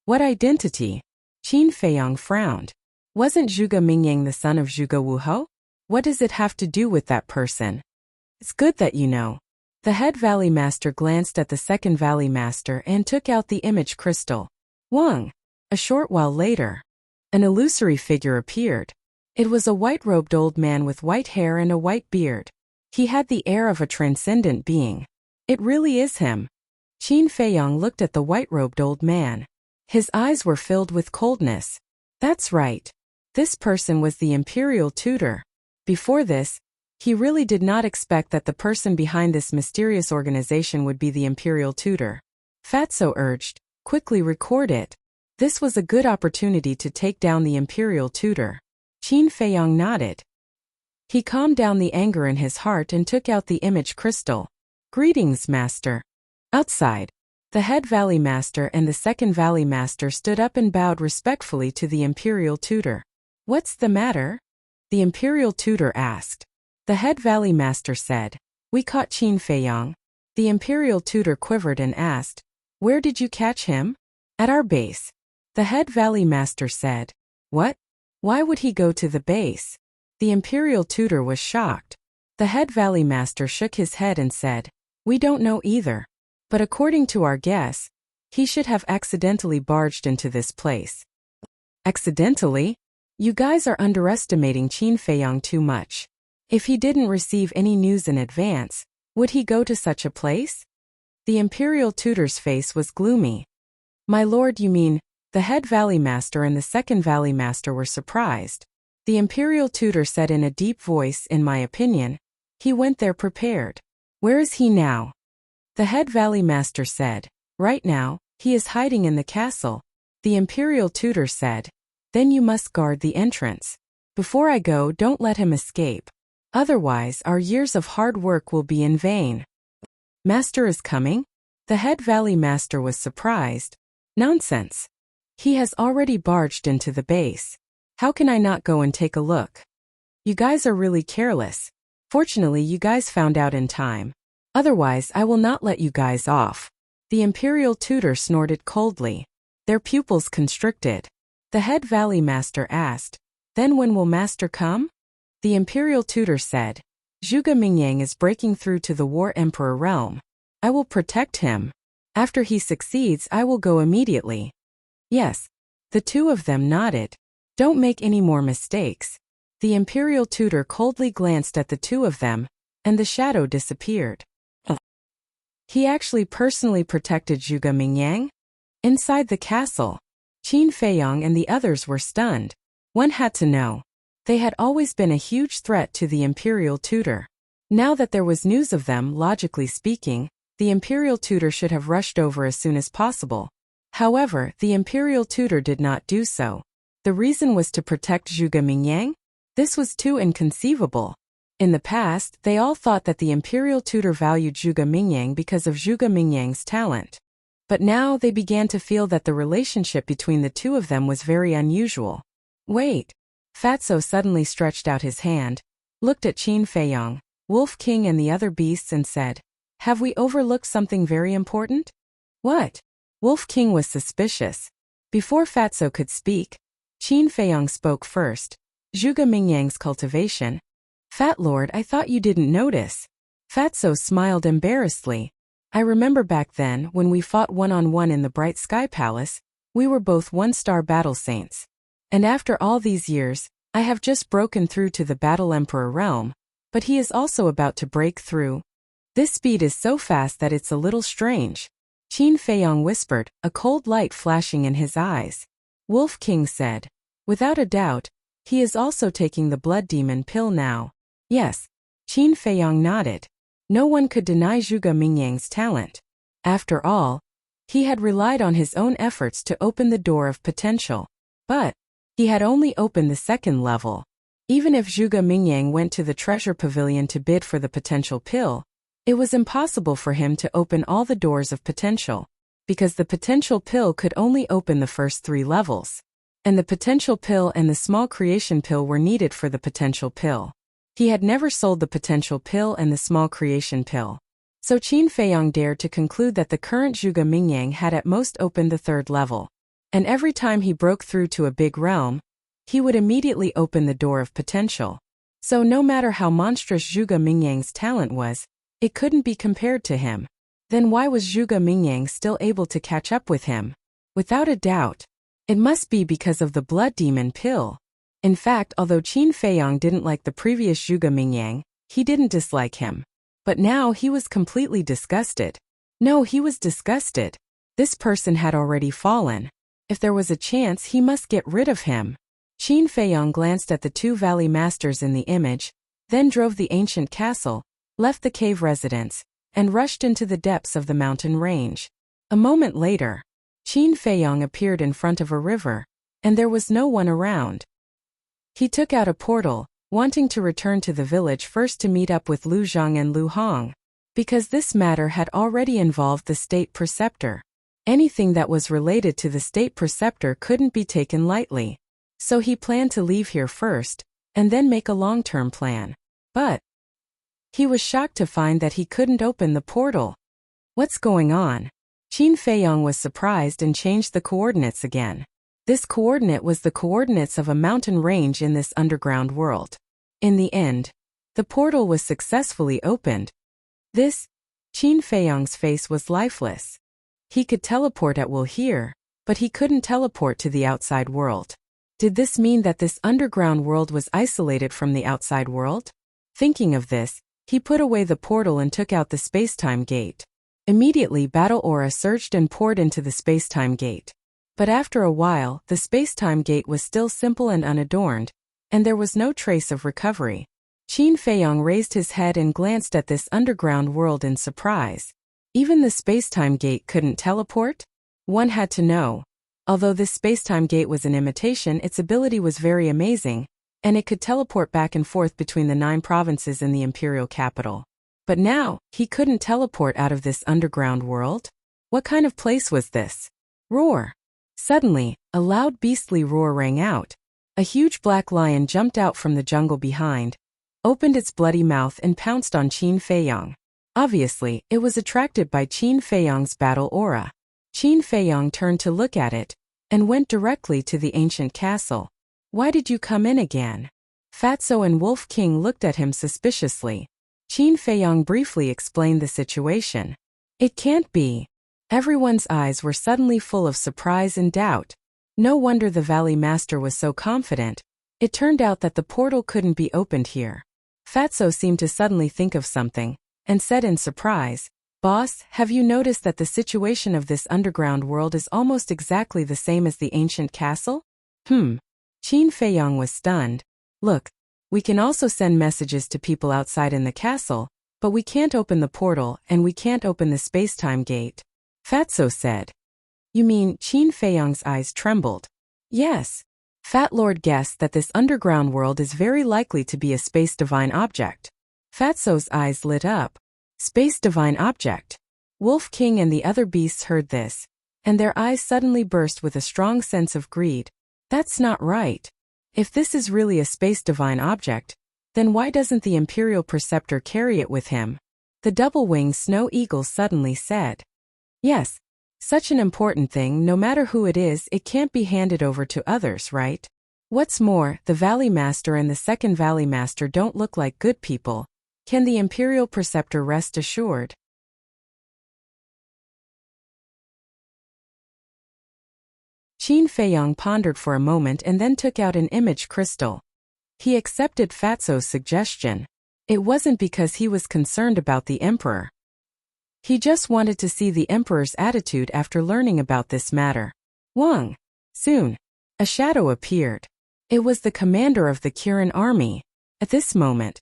"What identity?" Qin Feiyang frowned. "Wasn't Zhuge Mingyang the son of Zhuge Wuhou? What does it have to do with that person?" "It's good that you know." The Head Valley Master glanced at the Second Valley Master and took out the image crystal. Wang. A short while later, an illusory figure appeared. It was a white-robed old man with white hair and a white beard. He had the air of a transcendent being. "It really is him." Qin Feiyang looked at the white-robed old man. His eyes were filled with coldness. "That's right. This person was the Imperial Tutor." Before this, he really did not expect that the person behind this mysterious organization would be the Imperial Tutor. Fatso urged, "Quickly record it." This was a good opportunity to take down the Imperial Tutor. Qin Feiyang nodded. He calmed down the anger in his heart and took out the image crystal. "Greetings, Master." Outside, the Head Valley Master and the Second Valley Master stood up and bowed respectfully to the Imperial Tutor. "What's the matter?" the Imperial Tutor asked. The Head Valley Master said, "We caught Qin Feiyang." The Imperial Tutor quivered and asked, "Where did you catch him?" "At our base." The Head Valley Master said, "What? Why would he go to the base?" The Imperial Tutor was shocked. The Head Valley Master shook his head and said, "We don't know either. But according to our guess, he should have accidentally barged into this place." "Accidentally? You guys are underestimating Qin Feiyang too much. If he didn't receive any news in advance, would he go to such a place?" The Imperial Tutor's face was gloomy. "My lord, you mean..." The Head Valley Master and the Second Valley Master were surprised. The Imperial Tutor said in a deep voice, "In my opinion, he went there prepared." "Where is he now?" The Head Valley Master said, "Right now, he is hiding in the castle." The Imperial Tutor said, "Then you must guard the entrance. Before I go, don't let him escape. Otherwise, our years of hard work will be in vain." "Master is coming?" The Head Valley Master was surprised. "Nonsense. He has already barged into the base. How can I not go and take a look?" "You guys are really careless. Fortunately, you guys found out in time. Otherwise, I will not let you guys off." The Imperial Tutor snorted coldly. Their pupils constricted. The Head Valley Master asked, "Then when will Master come?" The Imperial Tutor said, "Zhuge Mingyang is breaking through to the War Emperor realm. I will protect him. After he succeeds, I will go immediately." "Yes." The two of them nodded. "Don't make any more mistakes." The Imperial Tutor coldly glanced at the two of them, and the shadow disappeared. He actually personally protected Zhuge Mingyang? Inside the castle, Qin Feiyang and the others were stunned. One had to know. They had always been a huge threat to the imperial tutor. Now that there was news of them, logically speaking, the imperial tutor should have rushed over as soon as possible. However, the imperial tutor did not do so. The reason was to protect Zhuge Mingyang? This was too inconceivable. In the past, they all thought that the imperial tutor valued Zhuge Mingyang because of Zhuge Mingyang's talent. But now they began to feel that the relationship between the two of them was very unusual. Wait. Fatso suddenly stretched out his hand, looked at Qin Feiyong, Wolf King and the other beasts and said, "Have we overlooked something very important?" "What?" Wolf King was suspicious. Before Fatso could speak, Qin Feiyong spoke first. "Zhuge Mingyang's cultivation." "Fat Lord, I thought you didn't notice." Fatso smiled embarrassedly. "I remember back then when we fought one-on-one in the Bright Sky Palace, we were both one-star battle saints. And after all these years, I have just broken through to the Battle Emperor realm, but he is also about to break through. This speed is so fast that it's a little strange." Qin Feiyong whispered, a cold light flashing in his eyes. Wolf King said, "Without a doubt, he is also taking the blood demon pill now." "Yes." Qin Feiyong nodded. No one could deny Zhuge Mingyang's talent. After all, he had relied on his own efforts to open the door of potential. But he had only opened the second level. Even if Zhuge Mingyang went to the treasure pavilion to bid for the potential pill, it was impossible for him to open all the doors of potential, because the potential pill could only open the first 3 levels. And the potential pill and the small creation pill were needed for the potential pill. He had never sold the potential pill and the small creation pill. So Qin Feiyong dared to conclude that the current Zhuge Mingyang had at most opened the 3rd level. And every time he broke through to a big realm, he would immediately open the door of potential. So no matter how monstrous Zhuge Mingyang's talent was, it couldn't be compared to him. Then why was Zhuge Mingyang still able to catch up with him? Without a doubt, it must be because of the blood demon pill. In fact, although Qin Feiyong didn't like the previous Zhuge Mingyang, he didn't dislike him. But now he was completely disgusted. No, he was disgusted. This person had already fallen. If there was a chance, he must get rid of him. Qin Feiyong glanced at the 2 valley masters in the image, then drove the ancient castle, left the cave residence, and rushed into the depths of the mountain range. A moment later, Qin Feiyong appeared in front of a river, and there was no one around. He took out a portal, wanting to return to the village first to meet up with Lu Zhang and Lu Hong, because this matter had already involved the state preceptor. Anything that was related to the state preceptor couldn't be taken lightly. So he planned to leave here first, and then make a long-term plan. But he was shocked to find that he couldn't open the portal. What's going on? Qin Feiyong was surprised and changed the coordinates again. This coordinate was the coordinates of a mountain range in this underground world. In the end, the portal was successfully opened. Qin Feiyong's face was lifeless. He could teleport at will here, but he couldn't teleport to the outside world. Did this mean that this underground world was isolated from the outside world? Thinking of this, he put away the portal and took out the space-time gate. Immediately, battle aura surged and poured into the space-time gate. But after a while, the space-time gate was still simple and unadorned, and there was no trace of recovery. Qin Feiyong raised his head and glanced at this underground world in surprise. Even the space-time gate couldn't teleport? One had to know. Although this space-time gate was an imitation, its ability was very amazing, and it could teleport back and forth between the 9 provinces in the imperial capital. But now, he couldn't teleport out of this underground world? What kind of place was this? Roar! Suddenly, a loud beastly roar rang out. A huge black lion jumped out from the jungle behind, opened its bloody mouth and pounced on Qin Feiyong. Obviously, it was attracted by Qin Feiyong's battle aura. Qin Feiyong turned to look at it, and went directly to the ancient castle. "Why did you come in again?" Fatso and Wolf King looked at him suspiciously. Qin Feiyong briefly explained the situation. "It can't be." Everyone's eyes were suddenly full of surprise and doubt. No wonder the Valley Master was so confident. It turned out that the portal couldn't be opened here. Fatso seemed to suddenly think of something, and said in surprise, "Boss, have you noticed that the situation of this underground world is almost exactly the same as the ancient castle?" Qin Feiyong was stunned. Look, we can also send messages to people outside in the castle, but we can't open the portal and we can't open the space-time gate. Fatso said. You mean, Qin Feiyang's eyes trembled. Yes. Fat Lord guessed that this underground world is very likely to be a space divine object. Fatso's eyes lit up. Space divine object. Wolf King and the other beasts heard this, and their eyes suddenly burst with a strong sense of greed. That's not right. If this is really a space divine object, then why doesn't the Imperial Preceptor carry it with him? The double-winged snow eagle suddenly said. Yes. Such an important thing, no matter who it is, it can't be handed over to others, right? What's more, the Valley Master and the second Valley Master don't look like good people. Can the Imperial Preceptor rest assured? Qin Feiyang pondered for a moment and then took out an image crystal. He accepted Fatso's suggestion. It wasn't because he was concerned about the Emperor. He just wanted to see the Emperor's attitude after learning about this matter. Wang. Soon, a shadow appeared. It was the commander of the Kirin army. At this moment,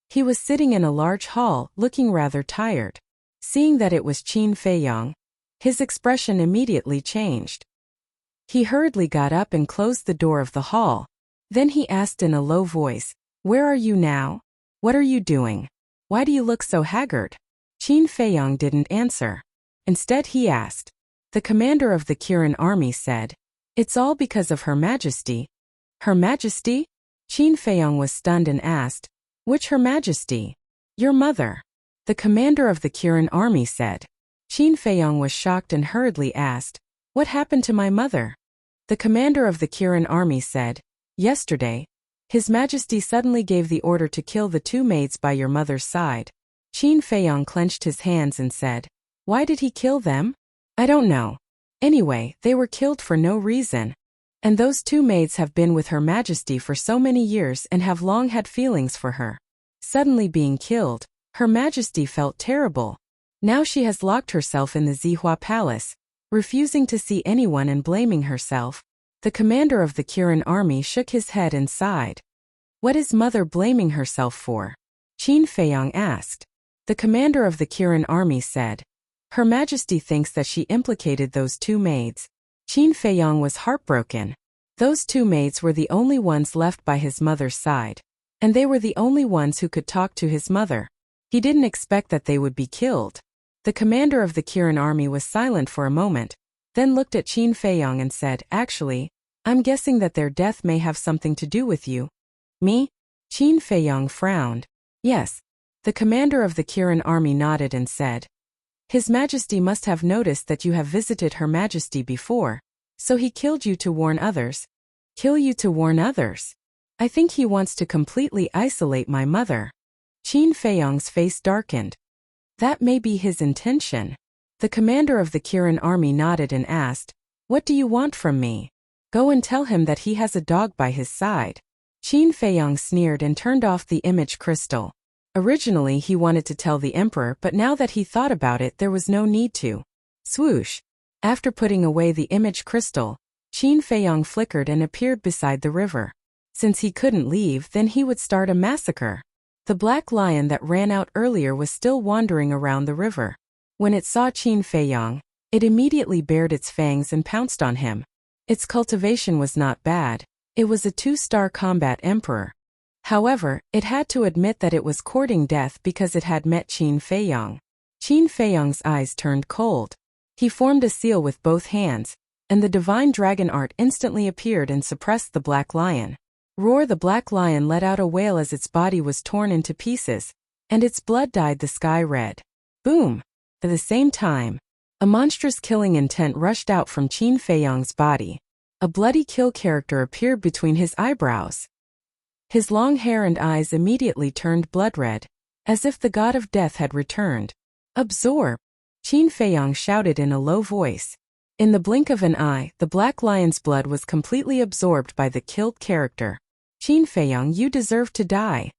he was sitting in a large hall, looking rather tired. Seeing that it was Qin Feiyang, his expression immediately changed. He hurriedly got up and closed the door of the hall. Then he asked in a low voice, "Where are you now? What are you doing? Why do you look so haggard?" Qin Feiyang didn't answer. Instead he asked. The commander of the Kirin army said, "It's all because of Her Majesty." Her Majesty? Qin Feiyang was stunned and asked, "Which Her Majesty?" "Your mother." The commander of the Kirin army said. Qin Feiyang was shocked and hurriedly asked, "What happened to my mother?" The commander of the Kirin army said, "Yesterday, His Majesty suddenly gave the order to kill the two maids by your mother's side." Qin Feiyang clenched his hands and said, "Why did he kill them?" "I don't know. Anyway, they were killed for no reason. And those two maids have been with Her Majesty for so many years and have long had feelings for her. Suddenly being killed, Her Majesty felt terrible. Now she has locked herself in the Zihua Palace, refusing to see anyone and blaming herself." The commander of the Kirin army shook his head and sighed. "What is mother blaming herself for?" Qin Feiyang asked. The commander of the Kirin army said, "Her Majesty thinks that she implicated those two maids." Qin Feiyang was heartbroken. Those two maids were the only ones left by his mother's side. And they were the only ones who could talk to his mother. He didn't expect that they would be killed. The commander of the Kirin army was silent for a moment, then looked at Qin Feiyang and said, "Actually, I'm guessing that their death may have something to do with you." "Me?" Qin Feiyang frowned. "Yes." The commander of the Kirin army nodded and said, "His Majesty must have noticed that you have visited Her Majesty before, so he killed you to warn others." "Kill you to warn others?" "I think he wants to completely isolate my mother." Qin Feiyang's face darkened. "That may be his intention." The commander of the Kirin army nodded and asked, "What do you want from me?" "Go and tell him that he has a dog by his side." Qin Feiyang sneered and turned off the image crystal. Originally he wanted to tell the Emperor, but now that he thought about it, there was no need to. Swoosh! After putting away the image crystal, Qin Feiyang flickered and appeared beside the river. Since he couldn't leave, then he would start a massacre. The black lion that ran out earlier was still wandering around the river. When it saw Qin Feiyang, it immediately bared its fangs and pounced on him. Its cultivation was not bad. It was a 2-star combat emperor. However, it had to admit that it was courting death because it had met Qin Feiyang. Qin Feiyang's eyes turned cold. He formed a seal with both hands, and the divine dragon art instantly appeared and suppressed the black lion. Roar! The black lion let out a wail as its body was torn into pieces, and its blood dyed the sky red. Boom! At the same time, a monstrous killing intent rushed out from Qin Feiyang's body. A bloody kill character appeared between his eyebrows. His long hair and eyes immediately turned blood red, as if the god of death had returned. "Absorb!" Qin Feiyang shouted in a low voice. In the blink of an eye, the black lion's blood was completely absorbed by the killed character. "Qin Feiyang, you deserve to die."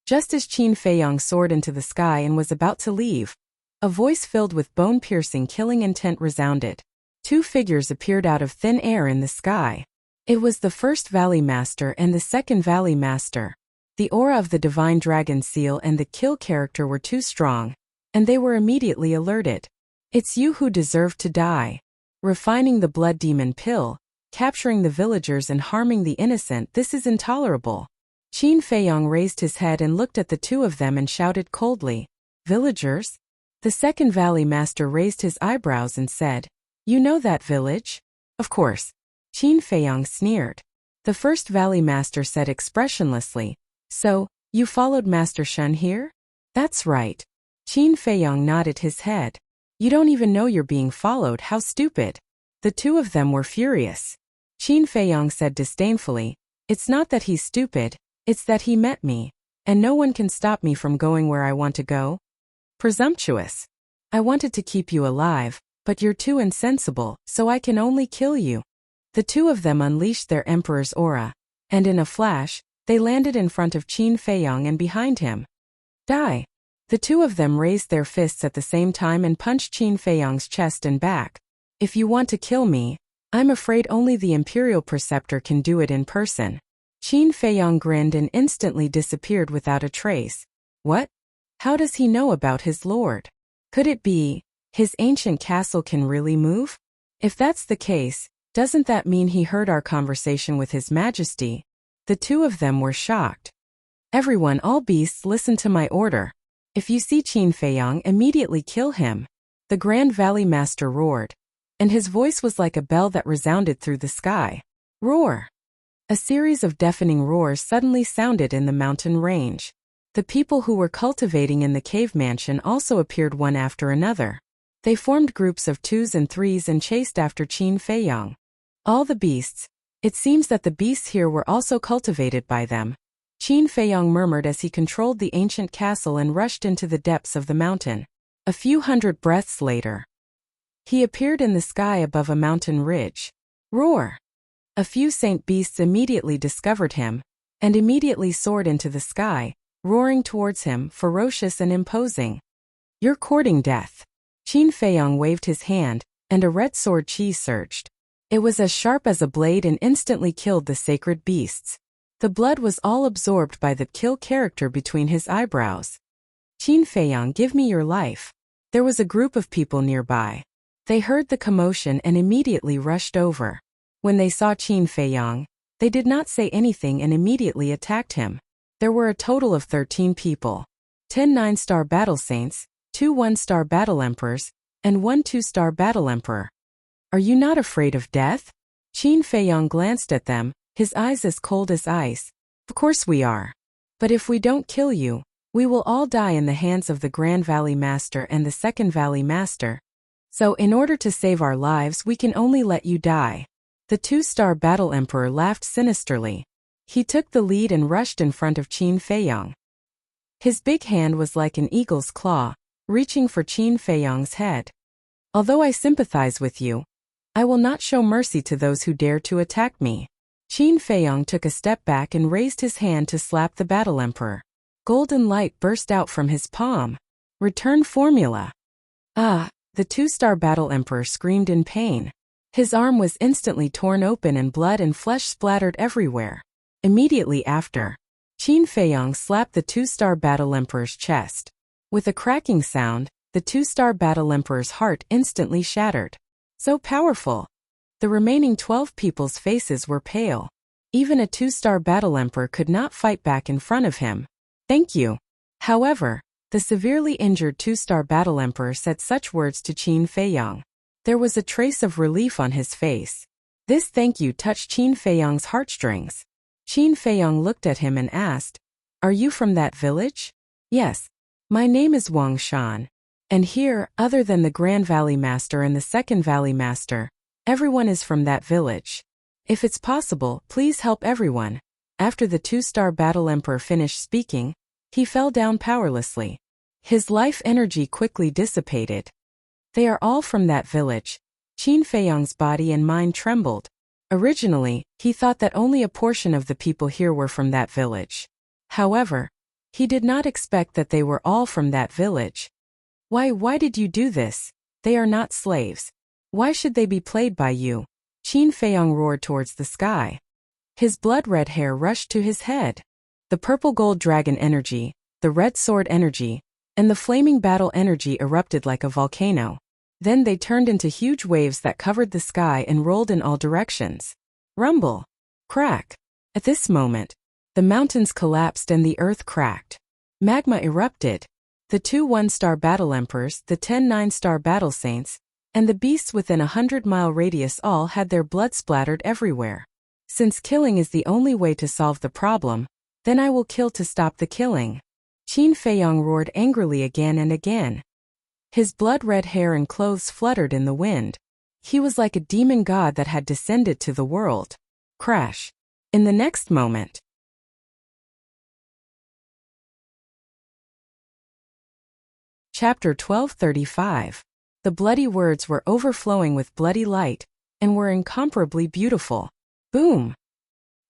Just as Qin Feiyang soared into the sky and was about to leave, a voice filled with bone-piercing killing intent resounded. Two figures appeared out of thin air in the sky. It was the first Valley Master and the second Valley Master. The aura of the Divine Dragon Seal and the kill character were too strong, and they were immediately alerted. It's you who deserve to die. Refining the blood demon pill, capturing the villagers and harming the innocent, this is intolerable. Qin Feiyong raised his head and looked at the two of them and shouted coldly, "Villagers?" The second Valley Master raised his eyebrows and said, "You know that village?" "Of course." Qin Feiyong sneered. The first Valley Master said expressionlessly, "So, you followed Master Shun here?" "That's right." Qin Feiyong nodded his head. "You don't even know you're being followed, how stupid." The two of them were furious. Qin Feiyong said disdainfully, "It's not that he's stupid, it's that he met me, and no one can stop me from going where I want to go." "Presumptuous. I wanted to keep you alive, but you're too insensible, so I can only kill you." The two of them unleashed their emperor's aura, and in a flash, they landed in front of Qin Feiyong and behind him. "Die!" The two of them raised their fists at the same time and punched Qin Feiyong's chest and back. "If you want to kill me, I'm afraid only the Imperial Preceptor can do it in person." Qin Feiyong grinned and instantly disappeared without a trace. What? How does he know about his lord? Could it be, his ancient castle can really move? If that's the case, doesn't that mean he heard our conversation with His Majesty? The two of them were shocked. "Everyone, all beasts, listen to my order. If you see Qin Feiyong, immediately kill him." The Grand Valley Master roared, and his voice was like a bell that resounded through the sky. Roar! A series of deafening roars suddenly sounded in the mountain range. The people who were cultivating in the cave mansion also appeared one after another. They formed groups of 2s and 3s and chased after Qin Feiyong. All the beasts. It seems that the beasts here were also cultivated by them. Qin Feiyong murmured as he controlled the ancient castle and rushed into the depths of the mountain. A few hundred breaths later, he appeared in the sky above a mountain ridge. Roar! A few saint beasts immediately discovered him, and immediately soared into the sky, roaring towards him, ferocious and imposing. "You're courting death." Qin Feiyong waved his hand, and a red sword chi surged. It was as sharp as a blade and instantly killed the sacred beasts. The blood was all absorbed by the kill character between his eyebrows. "Qin Feiyong, give me your life." There was a group of people nearby. They heard the commotion and immediately rushed over. When they saw Qin Feiyong, they did not say anything and immediately attacked him. There were a total of 13 people. 10 9-star battle saints, 2 1-star battle emperors, and 1 2-star battle emperor. "Are you not afraid of death?" Qin Feiyong glanced at them, his eyes as cold as ice. "Of course we are. But if we don't kill you, we will all die in the hands of the Grand Valley Master and the Second Valley Master. So in order to save our lives, we can only let you die." The 2-star battle emperor laughed sinisterly. He took the lead and rushed in front of Qin Feiyong. His big hand was like an eagle's claw, reaching for Qin Feiyong's head. "Although I sympathize with you, I will not show mercy to those who dare to attack me." Qin Feiyong took a step back and raised his hand to slap the battle emperor. Golden light burst out from his palm. Return formula. "Ah!" The 2-star battle emperor screamed in pain. His arm was instantly torn open and blood and flesh splattered everywhere. Immediately after, Qin Feiyong slapped the 2-star battle emperor's chest. With a cracking sound, the 2-star battle emperor's heart instantly shattered. So powerful! The remaining 12 people's faces were pale. Even a 2-star battle emperor could not fight back in front of him. "Thank you." However, the severely injured 2-star battle emperor said such words to Qin Feiyong. There was a trace of relief on his face. This thank you touched Qin Feiyong's heartstrings. Qin Feiyong looked at him and asked, "Are you from that village?" "Yes. My name is Wang Shan. And here, other than the Grand Valley Master and the Second Valley Master, everyone is from that village. If it's possible, please help everyone." After the 2-star battle emperor finished speaking, he fell down powerlessly. His life energy quickly dissipated. "They are all from that village." Qin Feiyong's body and mind trembled. Originally, he thought that only a portion of the people here were from that village. However, he did not expect that they were all from that village. Why did you do this? They are not slaves. Why should they be played by you?" Qin Feiyong roared towards the sky. His blood-red hair rushed to his head. The purple gold dragon energy, the red sword energy, and the flaming battle energy erupted like a volcano. Then they turned into huge waves that covered the sky and rolled in all directions. Rumble. Crack. At this moment, the mountains collapsed and the earth cracked. Magma erupted. The 2 one-star battle emperors, the 10 nine-star battle saints, and the beasts within a 100-mile radius all had their blood splattered everywhere. Since killing is the only way to solve the problem, then I will kill to stop the killing. Qin Feiyong roared angrily again and again. His blood-red hair and clothes fluttered in the wind. He was like a demon god that had descended to the world. Crash. In the next moment. Chapter 1235. The bloody words were overflowing with bloody light, and were incomparably beautiful. Boom!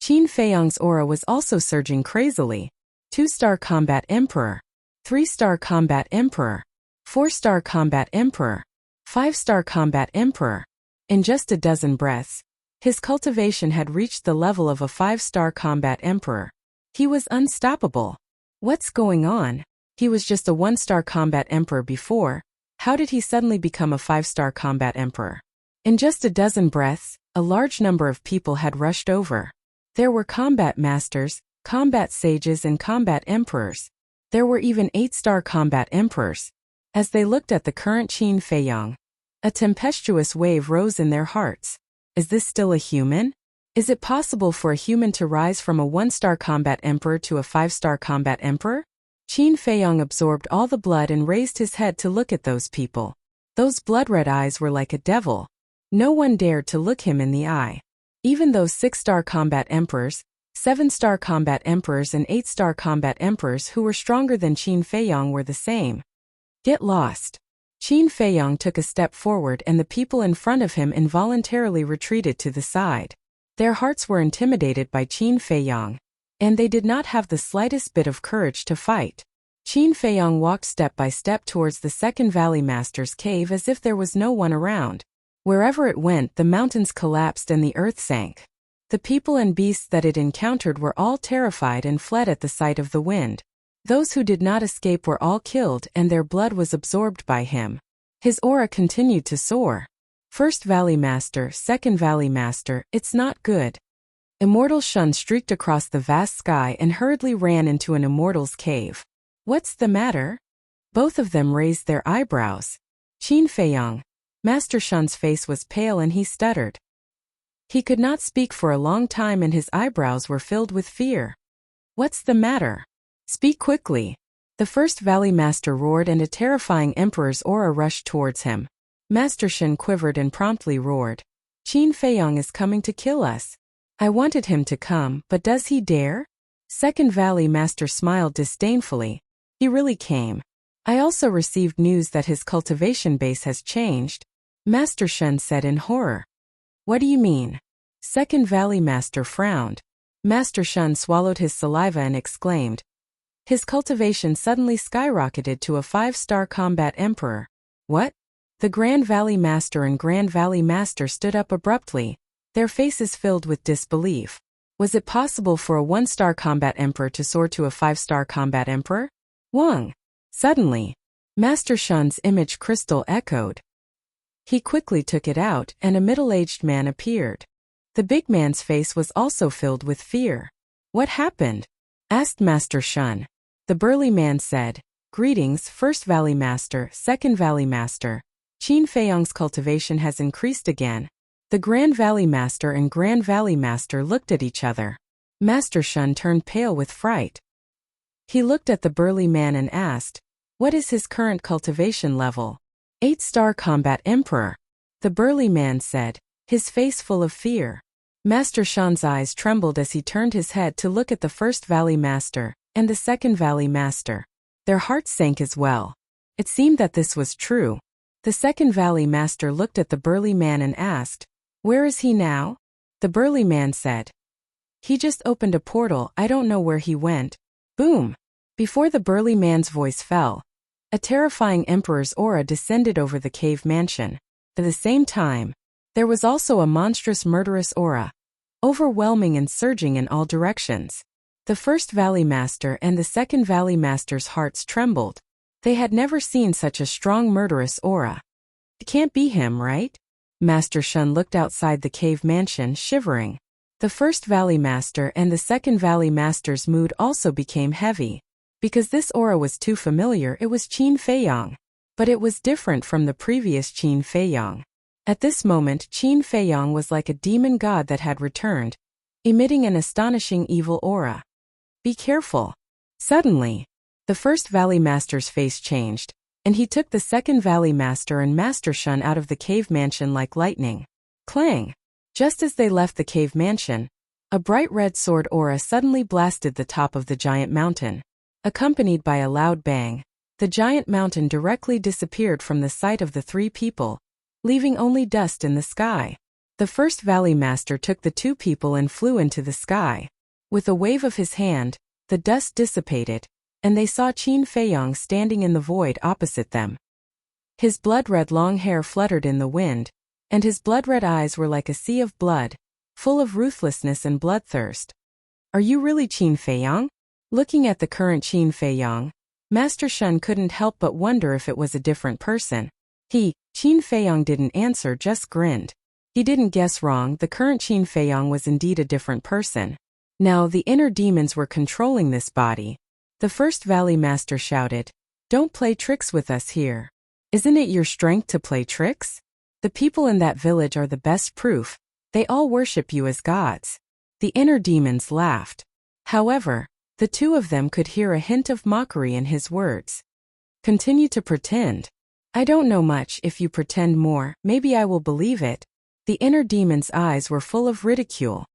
Qin Feiyong's aura was also surging crazily. 2-star combat emperor. 3-star combat emperor. 4-star combat emperor. 5-star combat emperor. In just a dozen breaths, his cultivation had reached the level of a 5-star combat emperor. He was unstoppable. What's going on? He was just a 1-star combat emperor before. How did he suddenly become a 5-star combat emperor? In just a dozen breaths, a large number of people had rushed over. There were combat masters, combat sages and combat emperors. There were even 8-star combat emperors. As they looked at the current Qin Feiyong, a tempestuous wave rose in their hearts. Is this still a human? Is it possible for a human to rise from a 1-star combat emperor to a 5-star combat emperor? Qin Feiyong absorbed all the blood and raised his head to look at those people. Those blood-red eyes were like a devil. No one dared to look him in the eye. Even those 6-star combat emperors, 7-star combat emperors and 8-star combat emperors who were stronger than Qin Feiyong were the same. Get lost. Qin Feiyong took a step forward and the people in front of him involuntarily retreated to the side. Their hearts were intimidated by Qin Feiyong, and they did not have the slightest bit of courage to fight. Qin Feiyong walked step by step towards the second Valley Master's cave as if there was no one around. Wherever it went, the mountains collapsed and the earth sank. The people and beasts that it encountered were all terrified and fled at the sight of the wind. Those who did not escape were all killed and their blood was absorbed by him. His aura continued to soar. First Valley Master, Second Valley Master, it's not good. Immortal Shun streaked across the vast sky and hurriedly ran into an immortal's cave. What's the matter? Both of them raised their eyebrows. Qin Feiyong. Master Shun's face was pale and he stuttered. He could not speak for a long time and his eyebrows were filled with fear. What's the matter? Speak quickly. The first Valley Master roared and a terrifying emperor's aura rushed towards him. Master Shun quivered and promptly roared. Qin Feiyong is coming to kill us. I wanted him to come, but does he dare? Second Valley Master smiled disdainfully. He really came. I also received news that his cultivation base has changed. Master Shun said in horror. What do you mean? Second Valley Master frowned. Master Shun swallowed his saliva and exclaimed. His cultivation suddenly skyrocketed to a 5-star combat emperor. What? The Grand Valley Master and Grand Valley Master stood up abruptly, their faces filled with disbelief. Was it possible for a 1-star combat emperor to soar to a 5-star combat emperor? Wang. Suddenly, Master Shun's image crystal echoed. He quickly took it out and a middle-aged man appeared. The big man's face was also filled with fear. What happened? Asked Master Shun. The burly man said, Greetings, First Valley Master, Second Valley Master. Qin Feiyong's cultivation has increased again. The Grand Valley Master and Grand Valley Master looked at each other. Master Shun turned pale with fright. He looked at the burly man and asked, What is his current cultivation level? 8-star combat emperor. The burly man said, his face full of fear. Master Shun's eyes trembled as he turned his head to look at the First Valley Master and the Second Valley Master. Their hearts sank as well. It seemed that this was true. The Second Valley Master looked at the burly man and asked, Where is he now? The burly man said, He just opened a portal, I don't know where he went. Boom! Before the burly man's voice fell, a terrifying emperor's aura descended over the cave mansion. At the same time, There was also a monstrous murderous aura, overwhelming and surging in all directions. The first Valley Master and the second Valley Master's hearts trembled. They had never seen such a strong murderous aura. It can't be him, right? Master Shun looked outside the cave mansion, shivering. The first Valley Master and the second Valley Master's mood also became heavy. Because this aura was too familiar, it was Qin Feiyang. But it was different from the previous Qin Feiyang. At this moment, Qin Feiyang was like a demon god that had returned, emitting an astonishing evil aura. Be careful. Suddenly, the first Valley Master's face changed, and he took the second Valley Master and Master Shun out of the cave mansion like lightning. Clang! Just as they left the cave mansion, a bright red sword aura suddenly blasted the top of the giant mountain. Accompanied by a loud bang, the giant mountain directly disappeared from the sight of the three people, leaving only dust in the sky. The first Valley Master took the two people and flew into the sky. With a wave of his hand, the dust dissipated, and they saw Qin Feiyang standing in the void opposite them. His blood-red long hair fluttered in the wind, and his blood-red eyes were like a sea of blood, full of ruthlessness and bloodthirst. Are you really Qin Feiyang? Looking at the current Qin Feiyang, Master Shun couldn't help but wonder if it was a different person. Qin Feiyang didn't answer, just grinned. He didn't guess wrong, the current Qin Feiyang was indeed a different person. Now the inner demons were controlling this body. The first Valley Master shouted, "Don't play tricks with us here. Isn't it your strength to play tricks? The people in that village are the best proof. They all worship you as gods." The inner demons laughed. However, the two of them could hear a hint of mockery in his words. "Continue to pretend. I don't know much. If you pretend more, maybe I will believe it." The inner demon's eyes were full of ridicule.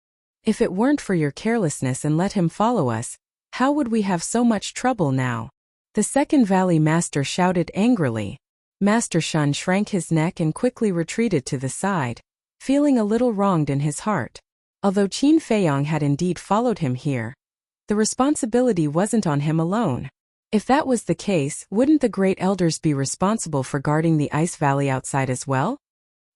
"If it weren't for your carelessness and let him follow us, how would we have so much trouble now?" The second Valley Master shouted angrily. Master Shun shrank his neck and quickly retreated to the side, feeling a little wronged in his heart. Although Qin Feiyang had indeed followed him here, the responsibility wasn't on him alone. If that was the case, wouldn't the great elders be responsible for guarding the Ice Valley outside as well?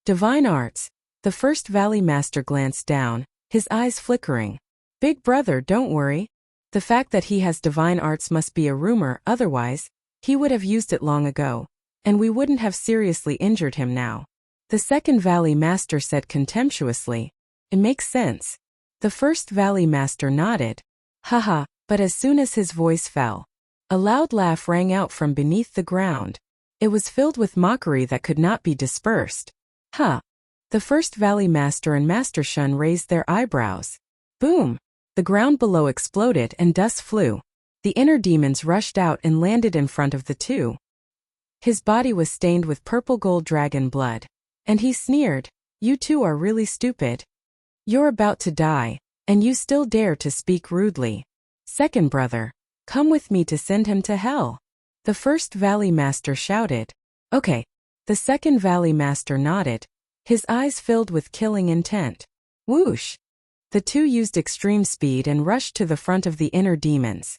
Divine arts. The first Valley Master glanced down, his eyes flickering. "Big brother, don't worry. The fact that he has divine arts must be a rumor, otherwise, he would have used it long ago, and we wouldn't have seriously injured him now." The second Valley Master said contemptuously, "It makes sense." The first Valley Master nodded. Haha, but as soon as his voice fell, a loud laugh rang out from beneath the ground. It was filled with mockery that could not be dispersed. "Huh." The first Valley Master and Master Shun raised their eyebrows. Boom! The ground below exploded and dust flew. The inner demons rushed out and landed in front of the two. His body was stained with purple gold dragon blood, and he sneered, "You two are really stupid. You're about to die, and you still dare to speak rudely. Second brother, come with me to send him to hell." The first Valley Master shouted. "Okay." The second Valley Master nodded, his eyes filled with killing intent. Whoosh! The two used extreme speed and rushed to the front of the inner demons.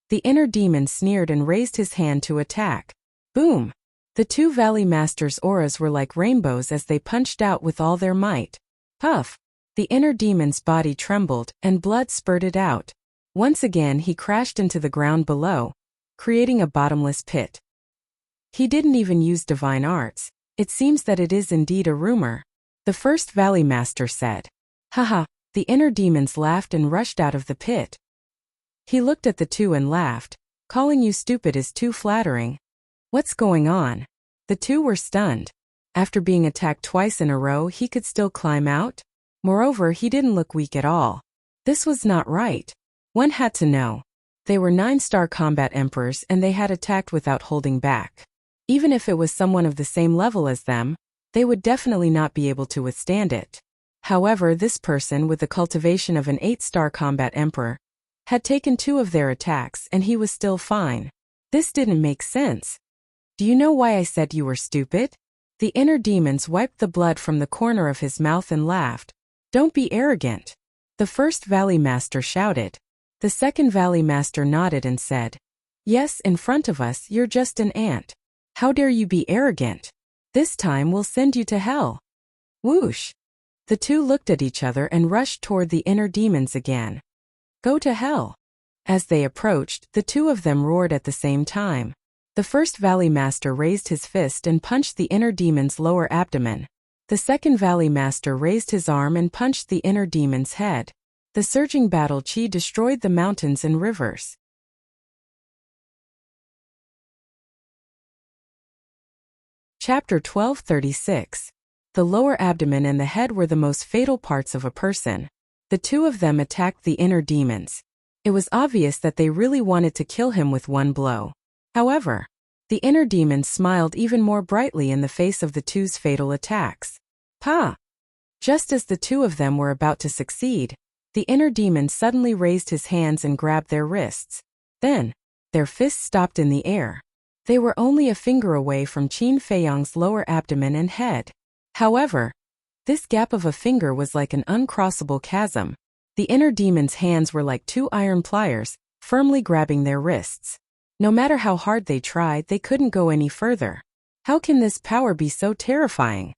The inner demon sneered and raised his hand to attack. Boom! The two Valley Masters' auras were like rainbows as they punched out with all their might. Puff! The inner demon's body trembled, and blood spurted out. Once again he crashed into the ground below, creating a bottomless pit. He didn't even use divine arts. It seems that it is indeed a rumor. The first Valley Master said. Haha! The inner demons laughed and rushed out of the pit. He looked at the two and laughed. "Calling you stupid is too flattering. What's going on?" The two were stunned. After being attacked twice in a row, he could still climb out? Moreover, he didn't look weak at all. This was not right. One had to know. They were 9-star combat emperors and they had attacked without holding back. Even if it was someone of the same level as them, they would definitely not be able to withstand it. However, this person with the cultivation of an 8-star combat emperor had taken 2 of their attacks and he was still fine. This didn't make sense. "Do you know why I said you were stupid?" The inner demons wiped the blood from the corner of his mouth and laughed. "Don't be arrogant." The first Valley Master shouted. The second Valley Master nodded and said, "Yes, in front of us you're just an ant. How dare you be arrogant? This time we'll send you to hell." Whoosh! The two looked at each other and rushed toward the inner demons again. Go to hell! As they approached, the two of them roared at the same time. The first Valley Master raised his fist and punched the inner demon's lower abdomen. The second Valley Master raised his arm and punched the inner demon's head. The surging battle chi destroyed the mountains and rivers. Chapter 1236. The lower abdomen and the head were the most fatal parts of a person. The two of them attacked the inner demons. It was obvious that they really wanted to kill him with one blow. However, the inner demons smiled even more brightly in the face of the two's fatal attacks. Pa! Just as the two of them were about to succeed, the inner demon suddenly raised his hands and grabbed their wrists. Then, their fists stopped in the air. They were only a finger away from Qin Feiyang's lower abdomen and head. However, this gap of a finger was like an uncrossable chasm. The inner demon's hands were like two iron pliers, firmly grabbing their wrists. No matter how hard they tried, they couldn't go any further. How can this power be so terrifying?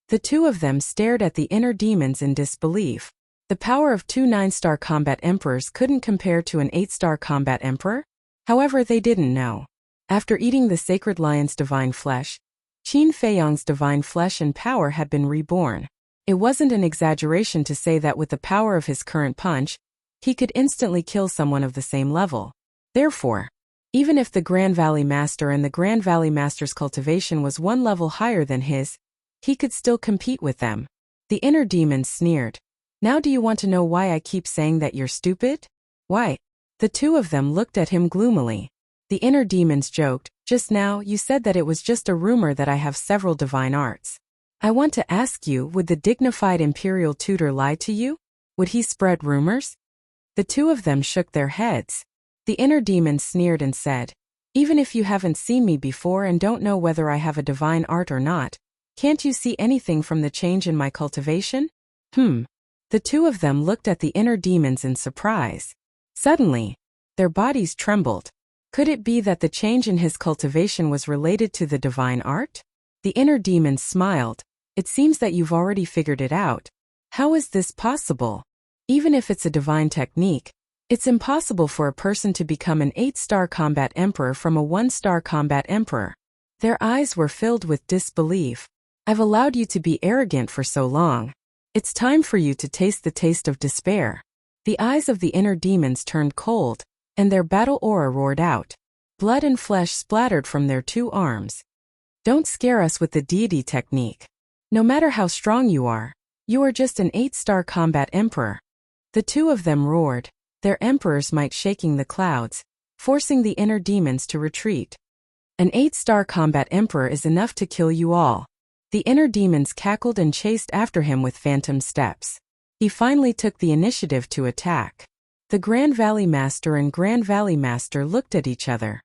The two of them stared at the inner demons in disbelief. The power of two 9-star combat emperors couldn't compare to an 8-star combat emperor? However, they didn't know. After eating the sacred lion's divine flesh, Qin Feiyang's divine flesh and power had been reborn. It wasn't an exaggeration to say that with the power of his current punch, he could instantly kill someone of the same level. Therefore, even if the Grand Valley Master and the Grand Valley Master's cultivation was one level higher than his, he could still compete with them. The inner demons sneered. Now do you want to know why I keep saying that you're stupid? Why? The two of them looked at him gloomily. The inner demons joked, just now you said that it was just a rumor that I have several divine arts. I want to ask you, would the dignified imperial tutor lie to you? Would he spread rumors? The two of them shook their heads. The inner demon sneered and said, even if you haven't seen me before and don't know whether I have a divine art or not, can't you see anything from the change in my cultivation? The two of them looked at the inner demons in surprise. Suddenly, their bodies trembled. Could it be that the change in his cultivation was related to the divine art? The inner demons smiled. It seems that you've already figured it out. How is this possible? Even if it's a divine technique, it's impossible for a person to become an 8-star combat emperor from a 1-star combat emperor. Their eyes were filled with disbelief. I've allowed you to be arrogant for so long. It's time for you to taste the taste of despair. The eyes of the inner demons turned cold, and their battle aura roared out. Blood and flesh splattered from their two arms. Don't scare us with the deity technique. No matter how strong you are just an 8-star combat emperor. The two of them roared, their emperor's might shaking the clouds, forcing the inner demons to retreat. An 8-star combat emperor is enough to kill you all. The inner demons cackled and chased after him with phantom steps. He finally took the initiative to attack. The Grand Valley Master and Grand Valley Master looked at each other.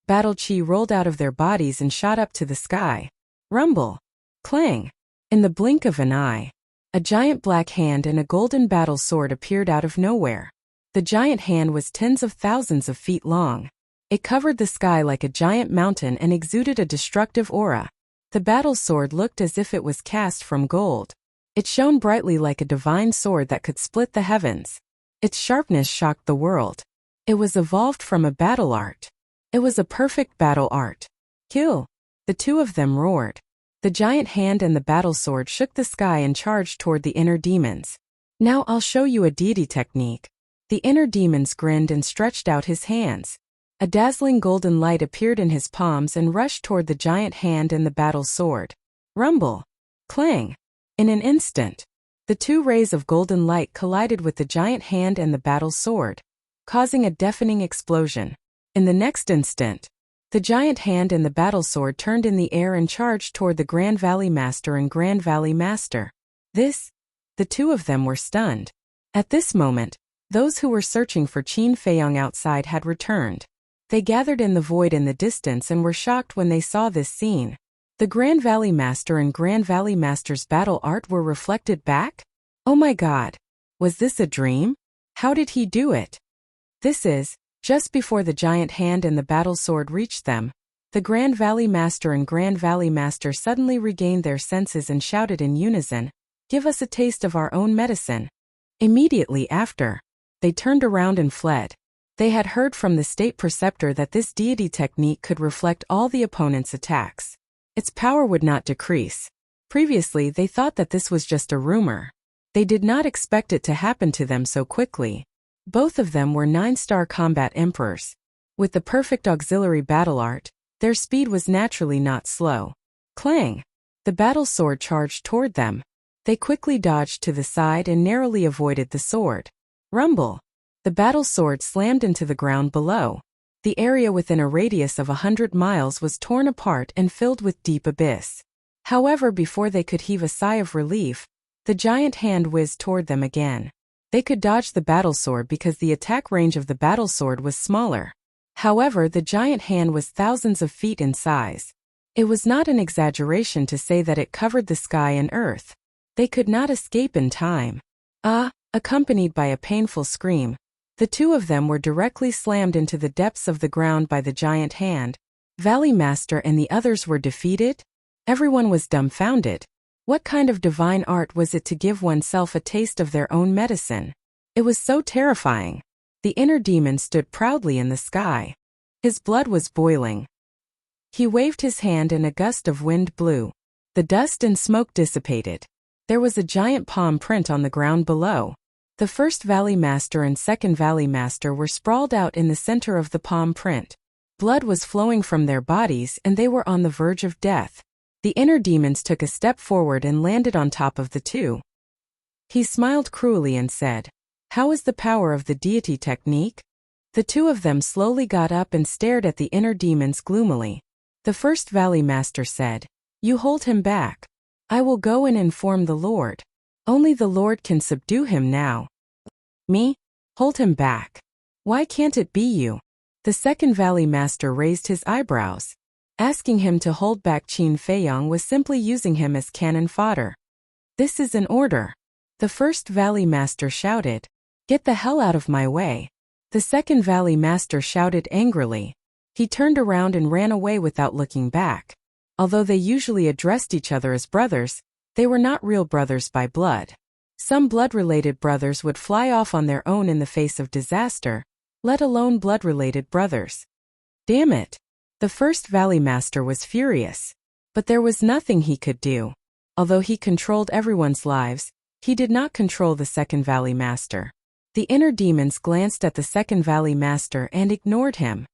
Battle chi rolled out of their bodies and shot up to the sky. Rumble. Clang. In the blink of an eye, a giant black hand and a golden battle sword appeared out of nowhere. The giant hand was tens of thousands of feet long. It covered the sky like a giant mountain and exuded a destructive aura. The battle sword looked as if it was cast from gold. It shone brightly like a divine sword that could split the heavens. Its sharpness shocked the world. It was evolved from a battle art. It was a perfect battle art. Kill! The two of them roared. The giant hand and the battle sword shook the sky and charged toward the inner demons. Now I'll show you a deity technique. The inner demons grinned and stretched out his hands. A dazzling golden light appeared in his palms and rushed toward the giant hand and the battle sword. Rumble. Clang. In an instant, the two rays of golden light collided with the giant hand and the battle sword, causing a deafening explosion. In the next instant, the giant hand and the battle sword turned in the air and charged toward the Grand Valley Master and Grand Valley Master. The two of them were stunned. At this moment, those who were searching for Qin Feiyang outside had returned. They gathered in the void in the distance and were shocked when they saw this scene. The Grand Valley Master and Grand Valley Master's battle art were reflected back? Oh my God! Was this a dream? How did he do it? Just before the giant hand and the battle sword reached them, the Grand Valley Master and Grand Valley Master suddenly regained their senses and shouted in unison, Give us a taste of our own medicine." Immediately after, they turned around and fled. They had heard from the state preceptor that this deity technique could reflect all the opponent's attacks. Its power would not decrease. Previously, they thought that this was just a rumor. They did not expect it to happen to them so quickly. Both of them were 9-star combat emperors. With the perfect auxiliary battle art, their speed was naturally not slow. Clang! The battle sword charged toward them. They quickly dodged to the side and narrowly avoided the sword. Rumble! The battle sword slammed into the ground below. The area within a radius of 100 miles was torn apart and filled with deep abyss. However, before they could heave a sigh of relief, the giant hand whizzed toward them again. They could dodge the battle sword because the attack range of the battle sword was smaller. However, the giant hand was thousands of feet in size. It was not an exaggeration to say that it covered the sky and earth. They could not escape in time. Accompanied by a painful scream, the two of them were directly slammed into the depths of the ground by the giant hand. Valley Master and the others were defeated? Everyone was dumbfounded. What kind of divine art was it to give oneself a taste of their own medicine? It was so terrifying. The inner demon stood proudly in the sky. His blood was boiling. He waved his hand and a gust of wind blew. The dust and smoke dissipated. There was a giant palm print on the ground below. The first Valley Master and second Valley Master were sprawled out in the center of the palm print. Blood was flowing from their bodies and they were on the verge of death. The inner demons took a step forward and landed on top of the two. He smiled cruelly and said, "How is the power of the deity technique?" The two of them slowly got up and stared at the inner demons gloomily. The first Valley Master said, "You hold him back. I will go and inform the Lord. Only the Lord can subdue him now." "Me? Hold him back? Why can't it be you?" The second Valley Master raised his eyebrows. Asking him to hold back Qin Feiyang was simply using him as cannon fodder. "This is an order." The first Valley Master shouted, "Get the hell out of my way." The second Valley Master shouted angrily. He turned around and ran away without looking back. Although they usually addressed each other as brothers, they were not real brothers by blood. Some blood-related brothers would fly off on their own in the face of disaster, let alone blood-related brothers. Damn it! The first Valley Master was furious. But there was nothing he could do. Although he controlled everyone's lives, he did not control the second Valley Master. The inner demons glanced at the second Valley Master and ignored him.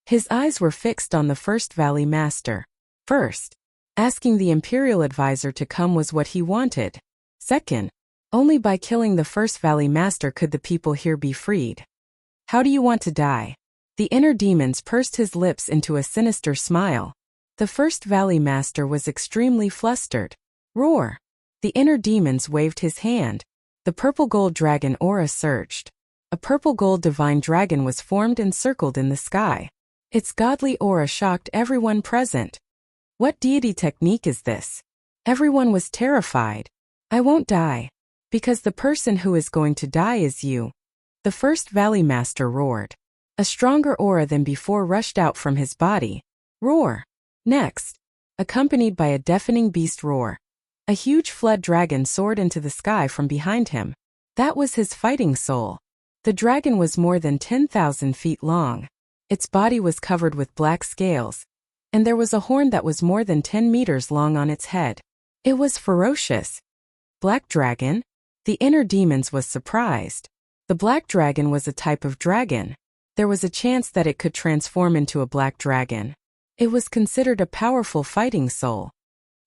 His eyes were fixed on the first Valley Master. First, asking the Imperial Advisor to come was what he wanted. Second, only by killing the first Valley Master could the people here be freed. "How do you want to die?" The inner demons pursed his lips into a sinister smile. The first Valley Master was extremely flustered. Roar! The inner demons waved his hand. The purple gold dragon aura surged. A purple gold divine dragon was formed and circled in the sky. Its godly aura shocked everyone present. What deity technique is this? Everyone was terrified. "I won't die. Because the person who is going to die is you." The first Valley Master roared. A stronger aura than before rushed out from his body. Roar! Next, accompanied by a deafening beast roar, a huge flood dragon soared into the sky from behind him. That was his fighting soul. The dragon was more than 10,000 feet long. Its body was covered with black scales, and there was a horn that was more than 10 meters long on its head. It was ferocious. Black dragon? The inner demons was surprised. The black dragon was a type of dragon. There was a chance that it could transform into a black dragon. It was considered a powerful fighting soul.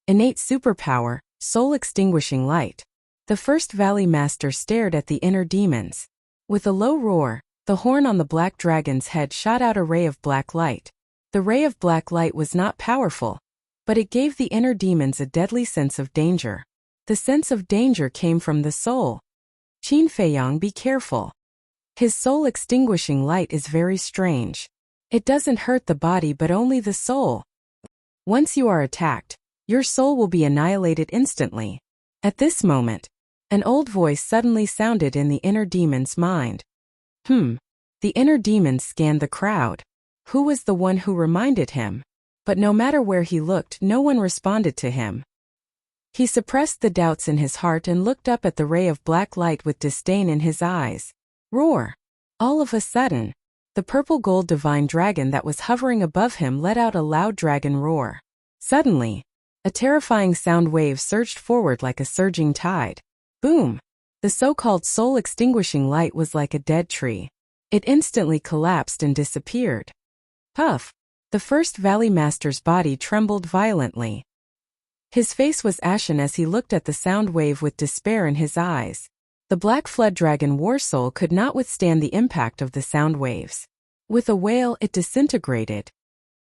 Innate superpower, soul-extinguishing light. The first Valley Master stared at the inner demons. With a low roar, the horn on the black dragon's head shot out a ray of black light. The ray of black light was not powerful, but it gave the inner demons a deadly sense of danger. The sense of danger came from the soul. "Qin Feiyang, be careful. His soul-extinguishing light is very strange. It doesn't hurt the body but only the soul. Once you are attacked, your soul will be annihilated instantly." At this moment, an old voice suddenly sounded in the inner demon's mind. The inner demon scanned the crowd. Who was the one who reminded him? But no matter where he looked, no one responded to him. He suppressed the doubts in his heart and looked up at the ray of black light with disdain in his eyes. Roar! All of a sudden, the purple gold divine dragon that was hovering above him let out a loud dragon roar. Suddenly, a terrifying sound wave surged forward like a surging tide. Boom! The so-called soul-extinguishing light was like a dead tree. It instantly collapsed and disappeared. Puff! The first Valley Master's body trembled violently. His face was ashen as he looked at the sound wave with despair in his eyes. The Black Flood Dragon War Soul could not withstand the impact of the sound waves. With a wail, it disintegrated.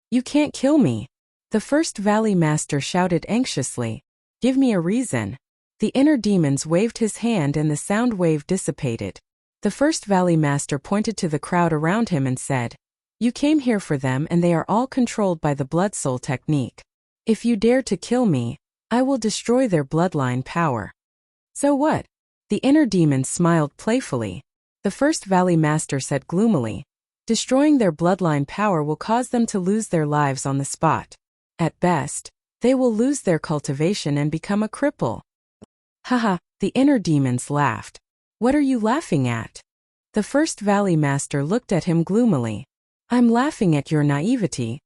"You can't kill me," the first Valley Master shouted anxiously. "Give me a reason." The inner demons waved his hand and the sound wave dissipated. The first Valley Master pointed to the crowd around him and said, "You came here for them and they are all controlled by the Blood Soul technique. If you dare to kill me, I will destroy their bloodline power." "So what?" The inner demons smiled playfully. The first Valley Master said gloomily, "Destroying their bloodline power will cause them to lose their lives on the spot. At best, they will lose their cultivation and become a cripple." Haha, the inner demons laughed. "What are you laughing at?" The first Valley Master looked at him gloomily. "I'm laughing at your naivety.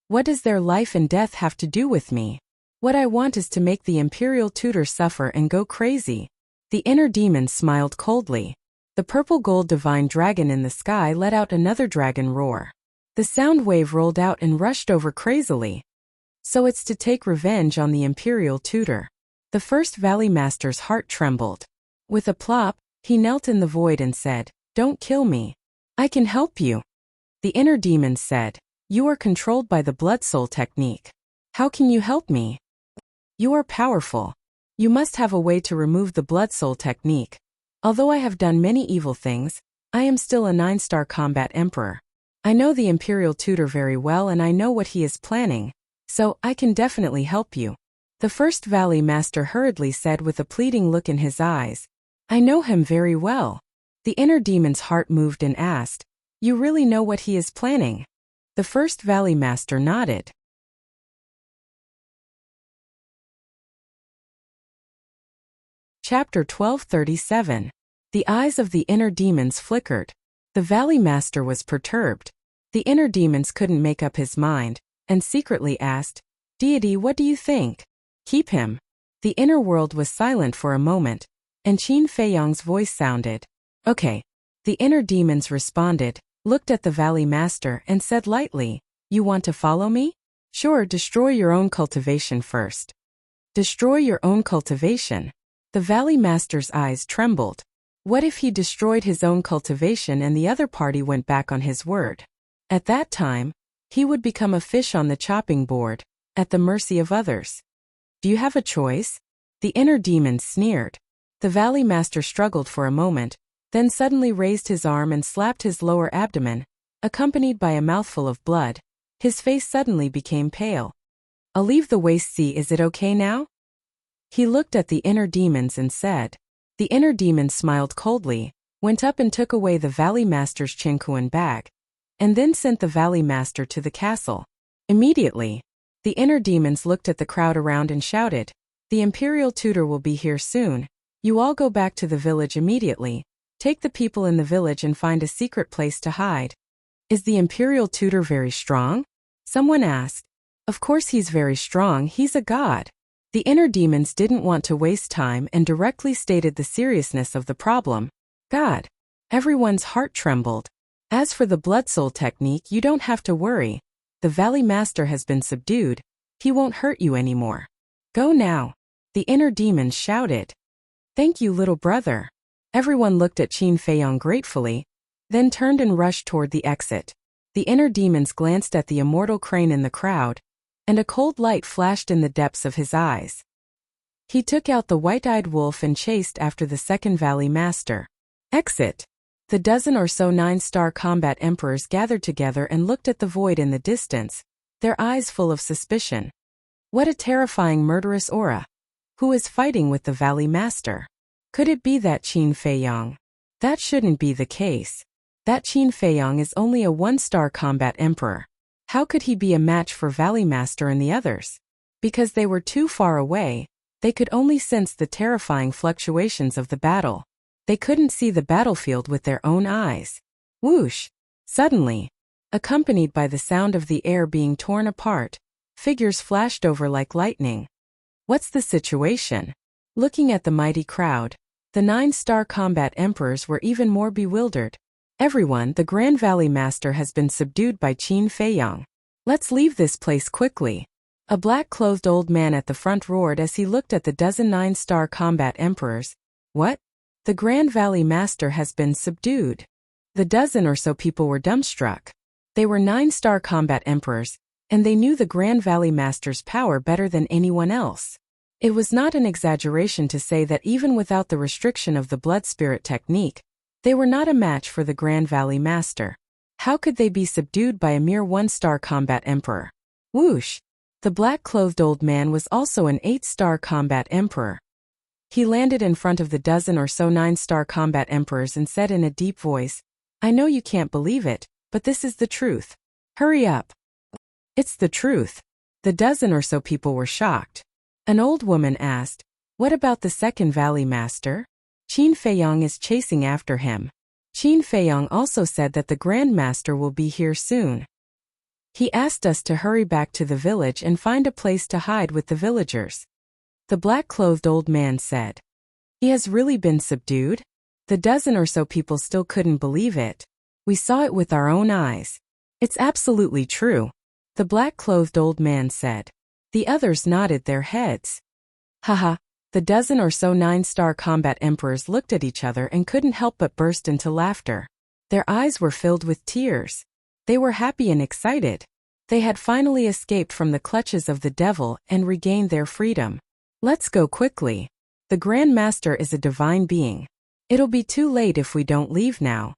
What does their life and death have to do with me? What I want is to make the Imperial Tutor suffer and go crazy." The inner demon smiled coldly. The purple gold divine dragon in the sky let out another dragon roar. The sound wave rolled out and rushed over crazily. "So it's to take revenge on the Imperial Tutor." The first Valley Master's heart trembled. With a plop, he knelt in the void and said, "Don't kill me. I can help you." The inner demons said, "You are controlled by the Blood Soul technique. How can you help me? You are powerful. You must have a way to remove the Blood Soul technique. Although I have done many evil things, I am still a 9-star combat emperor. I know the Imperial Tutor very well and I know what he is planning, so I can definitely help you." The first Valley Master hurriedly said with a pleading look in his eyes, "I know him very well." The inner demon's heart moved and asked, "You really know what he is planning?" The first Valley Master nodded. Chapter 1237. The eyes of the inner demons flickered. The Valley Master was perturbed. The inner demons couldn't make up his mind, and secretly asked, "Deity, what do you think? Keep him." The inner world was silent for a moment, and Qin Feiyang's voice sounded. "Okay." The inner demons responded, looked at the Valley Master and said lightly, "You want to follow me? Sure, destroy your own cultivation first." Destroy your own cultivation? The Valley Master's eyes trembled. What if he destroyed his own cultivation and the other party went back on his word? At that time, he would become a fish on the chopping board, at the mercy of others. "Do you have a choice?" The inner demon sneered. The Valley Master struggled for a moment, then suddenly raised his arm and slapped his lower abdomen, accompanied by a mouthful of blood. His face suddenly became pale. "I'll leave the waste. See, is it okay now?" He looked at the inner demons and said. The inner demon smiled coldly, went up and took away the Valley Master's Qinkuan bag, and then sent the Valley Master to the castle. Immediately, the inner demons looked at the crowd around and shouted, "The Imperial Tutor will be here soon. You all go back to the village immediately. Take the people in the village and find a secret place to hide." "Is the Imperial Tutor very strong?" someone asked. "Of course he's very strong, he's a god." The inner demons didn't want to waste time and directly stated the seriousness of the problem. "God." Everyone's heart trembled. "As for the Blood Soul technique, you don't have to worry. The Valley Master has been subdued. He won't hurt you anymore. Go now." The inner demons shouted. "Thank you, little brother." Everyone looked at Qin Feiyang gratefully, then turned and rushed toward the exit. The inner demons glanced at the immortal crane in the crowd, and a cold light flashed in the depths of his eyes. He took out the white-eyed wolf and chased after the second Valley Master. Exit. The dozen or so 9-star combat emperors gathered together and looked at the void in the distance, their eyes full of suspicion. What a terrifying murderous aura. Who is fighting with the Valley Master? Could it be that Qin Feiyang? That shouldn't be the case. That Qin Feiyang is only a 1-star combat emperor. How could he be a match for Valley Master and the others? Because they were too far away, They could only sense the terrifying fluctuations of the battle. They couldn't see the battlefield with their own eyes. Whoosh! Suddenly, accompanied by the sound of the air being torn apart, figures flashed over like lightning. What's the situation? Looking at the mighty crowd, the 9-star combat emperors were even more bewildered. Everyone, the Grand Valley Master has been subdued by Qin Feiyang. Let's leave this place quickly. A black-clothed old man at the front roared as he looked at the dozen 9-star combat emperors. What? The Grand Valley Master has been subdued. The dozen or so people were dumbstruck. They were 9-star combat emperors, and they knew the Grand Valley Master's power better than anyone else. It was not an exaggeration to say that even without the restriction of the blood spirit technique, they were not a match for the Grand Valley Master. How could they be subdued by a mere 1-star combat emperor? Whoosh! The black-clothed old man was also an 8-star combat emperor. He landed in front of the dozen or so 9-star combat emperors and said in a deep voice, I know you can't believe it, but this is the truth. Hurry up. It's the truth. The dozen or so people were shocked. An old woman asked, What about the Second Valley Master? Qin Feiyang is chasing after him. Qin Feiyang also said that the Grand Master will be here soon. He asked us to hurry back to the village and find a place to hide with the villagers. The black-clothed old man said. He has really been subdued? The dozen or so people still couldn't believe it. We saw it with our own eyes. It's absolutely true. The black-clothed old man said. The others nodded their heads. Haha, the dozen or so 9-star combat emperors looked at each other and couldn't help but burst into laughter. Their eyes were filled with tears. They were happy and excited. They had finally escaped from the clutches of the devil and regained their freedom. Let's go quickly. The Grand Master is a divine being. It'll be too late if we don't leave now.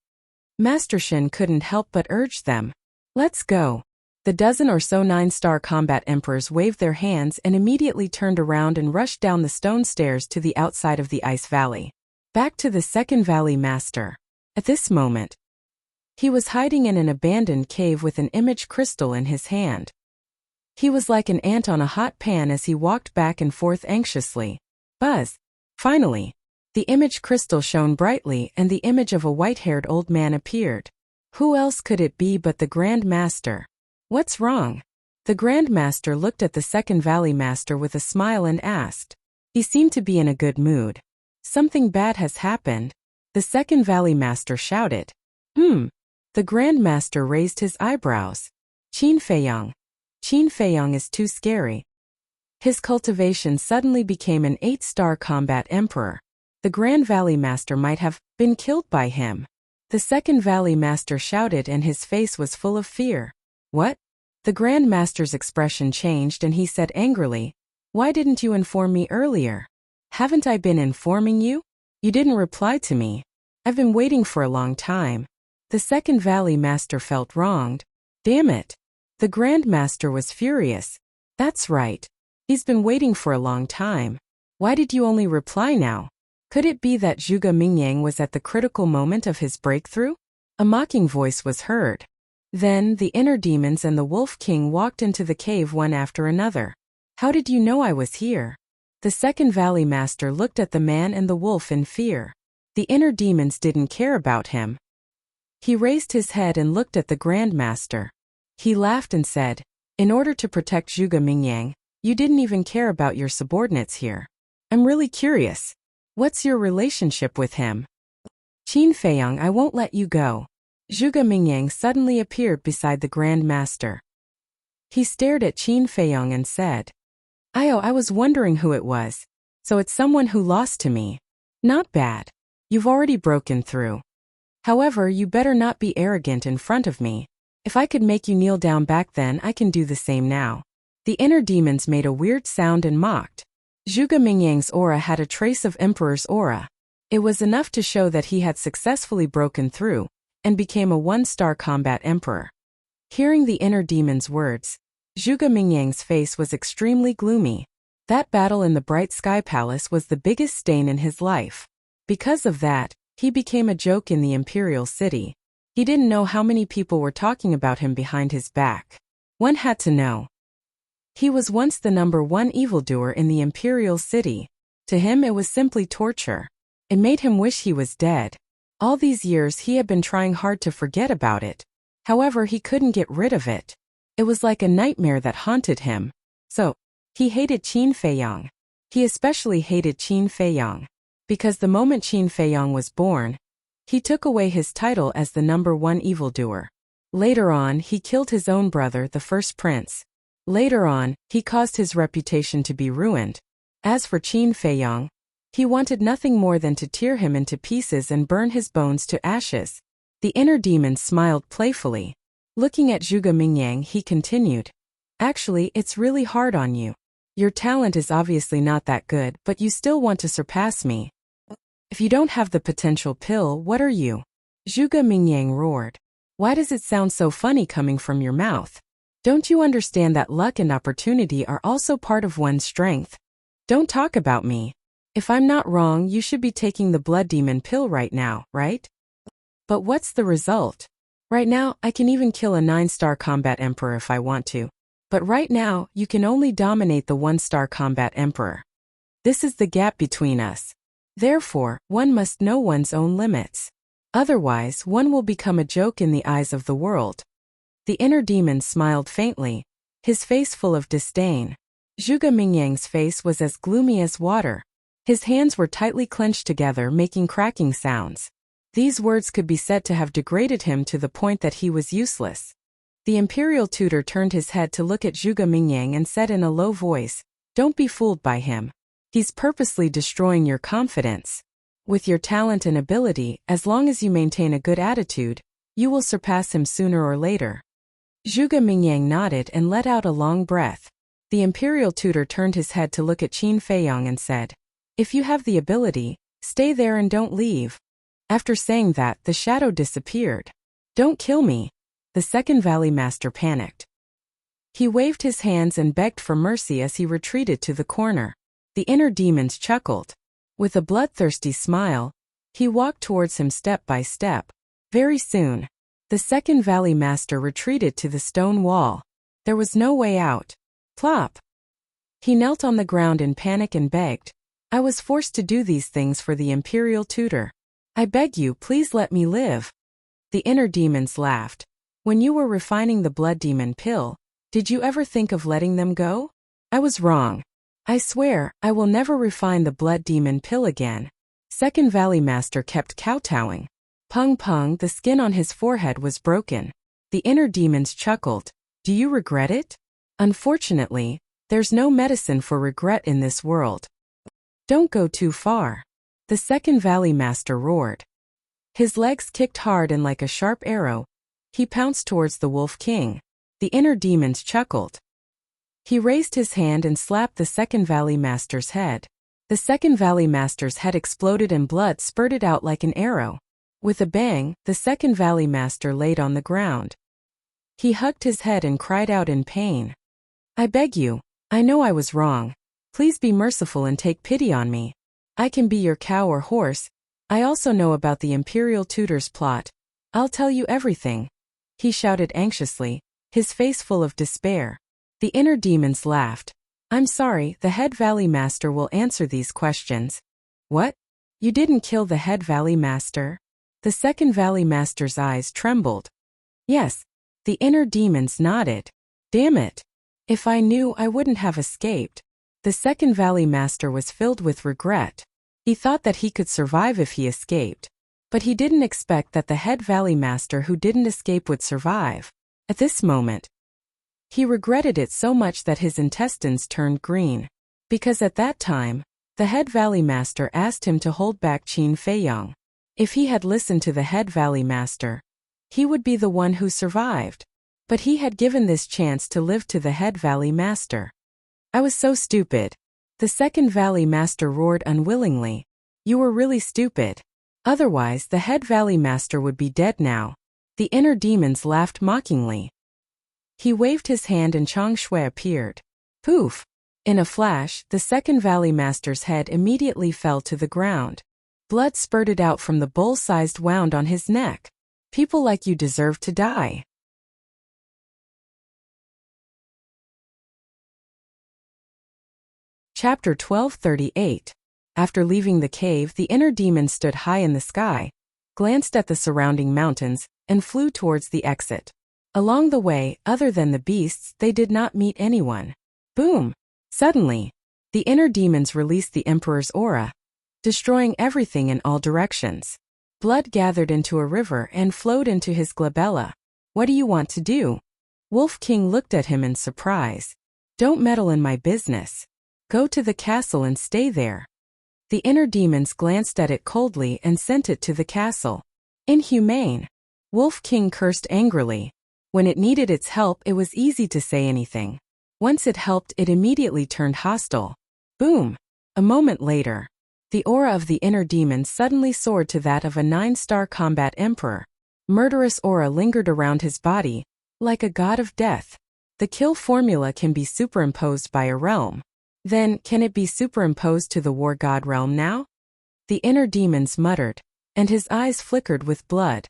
Master Shin couldn't help but urge them. Let's go. The dozen or so 9-star combat emperors waved their hands and immediately turned around and rushed down the stone stairs to the outside of the ice valley. Back to the Second Valley Master. At this moment, he was hiding in an abandoned cave with an image crystal in his hand. He was like an ant on a hot pan as he walked back and forth anxiously. Buzz! Finally, the image crystal shone brightly and the image of a white-haired old man appeared. Who else could it be but the Grand Master? What's wrong? The Grand Master looked at the Second Valley Master with a smile and asked. He seemed to be in a good mood. Something bad has happened. The Second Valley Master shouted. The Grand Master raised his eyebrows. Qin Feiyang. Qin Feiyang is too scary. His cultivation suddenly became an 8-star combat emperor. The Grand Valley Master might have been killed by him. The Second Valley Master shouted and his face was full of fear. What? The Grand Master's expression changed and he said angrily, Why didn't you inform me earlier? Haven't I been informing you? You didn't reply to me. I've been waiting for a long time. The Second Valley Master felt wronged. Damn it. The Grand Master was furious. That's right. He's been waiting for a long time. Why did you only reply now? Could it be that Zhuge Mingyang was at the critical moment of his breakthrough? A mocking voice was heard. Then the inner demons and the Wolf King walked into the cave one after another. How did you know I was here? The Second Valley Master looked at the man and the wolf in fear. The inner demons didn't care about him. He raised his head and looked at the Grand Master. He laughed and said, In order to protect Zhuge Mingyang, you didn't even care about your subordinates here. I'm really curious. What's your relationship with him? Qin Feiyang, I won't let you go. Zhuge Mingyang suddenly appeared beside the Grand Master. He stared at Qin Feiyang and said, I was wondering who it was. So it's someone who lost to me. Not bad. You've already broken through. However, you better not be arrogant in front of me. If I could make you kneel down back then, I can do the same now. The inner demons made a weird sound and mocked. Zhuge Mingyang's aura had a trace of Emperor's aura. It was enough to show that he had successfully broken through and became a 1-star combat emperor. Hearing the inner demon's words, Zhuge Mingyang's face was extremely gloomy. That battle in the Bright Sky Palace was the biggest stain in his life. Because of that, he became a joke in the Imperial City. He didn't know how many people were talking about him behind his back. One had to know. He was once the #1 evildoer in the imperial city. To him it was simply torture. It made him wish he was dead. All these years he had been trying hard to forget about it. However, he couldn't get rid of it. It was like a nightmare that haunted him. So, he hated Qin Feiyang. He especially hated Qin Feiyang. Because the moment Qin Feiyang was born, he took away his title as the #1 evildoer. Later on, he killed his own brother, the first prince. Later on, he caused his reputation to be ruined. As for Qin Feiyang, he wanted nothing more than to tear him into pieces and burn his bones to ashes. The inner demon smiled playfully. Looking at Zhuge Mingyang, he continued, "Actually, it's really hard on you. Your talent is obviously not that good, but you still want to surpass me. If you don't have the potential pill, what are you?" Zhuge Mingyang roared. "Why does it sound so funny coming from your mouth? Don't you understand that luck and opportunity are also part of one's strength? Don't talk about me. If I'm not wrong, you should be taking the blood demon pill right now, right? But what's the result? Right now, I can even kill a 9-star combat emperor if I want to. But right now, you can only dominate the 1-star combat emperor. This is the gap between us. Therefore, one must know one's own limits. Otherwise, one will become a joke in the eyes of the world." The inner demon smiled faintly, his face full of disdain. Zhuge Mingyang's face was as gloomy as water. His hands were tightly clenched together, making cracking sounds. These words could be said to have degraded him to the point that he was useless. The imperial tutor turned his head to look at Zhuge Mingyang and said in a low voice, "Don't be fooled by him. He's purposely destroying your confidence. With your talent and ability, as long as you maintain a good attitude, you will surpass him sooner or later." Zhuge Mingyang nodded and let out a long breath. The imperial tutor turned his head to look at Qin Feiyang and said, "If you have the ability, stay there and don't leave." After saying that, the shadow disappeared. "Don't kill me." The second Valley Master panicked. He waved his hands and begged for mercy as he retreated to the corner. The inner demons chuckled. With a bloodthirsty smile, he walked towards him step by step. Very soon, the second Valley Master retreated to the stone wall. There was no way out. Plop! He knelt on the ground in panic and begged, "I was forced to do these things for the imperial tutor. I beg you, please let me live." The inner demons laughed. "When you were refining the blood demon pill, did you ever think of letting them go? I was wrong. I swear, I will never refine the blood demon pill again." Second Valley Master kept kowtowing. Pung pung, the skin on his forehead was broken. The inner demons chuckled. "Do you regret it? Unfortunately, there's no medicine for regret in this world. Don't go too far." The second Valley Master roared. His legs kicked hard and like a sharp arrow, he pounced towards the Wolf King. The inner demons chuckled. He raised his hand and slapped the second Valley Master's head. The second Valley Master's head exploded and blood spurted out like an arrow. With a bang, the second Valley Master laid on the ground. He hugged his head and cried out in pain. "I beg you, I know I was wrong. Please be merciful and take pity on me. I can be your cow or horse. I also know about the imperial tutor's plot. I'll tell you everything," he shouted anxiously, his face full of despair. The inner demons laughed. "I'm sorry, the head Valley Master will answer these questions." "What? You didn't kill the head Valley Master?" The second Valley Master's eyes trembled. "Yes." The inner demons nodded. "Damn it. If I knew, I wouldn't have escaped." The second Valley Master was filled with regret. He thought that he could survive if he escaped. But he didn't expect that the head Valley Master who didn't escape would survive. At this moment, he regretted it so much that his intestines turned green. Because at that time, the head Valley Master asked him to hold back Qin Feiyang. If he had listened to the head Valley Master, he would be the one who survived. But he had given this chance to live to the head Valley Master. "I was so stupid." The second Valley Master roared unwillingly. "You were really stupid. Otherwise, the head Valley Master would be dead now." The inner demons laughed mockingly. He waved his hand and Chang Shui appeared. Poof! In a flash, the second Valley Master's head immediately fell to the ground. Blood spurted out from the bull-sized wound on his neck. "People like you deserve to die." Chapter 1238. After leaving the cave, the inner demon stood high in the sky, glanced at the surrounding mountains, and flew towards the exit. Along the way, other than the beasts, they did not meet anyone. Boom! Suddenly, the inner demons released the Emperor's aura, destroying everything in all directions. Blood gathered into a river and flowed into his glabella. What do you want to do? Wolf King looked at him in surprise. Don't meddle in my business. Go to the castle and stay there. The inner demons glanced at it coldly and sent it to the castle. Inhumane. Wolf King cursed angrily. When it needed its help, it was easy to say anything. Once it helped, it immediately turned hostile. Boom! A moment later, the aura of the inner demon suddenly soared to that of a 9-star combat emperor. Murderous aura lingered around his body, like a god of death. The kill formula can be superimposed by a realm. Then, can it be superimposed to the war god realm now? The inner demons muttered, and his eyes flickered with blood.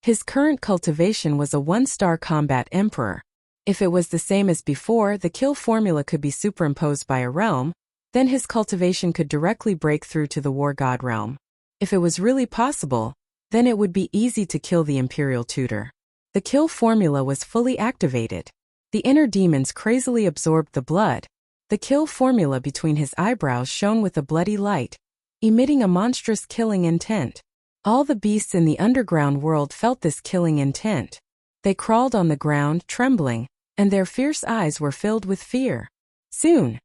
His current cultivation was a 1-star combat emperor. If it was the same as before, the kill formula could be superimposed by a realm, then his cultivation could directly break through to the war god realm. If it was really possible, then it would be easy to kill the imperial tutor. The kill formula was fully activated. The inner demons crazily absorbed the blood. The kill formula between his eyebrows shone with a bloody light, emitting a monstrous killing intent. All the beasts in the underground world felt this killing intent. They crawled on the ground, trembling, and their fierce eyes were filled with fear. Soon,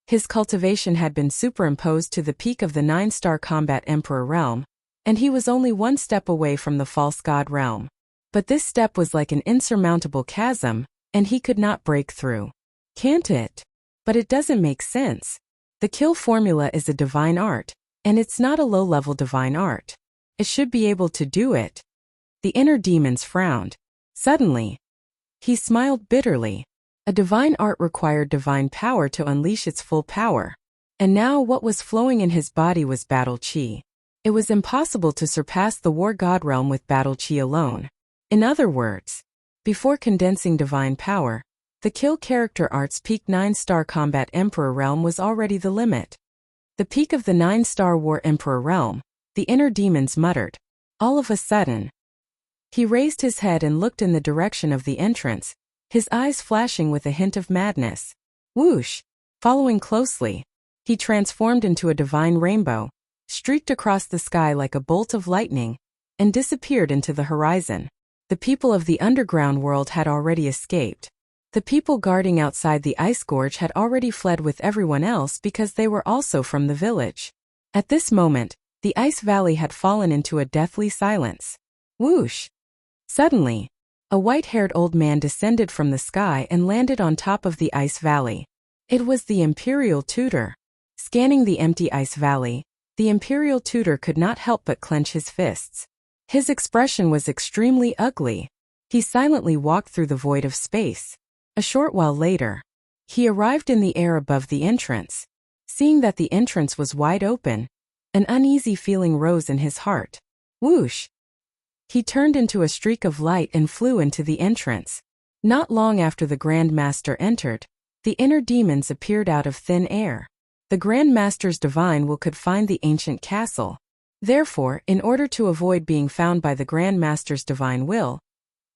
his cultivation had been superimposed to the peak of the 9-star combat emperor realm, and he was only 1 step away from the false god realm. But this step was like an insurmountable chasm, and he could not break through. Can't it? But it doesn't make sense. The kill formula is a divine art, and it's not a low-level divine art. It should be able to do it. The inner demons frowned. Suddenly, he smiled bitterly. A divine art required divine power to unleash its full power. And now what was flowing in his body was battle chi. It was impossible to surpass the war god realm with battle chi alone. In other words, before condensing divine power, the kill character art's peak 9-star combat emperor realm was already the limit. The peak of the 9-star war emperor realm, the inner demons muttered. All of a sudden, he raised his head and looked in the direction of the entrance, his eyes flashing with a hint of madness. Whoosh! Following closely, he transformed into a divine rainbow, streaked across the sky like a bolt of lightning, and disappeared into the horizon. The people of the underground world had already escaped. The people guarding outside the ice gorge had already fled with everyone else because they were also from the village. At this moment, the ice valley had fallen into a deathly silence. Whoosh! Suddenly, a white-haired old man descended from the sky and landed on top of the ice valley. It was the imperial tutor. Scanning the empty ice valley, the imperial tutor could not help but clench his fists. His expression was extremely ugly. He silently walked through the void of space. A short while later, he arrived in the air above the entrance. Seeing that the entrance was wide open, an uneasy feeling rose in his heart. Whoosh! He turned into a streak of light and flew into the entrance. Not long after the Grand Master entered, the inner demons appeared out of thin air. The Grand Master's divine will could find the ancient castle. Therefore, in order to avoid being found by the Grand Master's divine will,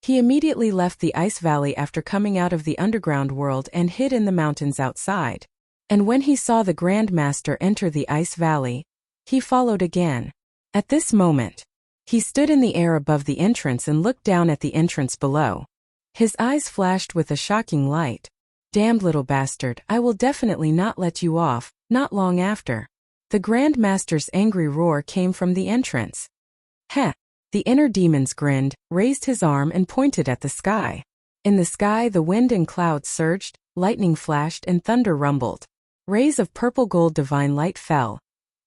he immediately left the ice valley after coming out of the underground world and hid in the mountains outside. And when he saw the Grand Master enter the ice valley, he followed again. At this moment, he stood in the air above the entrance and looked down at the entrance below. His eyes flashed with a shocking light. Damned little bastard, I will definitely not let you off. Not long after, the Grand Master's angry roar came from the entrance. Heh! The inner demons grinned, raised his arm and pointed at the sky. In the sky the wind and clouds surged, lightning flashed and thunder rumbled. Rays of purple gold divine light fell,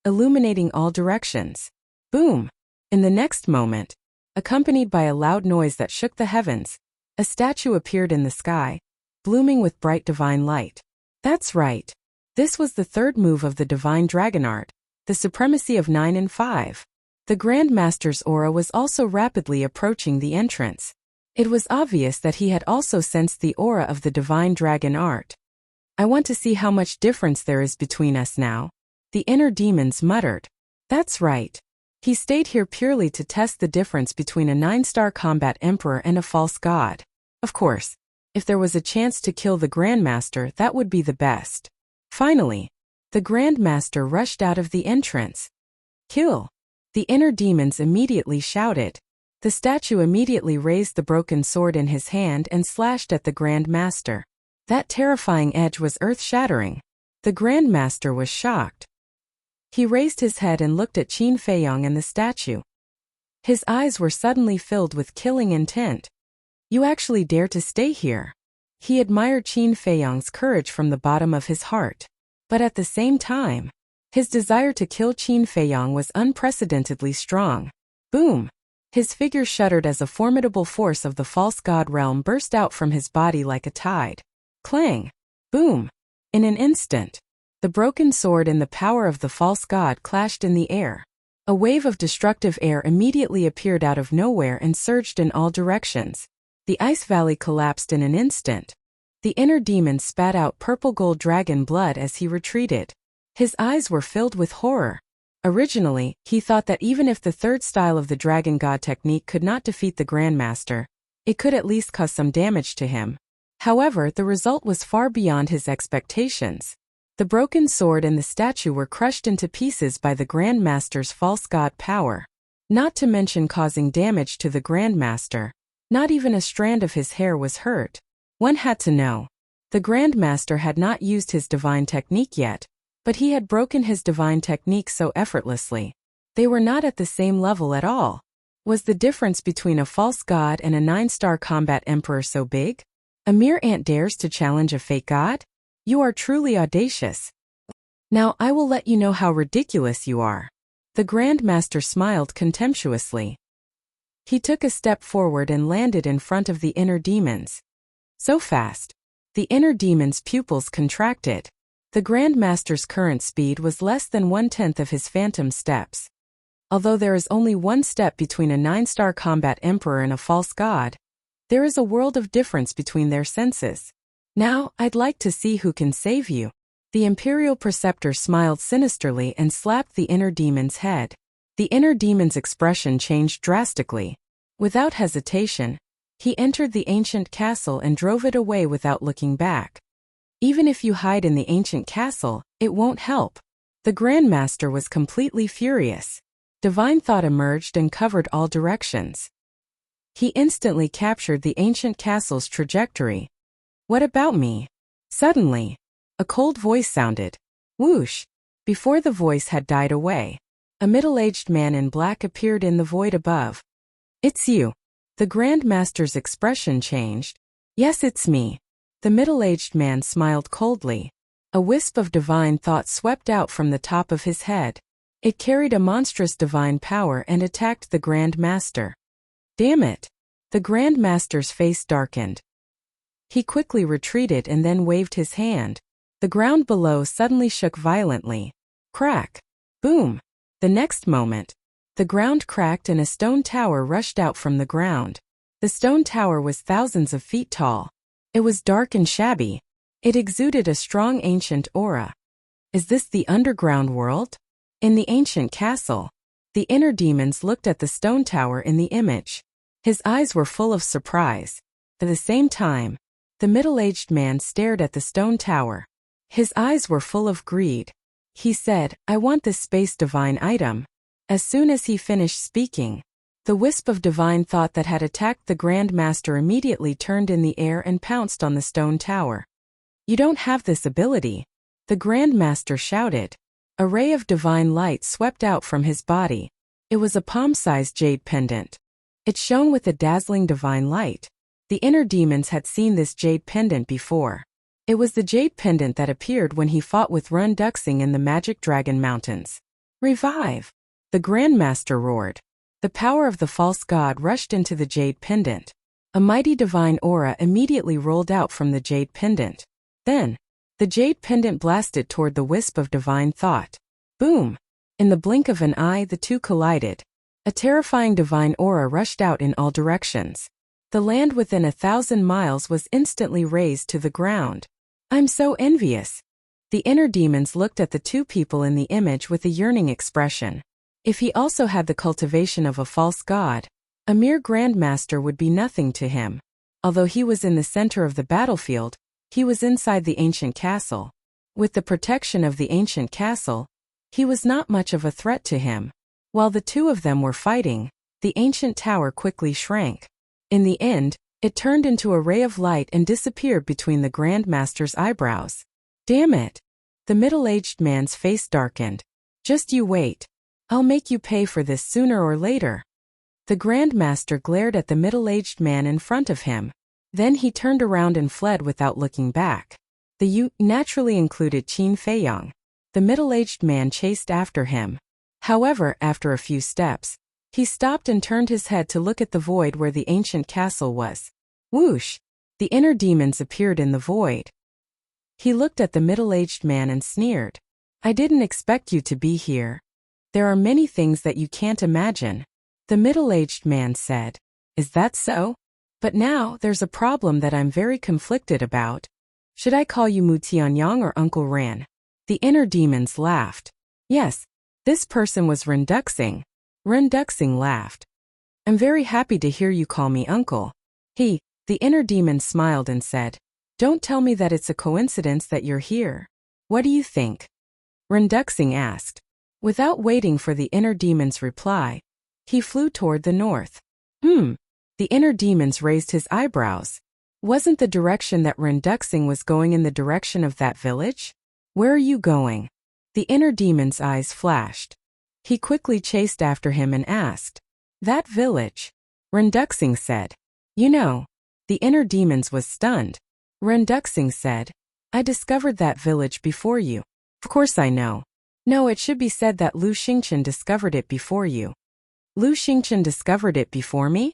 illuminating all directions. Boom! In the next moment, accompanied by a loud noise that shook the heavens, a statue appeared in the sky, blooming with bright divine light. That's right. This was the third move of the divine dragon art, the supremacy of 9 and 5. The Grand Master's aura was also rapidly approaching the entrance. It was obvious that he had also sensed the aura of the divine dragon art. I want to see how much difference there is between us now. The inner demons muttered. That's right. He stayed here purely to test the difference between a 9-star combat emperor and a false god. Of course, if there was a chance to kill the Grandmaster, that would be the best. Finally, the Grandmaster rushed out of the entrance. Kill! The inner demons immediately shouted. The statue immediately raised the broken sword in his hand and slashed at the Grandmaster. That terrifying edge was earth-shattering. The Grandmaster was shocked. He raised his head and looked at Qin Feiyong and the statue. His eyes were suddenly filled with killing intent. You actually dare to stay here? He admired Qin Feiyong's courage from the bottom of his heart. But at the same time, his desire to kill Qin Feiyong was unprecedentedly strong. Boom! His figure shuddered as a formidable force of the false god realm burst out from his body like a tide. Clang! Boom! In an instant, the broken sword and the power of the false god clashed in the air. A wave of destructive air immediately appeared out of nowhere and surged in all directions. The ice valley collapsed in an instant. The inner demon spat out purple-gold dragon blood as he retreated. His eyes were filled with horror. Originally, he thought that even if the third style of the dragon god technique could not defeat the Grandmaster, it could at least cause some damage to him. However, the result was far beyond his expectations. The broken sword and the statue were crushed into pieces by the Grandmaster's false god power. Not to mention causing damage to the Grandmaster. Not even a strand of his hair was hurt. One had to know. The Grandmaster had not used his divine technique yet, but he had broken his divine technique so effortlessly. They were not at the same level at all. Was the difference between a false god and a 9-star combat emperor so big? A mere ant dares to challenge a fake god? You are truly audacious. Now I will let you know how ridiculous you are. The Grandmaster smiled contemptuously. He took a step forward and landed in front of the inner demons. So fast. The inner demons' pupils contracted. The Grandmaster's current speed was less than 1/10 of his phantom steps. Although there is only one step between a 9-star combat emperor and a false god, there is a world of difference between their senses. Now, I'd like to see who can save you. The Imperial Preceptor smiled sinisterly and slapped the inner demon's head. The inner demon's expression changed drastically. Without hesitation, he entered the ancient castle and drove it away without looking back. Even if you hide in the ancient castle, it won't help. The Grandmaster was completely furious. Divine thought emerged and covered all directions. He instantly captured the ancient castle's trajectory. What about me? Suddenly, a cold voice sounded. Whoosh! Before the voice had died away, a middle-aged man in black appeared in the void above. It's you. The Grandmaster's expression changed. Yes, it's me. The middle-aged man smiled coldly. A wisp of divine thought swept out from the top of his head. It carried a monstrous divine power and attacked the Grandmaster. Damn it! The Grandmaster's face darkened. He quickly retreated and then waved his hand. The ground below suddenly shook violently. Crack! Boom! The next moment, the ground cracked and a stone tower rushed out from the ground. The stone tower was thousands of feet tall. It was dark and shabby. It exuded a strong ancient aura. Is this the underground world? In the ancient castle, the inner demons looked at the stone tower in the image. His eyes were full of surprise. At the same time, the middle-aged man stared at the stone tower. His eyes were full of greed. He said, I want this space divine item. As soon as he finished speaking, the wisp of divine thought that had attacked the Grandmaster immediately turned in the air and pounced on the stone tower. You don't have this ability, the Grandmaster shouted. A ray of divine light swept out from his body. It was a palm-sized jade pendant. It shone with a dazzling divine light. The inner demons had seen this jade pendant before. It was the jade pendant that appeared when he fought with Run Duxing in the Magic Dragon Mountains. Revive! The Grandmaster roared. The power of the false god rushed into the jade pendant. A mighty divine aura immediately rolled out from the jade pendant. Then, the jade pendant blasted toward the wisp of divine thought. Boom! In the blink of an eye, the two collided. A terrifying divine aura rushed out in all directions. The land within 1,000 miles was instantly razed to the ground. I'm so envious. The inner demons looked at the two people in the image with a yearning expression. If he also had the cultivation of a false god, a mere grandmaster would be nothing to him. Although he was in the center of the battlefield, he was inside the ancient castle. With the protection of the ancient castle, he was not much of a threat to him. While the two of them were fighting, the ancient tower quickly shrank. In the end, it turned into a ray of light and disappeared between the Grandmaster's eyebrows. Damn it! The middle-aged man's face darkened. Just you wait. I'll make you pay for this sooner or later. The Grandmaster glared at the middle-aged man in front of him. Then he turned around and fled without looking back. The youth naturally included Qin Feiyang. The middle-aged man chased after him. However, after a few steps, he stopped and turned his head to look at the void where the ancient castle was. Whoosh! The inner demons appeared in the void. He looked at the middle-aged man and sneered. I didn't expect you to be here. There are many things that you can't imagine. The middle-aged man said. Is that so? But now, there's a problem that I'm very conflicted about. Should I call you Mu Tianyang or Uncle Ran? The inner demons laughed. Yes, this person was Ren Duxing. Ren Duxing laughed. I'm very happy to hear you call me uncle. The inner demon smiled and said, don't tell me that it's a coincidence that you're here. What do you think? Ren Duxing asked. Without waiting for the inner demon's reply, he flew toward the north. The inner demons raised his eyebrows. Wasn't the direction that Ren Duxing was going in the direction of that village? Where are you going? The inner demon's eyes flashed. He quickly chased after him and asked. That village? Ren Duxing said. You know. The inner demons was stunned. Ren Duxing said. I discovered that village before you. Of course I know. No, it should be said that Lu Xingchen discovered it before you. Lu Xingchen discovered it before me?